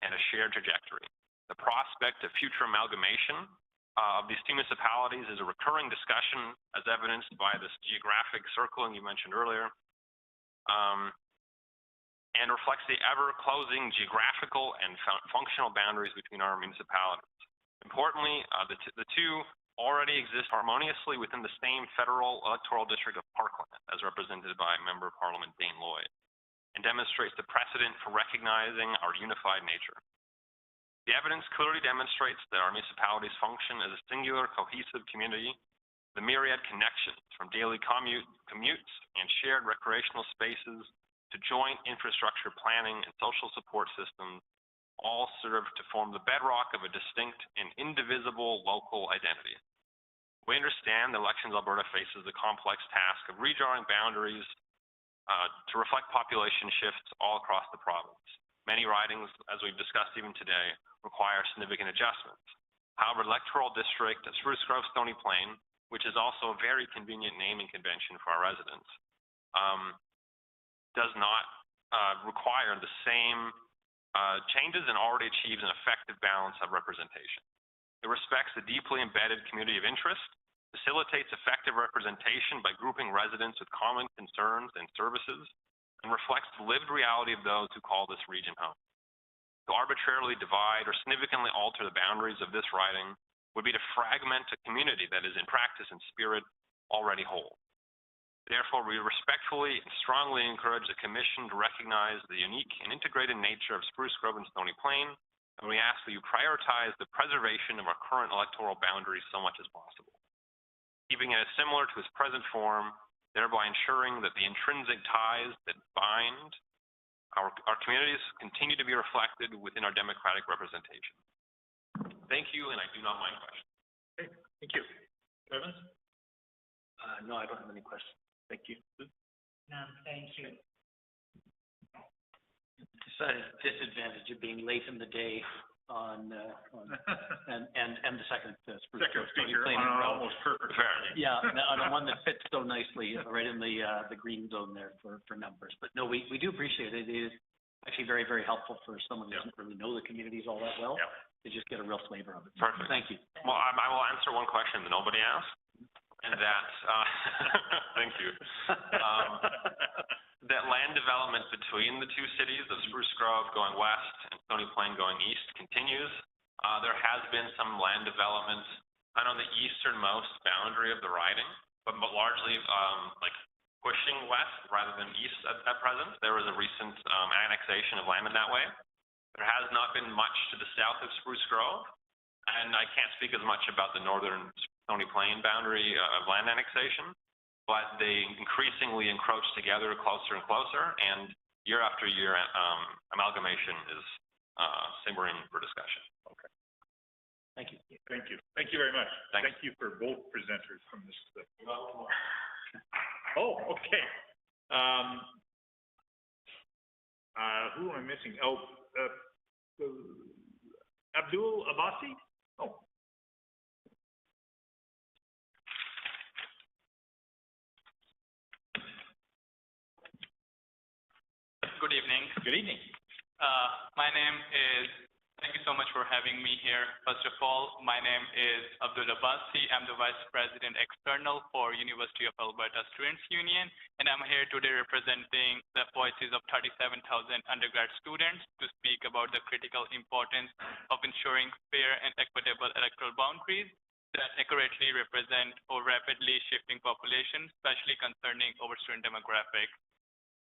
and a shared trajectory. The prospect of future amalgamation of these two municipalities is a recurring discussion, as evidenced by this geographic circling you mentioned earlier, and reflects the ever-closing geographical and functional boundaries between our municipalities. Importantly, the two already exist harmoniously within the same federal electoral district of Parkland, as represented by Member of Parliament Dane Lloyd, and demonstrates the precedent for recognizing our unified nature. The evidence clearly demonstrates that our municipalities function as a singular, cohesive community. The myriad connections from daily commutes and shared recreational spaces to joint infrastructure planning and social support systems all serve to form the bedrock of a distinct and indivisible local identity. We understand that Elections Alberta faces the complex task of redrawing boundaries to reflect population shifts all across the province. Many ridings, as we've discussed even today, require significant adjustments. However, electoral district Spruce Grove Stony Plain, which is also a very convenient naming convention for our residents, does not require the same changes and already achieves an effective balance of representation. It respects the deeply embedded community of interest, facilitates effective representation by grouping residents with common concerns and services, and reflects the lived reality of those who call this region home. To arbitrarily divide or significantly alter the boundaries of this riding would be to fragment a community that is in practice and spirit already whole. Therefore, we respectfully and strongly encourage the Commission to recognize the unique and integrated nature of Spruce Grove and Stony Plain, and we ask that you prioritize the preservation of our current electoral boundaries so much as possible, keeping it similar to its present form, thereby ensuring that the intrinsic ties that bind our communities continue to be reflected within our democratic representation. Thank you, and I do not mind questions. Okay, thank you. Evans? No, I don't have any questions. Thank you. None, thank you. Decided disadvantage of being late in the day on and the second Spruce Grove Stony speaker Plain on an route. almost perfect. Yeah, on the one that fits so nicely right in the green zone there for numbers. But no, we do appreciate it. It is actually very, very helpful for someone who doesn't really know the communities all that well to just get a real flavor of it. Perfect. Thank you. Well, I will answer one question that nobody asked, and that, thank you. That land development between the two cities of Spruce Grove going west and Stony Plain going east continues. There has been some land development on the easternmost boundary of the riding, but largely like pushing west rather than east at present. There was a recent annexation of land in that way. There has not been much to the south of Spruce Grove, and I can't speak as much about the northern Stony Plain boundary of land annexation, but they increasingly encroach together closer and closer, and year after year, amalgamation is simmering for discussion. Okay. Thank you. Thank you. Thank you very much. Thanks. Thank you for both presenters from this. Oh, okay. Who am I missing? Oh, Abdul Abbasi? Oh. Good evening. Good evening. My name is, thank you so much for having me here. First of all, my name is Abdul Abbasi. I'm the Vice President External for University of Alberta Students Union, and I'm here today representing the voices of 37,000 undergrad students to speak about the critical importance of ensuring fair and equitable electoral boundaries that accurately represent a rapidly shifting population, especially concerning our student demographics.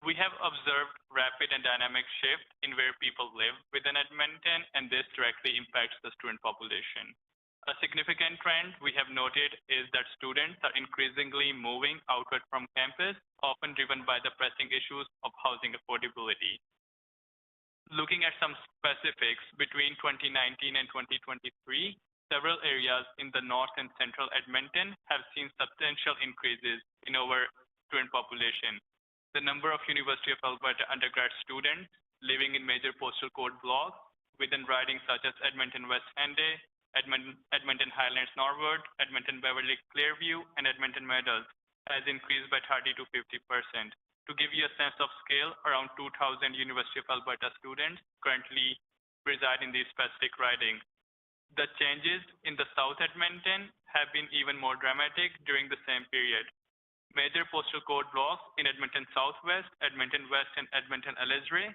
We have observed rapid and dynamic shift in where people live within Edmonton, and this directly impacts the student population. A significant trend we have noted is that students are increasingly moving outward from campus, often driven by the pressing issues of housing affordability. Looking at some specifics, between 2019 and 2023, several areas in the north and central Edmonton have seen substantial increases in our student population. The number of University of Alberta undergrad students living in major postal code blocks within ridings such as Edmonton West Henday, Edmonton Highlands Norwood, Edmonton Beverly Clearview, and Edmonton Meadows has increased by 30 to 50%. To give you a sense of scale, around 2,000 University of Alberta students currently reside in these specific ridings. The changes in the South Edmonton have been even more dramatic during the same period. Major postal code blocks in Edmonton Southwest, Edmonton West, and Edmonton Ellerslie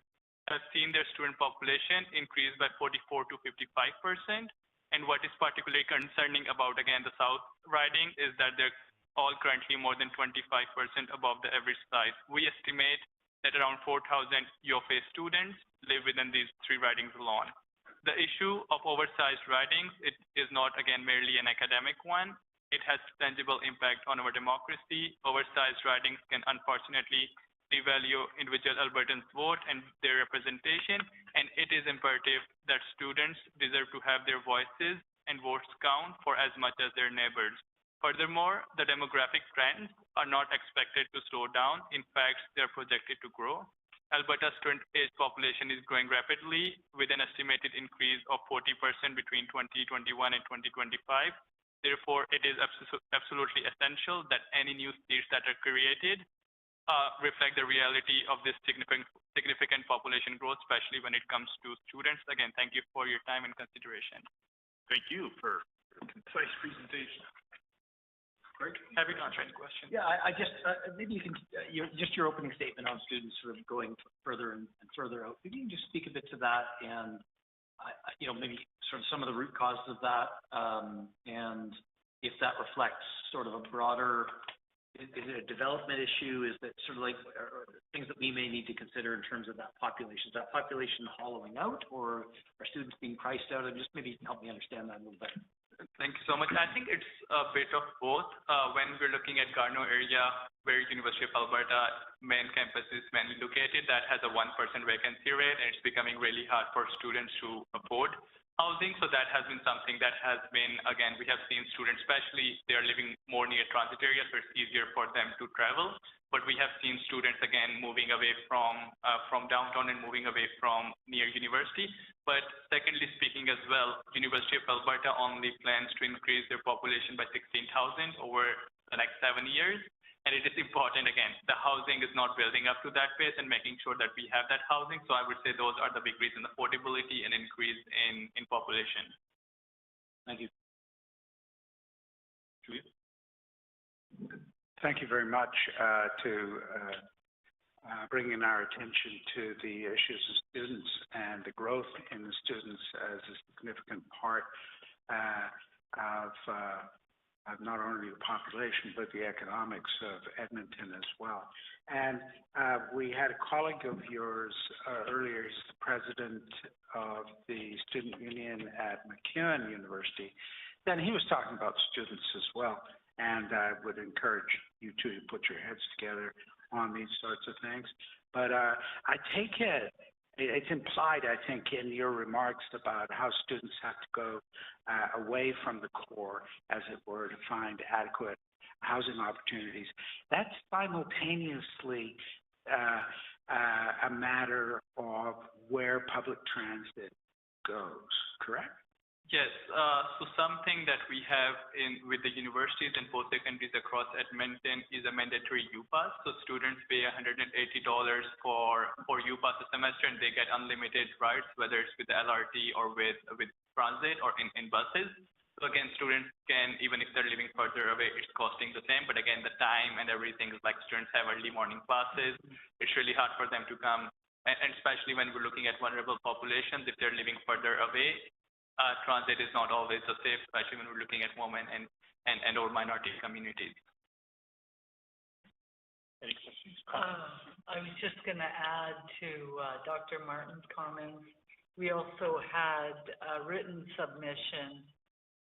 have seen their student population increase by 44 to 55%. And what is particularly concerning about, again, the South riding is that they're all currently more than 25% above the average size. We estimate that around 4,000 UFA students live within these three ridings alone. The issue of oversized ridings, it is not, again, merely an academic one. It has tangible impact on our democracy. Oversized ridings can unfortunately devalue individual Albertans' vote and their representation, and it is imperative that students deserve to have their voices and votes count for as much as their neighbors. Furthermore, the demographic trends are not expected to slow down. In fact, they are projected to grow. Alberta's student age population is growing rapidly with an estimated increase of 40% between 2021 and 2025. Therefore, it is absolutely essential that any new seats that are created reflect the reality of this significant population growth, especially when it comes to students. Again, thank you for your time and consideration. Thank you for a concise presentation. Greg? Happy to answer any questions. Yeah, I just, maybe you can, your opening statement on students sort of going further and further out. Maybe you can just speak a bit to that and, maybe sort of some of the root causes of that, and if that reflects sort of a broader, is it a development issue? Is that sort of like things that we may need to consider in terms of that population? Is that population hollowing out, or are students being priced out? And just maybe help me understand that a little bit. Thank you so much. I think it's a bit of both. When we're looking at Garneau area, where University of Alberta main campus is mainly located, that has a 1% vacancy rate, and it's becoming really hard for students to afford housing. So that has been something that has been, again, we have seen students, especially they are living more near transit areas, so it's easier for them to travel. But we have seen students, again, moving away from downtown and moving away from near university. But secondly speaking as well, University of Alberta only plans to increase their population by 16,000 over the next 7 years. And it is important, again, the housing is not building up to that pace and making sure that we have that housing. So I would say those are the big reasons, affordability and increase in population. Thank you. Julia? Thank you very much to bringing our attention to the issues of students and the growth in the students as a significant part of not only the population but the economics of Edmonton as well. And we had a colleague of yours earlier, he's the president of the student union at MacEwan University. Then he was talking about students as well. And I would encourage you two to put your heads together on these sorts of things. But I take it, it's implied, I think, in your remarks about how students have to go away from the core, as it were, to find adequate housing opportunities. That's simultaneously a matter of where public transit goes, correct? Yes. So something that we have with the universities and post-secondaries across Edmonton is a mandatory U-Pass. So students pay $180 for U-Pass a semester, and they get unlimited rides, whether it's with the LRT or with transit or in buses. So again, students can, even if they're living further away, it's costing the same. But again, the time and everything is like students have early morning classes. It's really hard for them to come, and especially when we're looking at vulnerable populations, if they're living further away. Transit is not always so safe, especially when we're looking at women and or minority communities. Any questions? I was just going to add to Dr. Martin's comments. We also had a written submission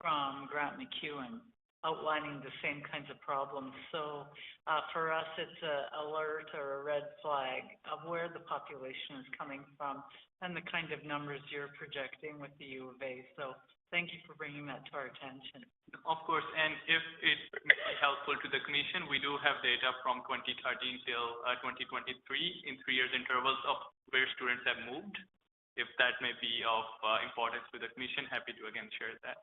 from Grant MacEwan outlining the same kinds of problems. So for us, it's an alert or a red flag of where the population is coming from and the kind of numbers you're projecting with the U of A. So thank you for bringing that to our attention. Of course, and if it may be helpful to the Commission, we do have data from 2013 till 2023 in 3 years intervals of where students have moved. If that may be of importance to the commission, happy to again share that.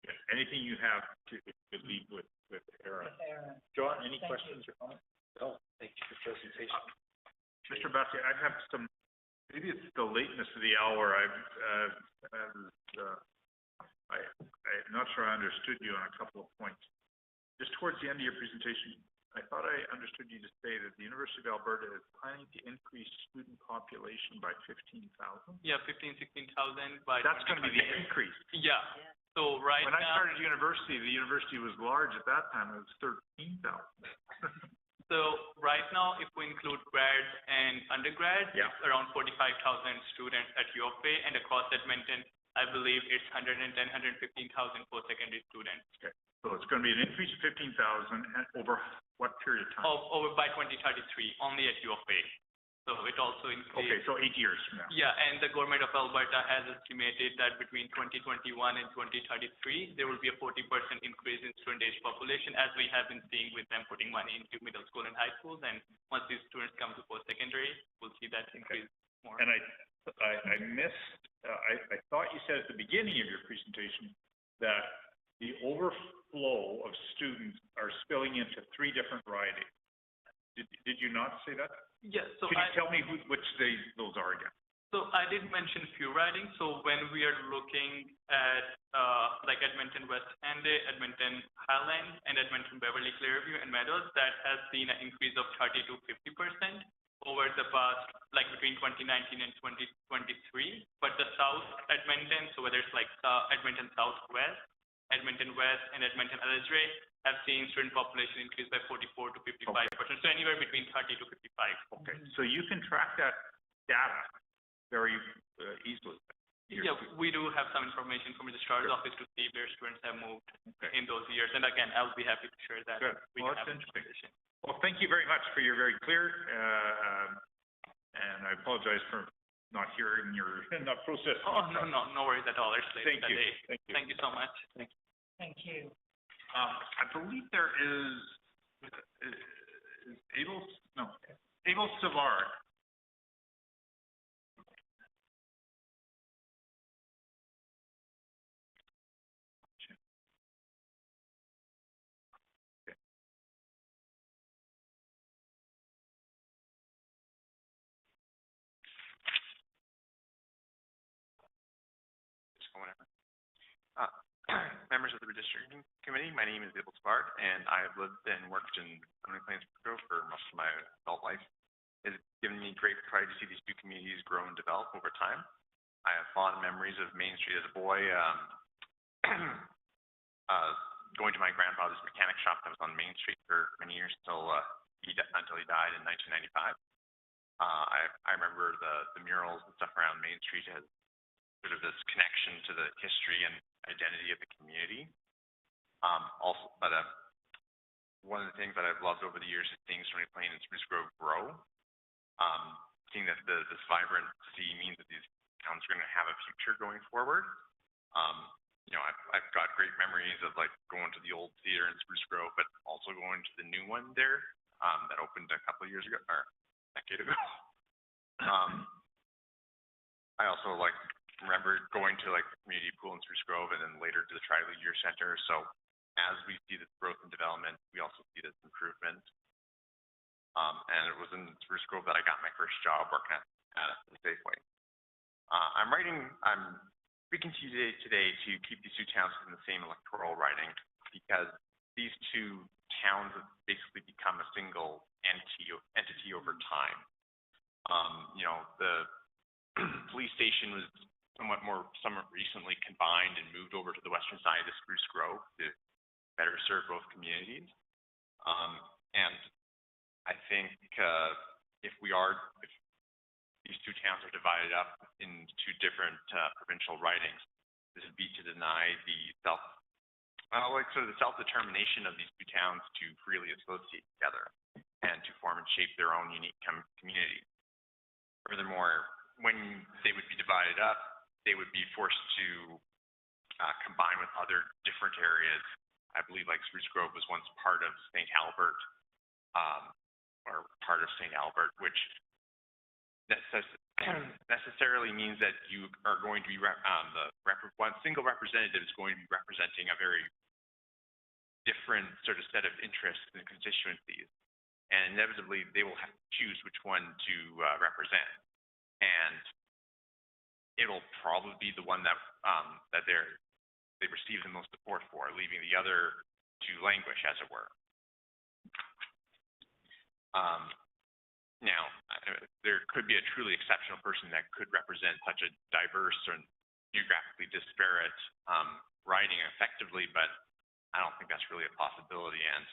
Yeah. Anything you have to leave with Aaron? John, any questions or comments? No, thank you for the presentation. Mr. Bassey, I have some, maybe it's the lateness of the hour. I'm not sure I understood you on a couple of points. Just towards the end of your presentation, I thought I understood you to say that the University of Alberta is planning to increase student population by 15,000? Yeah, 16,000 by. That's going to be the increase. Yeah. So right when now. When I started university, the university was large at that time. It was 13,000. So right now, if we include grads and undergrads, yeah, it's around 45,000 students at U of A, and across Edmonton, I believe it's 110,000, 115,000 post-secondary students. Okay. So it's going to be an increase of 15,000 over what period of time? Over by 2033, only at U of A. So it also includes. Okay, so 8 years from now. Yeah, and the government of Alberta has estimated that between 2021 and 2033, there will be a 40% increase in student age population, as we have been seeing with them putting money into middle school and high schools. And once these students come to post-secondary, we'll see that increase more. And I missed, I thought you said at the beginning of your presentation that the overflow of students are spilling into 3 different ridings. Did you not say that? Yeah. So can you tell me which those are again? So I did mention few ridings. So when we are looking at like Edmonton West Ende, Edmonton Highland, and Edmonton Beverly Clearview and Meadows, that has seen an increase of 30 to 50% over the past, like between 2019 and 2023. But the South Edmonton, so whether it's like Edmonton Southwest, Edmonton West, and Edmonton Ellerslie, have seen student population increase by 44 to 55%. Okay. So anywhere between 30 to 55. Okay. So you can track that data very easily. Yeah, we do have some information from the registrar's office to see where students have moved in those years. And again, I'll be happy to share that. Good. Well, that's interesting. Well, thank you very much for your very clear, and I apologize for not hearing your process. Oh, no worries at all. Thank you. Thank you so much. Thank you. I believe there is Abel Savard. Members of the redistricting committee, my name is Abel Spard, and I have lived and worked in Sunny Plains for most of my adult life. It's given me great pride to see these 2 communities grow and develop over time. I have fond memories of Main Street as a boy, going to my grandfather's mechanic shop that was on Main Street for many years until he died in 1995. I remember the murals and stuff around Main Street as sort of this connection to the history and identity of the community. Also, but one of the things that I've loved over the years is seeing Sunny Plains and Spruce Grove grow. Seeing that this vibrancy means that these towns are going to have a future going forward. You know, I've got great memories of like going to the old theater in Spruce Grove, but also going to the new one there that opened a couple of years ago, or a decade ago. I also remember going to the community pool in Spruce Grove and then later to the Tri-League Center. So as we see this growth and development, we also see this improvement. And it was in Spruce Grove that I got my first job working at the Safeway. I'm speaking to you today to keep these 2 towns in the same electoral riding because these 2 towns have basically become a single entity over time. You know, the police station was somewhat recently combined and moved over to the western side of the Spruce Grove to better serve both communities. And I think if these 2 towns are divided up into different provincial ridings, this would be to deny the self-determination of these 2 towns to freely associate together and to form and shape their own unique community. Furthermore, when they would be divided up, they would be forced to combine with other different areas. I believe Spruce Grove was once part of St. Albert, or part of St. Albert, which necessarily means that you are going to be, one single representative is going to be representing a very different sort of set of interests and constituencies. And inevitably, they will have to choose which one to represent. And it'll probably be the one that they receive the most support for, leaving the other to languish, as it were. Now, there could be a truly exceptional person that could represent such a diverse and geographically disparate riding effectively, but I don't think that's really a possibility. And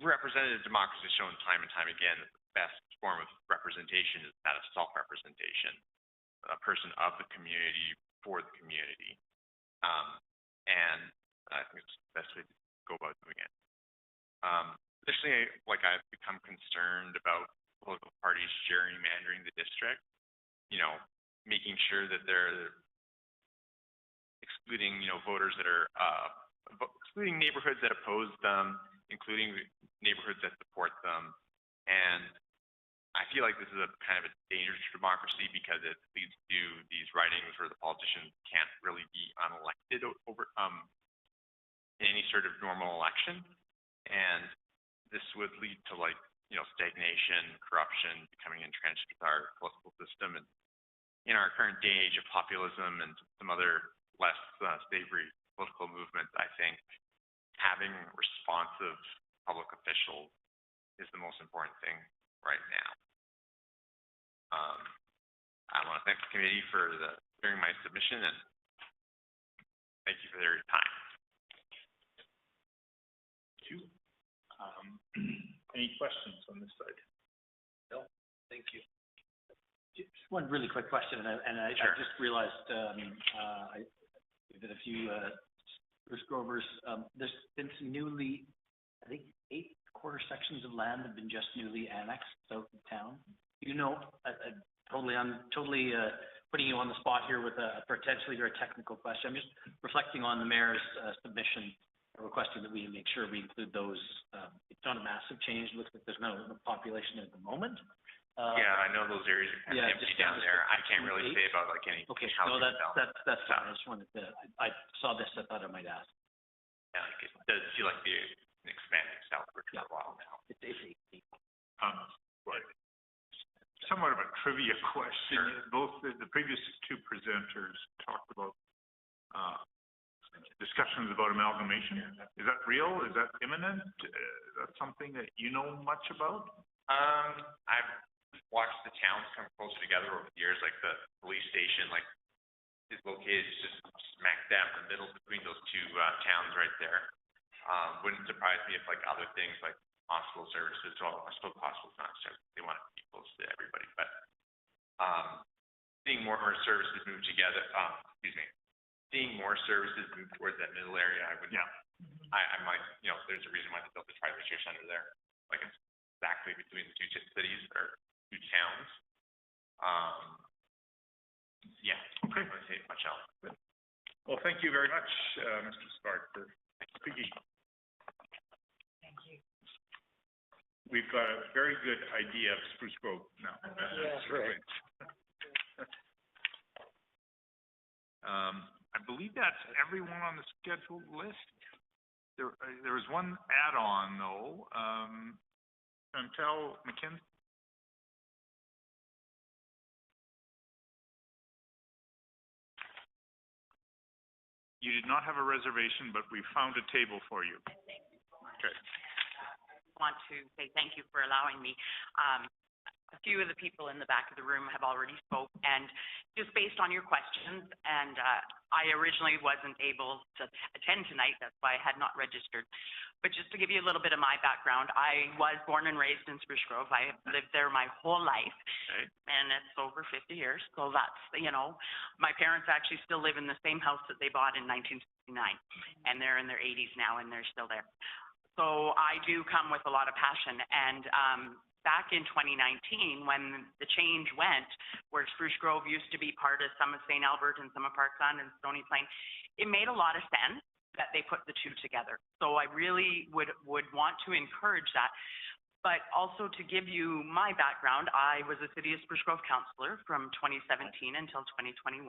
representative democracy has shown time and time again that the best form of representation is that of self-representation, a person of the community for the community. And I think it's the best way to go about doing it. Additionally, I've become concerned about political parties gerrymandering the district, making sure that they're excluding, voters that are, excluding neighborhoods that oppose them, including neighborhoods that support them. And I feel like this is a kind of a danger to democracy because it leads to these ridings where the politicians can't really be unelected over in any sort of normal election. And this would lead to stagnation, corruption, becoming entrenched with our political system. And in our current day age of populism and some other less savory political movements, I think having responsive public officials is the most important thing right now. I want to thank the committee for hearing my submission, and thank you for their time. Thank you. Any questions on this side? No, thank you. Just one really quick question, and I just realized that a few Spruce Grovers, there's been some newly, I think 8 quarter sections of land have been just newly annexed south of town. I'm totally putting you on the spot here with a potentially very technical question. I'm just reflecting on the mayor's submission, requesting that we make sure we include those. It's not a massive change. It looks like there's no population at the moment. Yeah, I know those areas are kind of empty down there. I can't really say about any okay, housing. No, that's fine. I just wanted to, I saw this, I thought I might ask. Yeah, it does feel like they're expanding southward for a while now. It's Right. Somewhat of a trivia question. Sure. Both the previous 2 presenters talked about discussions about amalgamation. Is that real? Is that imminent? Is that something that you know much about? I've watched the towns come closer together over the years. Like the police station, is located just smack dab in the middle between those 2 towns right there. Wouldn't surprise me if other things like hospital services, well, I suppose hospitals not necessarily, they want to be close to everybody, but seeing more services move together, seeing more services move towards that middle area, I would, I might, there's a reason why they built the tri-care center there. It's exactly between the 2 cities or 2 towns. Yeah, okay. I don't want to say much else. Well, thank you very much, Mr. Spark, for speaking. Thank you. We've got a very good idea of Spruce Grove now. Yes, right. I believe that's everyone on the scheduled list. There was one add-on though. Chantel McKinnon. You did not have a reservation, but we found a table for you. Okay. Want to say thank you for allowing me. A few of the people in the back of the room have already spoke, and just based on your questions, and I originally wasn't able to attend tonight, that's why I had not registered. But just to give you a little bit of my background, I was born and raised in Spruce Grove. I have lived there my whole life, and it's over 50 years. So that's, my parents actually still live in the same house that they bought in 1969, and they're in their 80s now, and they're still there. So I do come with a lot of passion, and back in 2019, when the change went, where Spruce Grove used to be part of some of St. Albert and some of Parkside and Stony Plain, it made a lot of sense that they put the 2 together. So I really would want to encourage that. But also to give you my background, I was a City of Spruce Grove councillor from 2017 until 2021.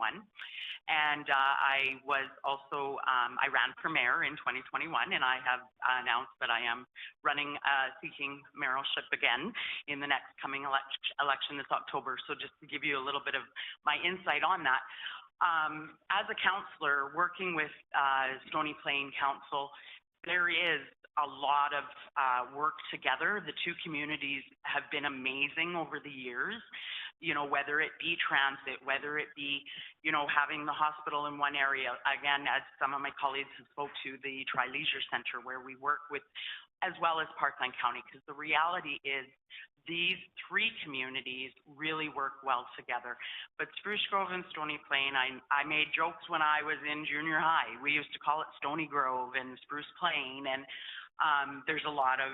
And I was also, I ran for mayor in 2021, and I have announced that I am running, seeking mayoralship again in the next coming election this October. So just to give you a little bit of my insight on that. As a councillor working with Stony Plain Council, there is a lot of work together. The two communities have been amazing over the years, you know, whether it be transit, whether it be, you know, having the hospital in one area. Again, as some of my colleagues have spoke to, the Tri-Leisure Centre where we work with, as well as Parkland County, because the reality is these three communities really work well together. But Spruce Grove and Stony Plain, I made jokes when I was in junior high. We used to call it Stony Grove and Spruce Plain, and there's a lot of,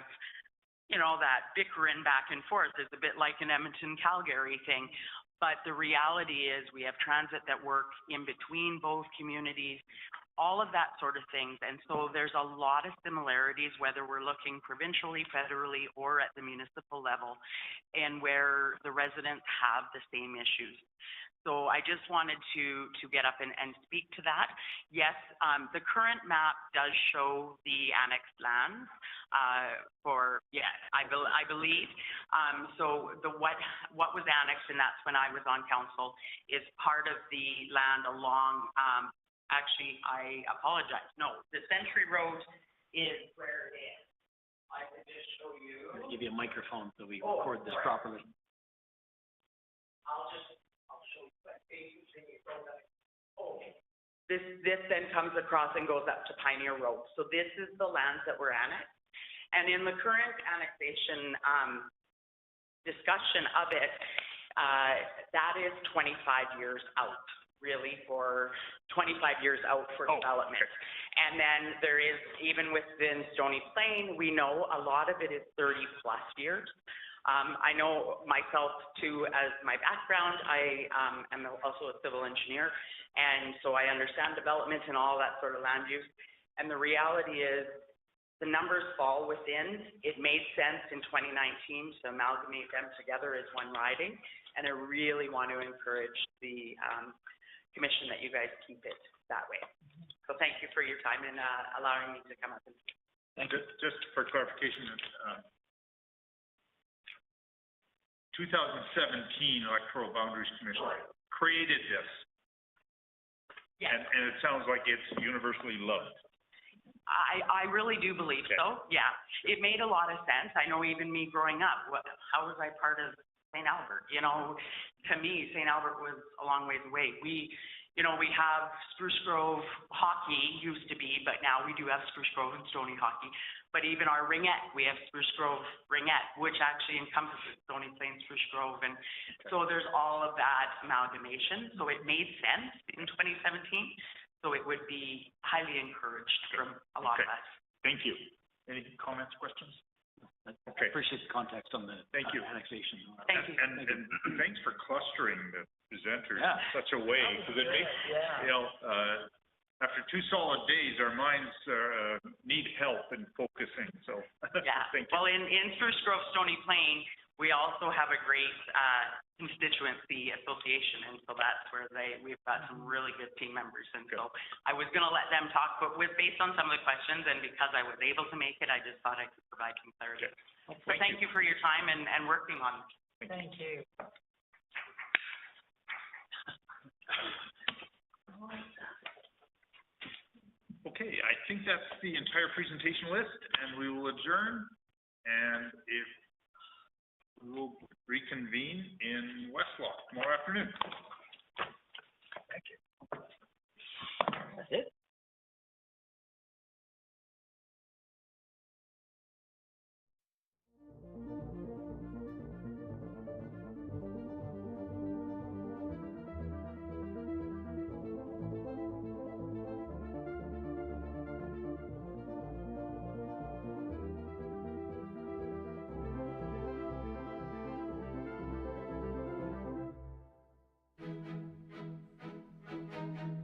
you know, that bickering back and forth. It's a bit like an Edmonton-Calgary thing. But the reality is we have transit that work in between both communities, all of that sort of things. And so there's a lot of similarities, whether we're looking provincially, federally, or at the municipal level, and where the residents have the same issues. So I just wanted to get up and speak to that. Yes, the current map does show the annexed lands I believe. So what was annexed, and that's when I was on council, is part of the land along, actually, I apologize. No, the Century Road is where it is. I can just show you. I'm gonna give you a microphone so we record this properly. I'll show you what page you go back. Okay. This then comes across and goes up to Pioneer Road. So this is the lands that were annexed. And in the current annexation discussion of it, that is 25 years out, really, for 25 years out for development. And then there is, even within Stony Plain, we know a lot of it is 30 plus years. I know myself too, as my background, I am also a civil engineer, and so I understand development and all that sort of land use. And the reality is the numbers fall within. It made sense in 2019 to amalgamate them together as one riding, and I really want to encourage the commission that you guys keep it that way. So thank you for your time and allowing me to come up and speak. Thank you. Just for clarification, 2017 Electoral Boundaries Commission created this. Yes. And it sounds like it's universally loved. I really do believe so, yeah. It made a lot of sense. I know even me growing up, how was I part of St. Albert? You know, to me, St. Albert was a long ways away. We have Spruce Grove hockey used to be, but now we do have Spruce Grove and Stony hockey. But even our ringette, we have Spruce Grove ringette, which actually encompasses Stony Plain, Spruce Grove. And so there's all of that amalgamation. So it made sense in 2017. So it would be highly encouraged from a lot of us. Thank you. Any comments, questions? I appreciate the context on the annexation. Thank you. And thanks for clustering the presenters in such a way, because it makes, you know, after 2 solid days, our minds need help in focusing, so yeah. thank you. Well, in Spruce Grove, Stony Plain, we also have a great constituency association, and so that's where we've got some really good team members. And so I was going to let them talk, but based on some of the questions and because I was able to make it, I just thought I could provide some clarity. So thank you for your time and working on it. Thank you. Okay, I think that's the entire presentation list, and we will adjourn, and we will reconvene in Westlock tomorrow afternoon.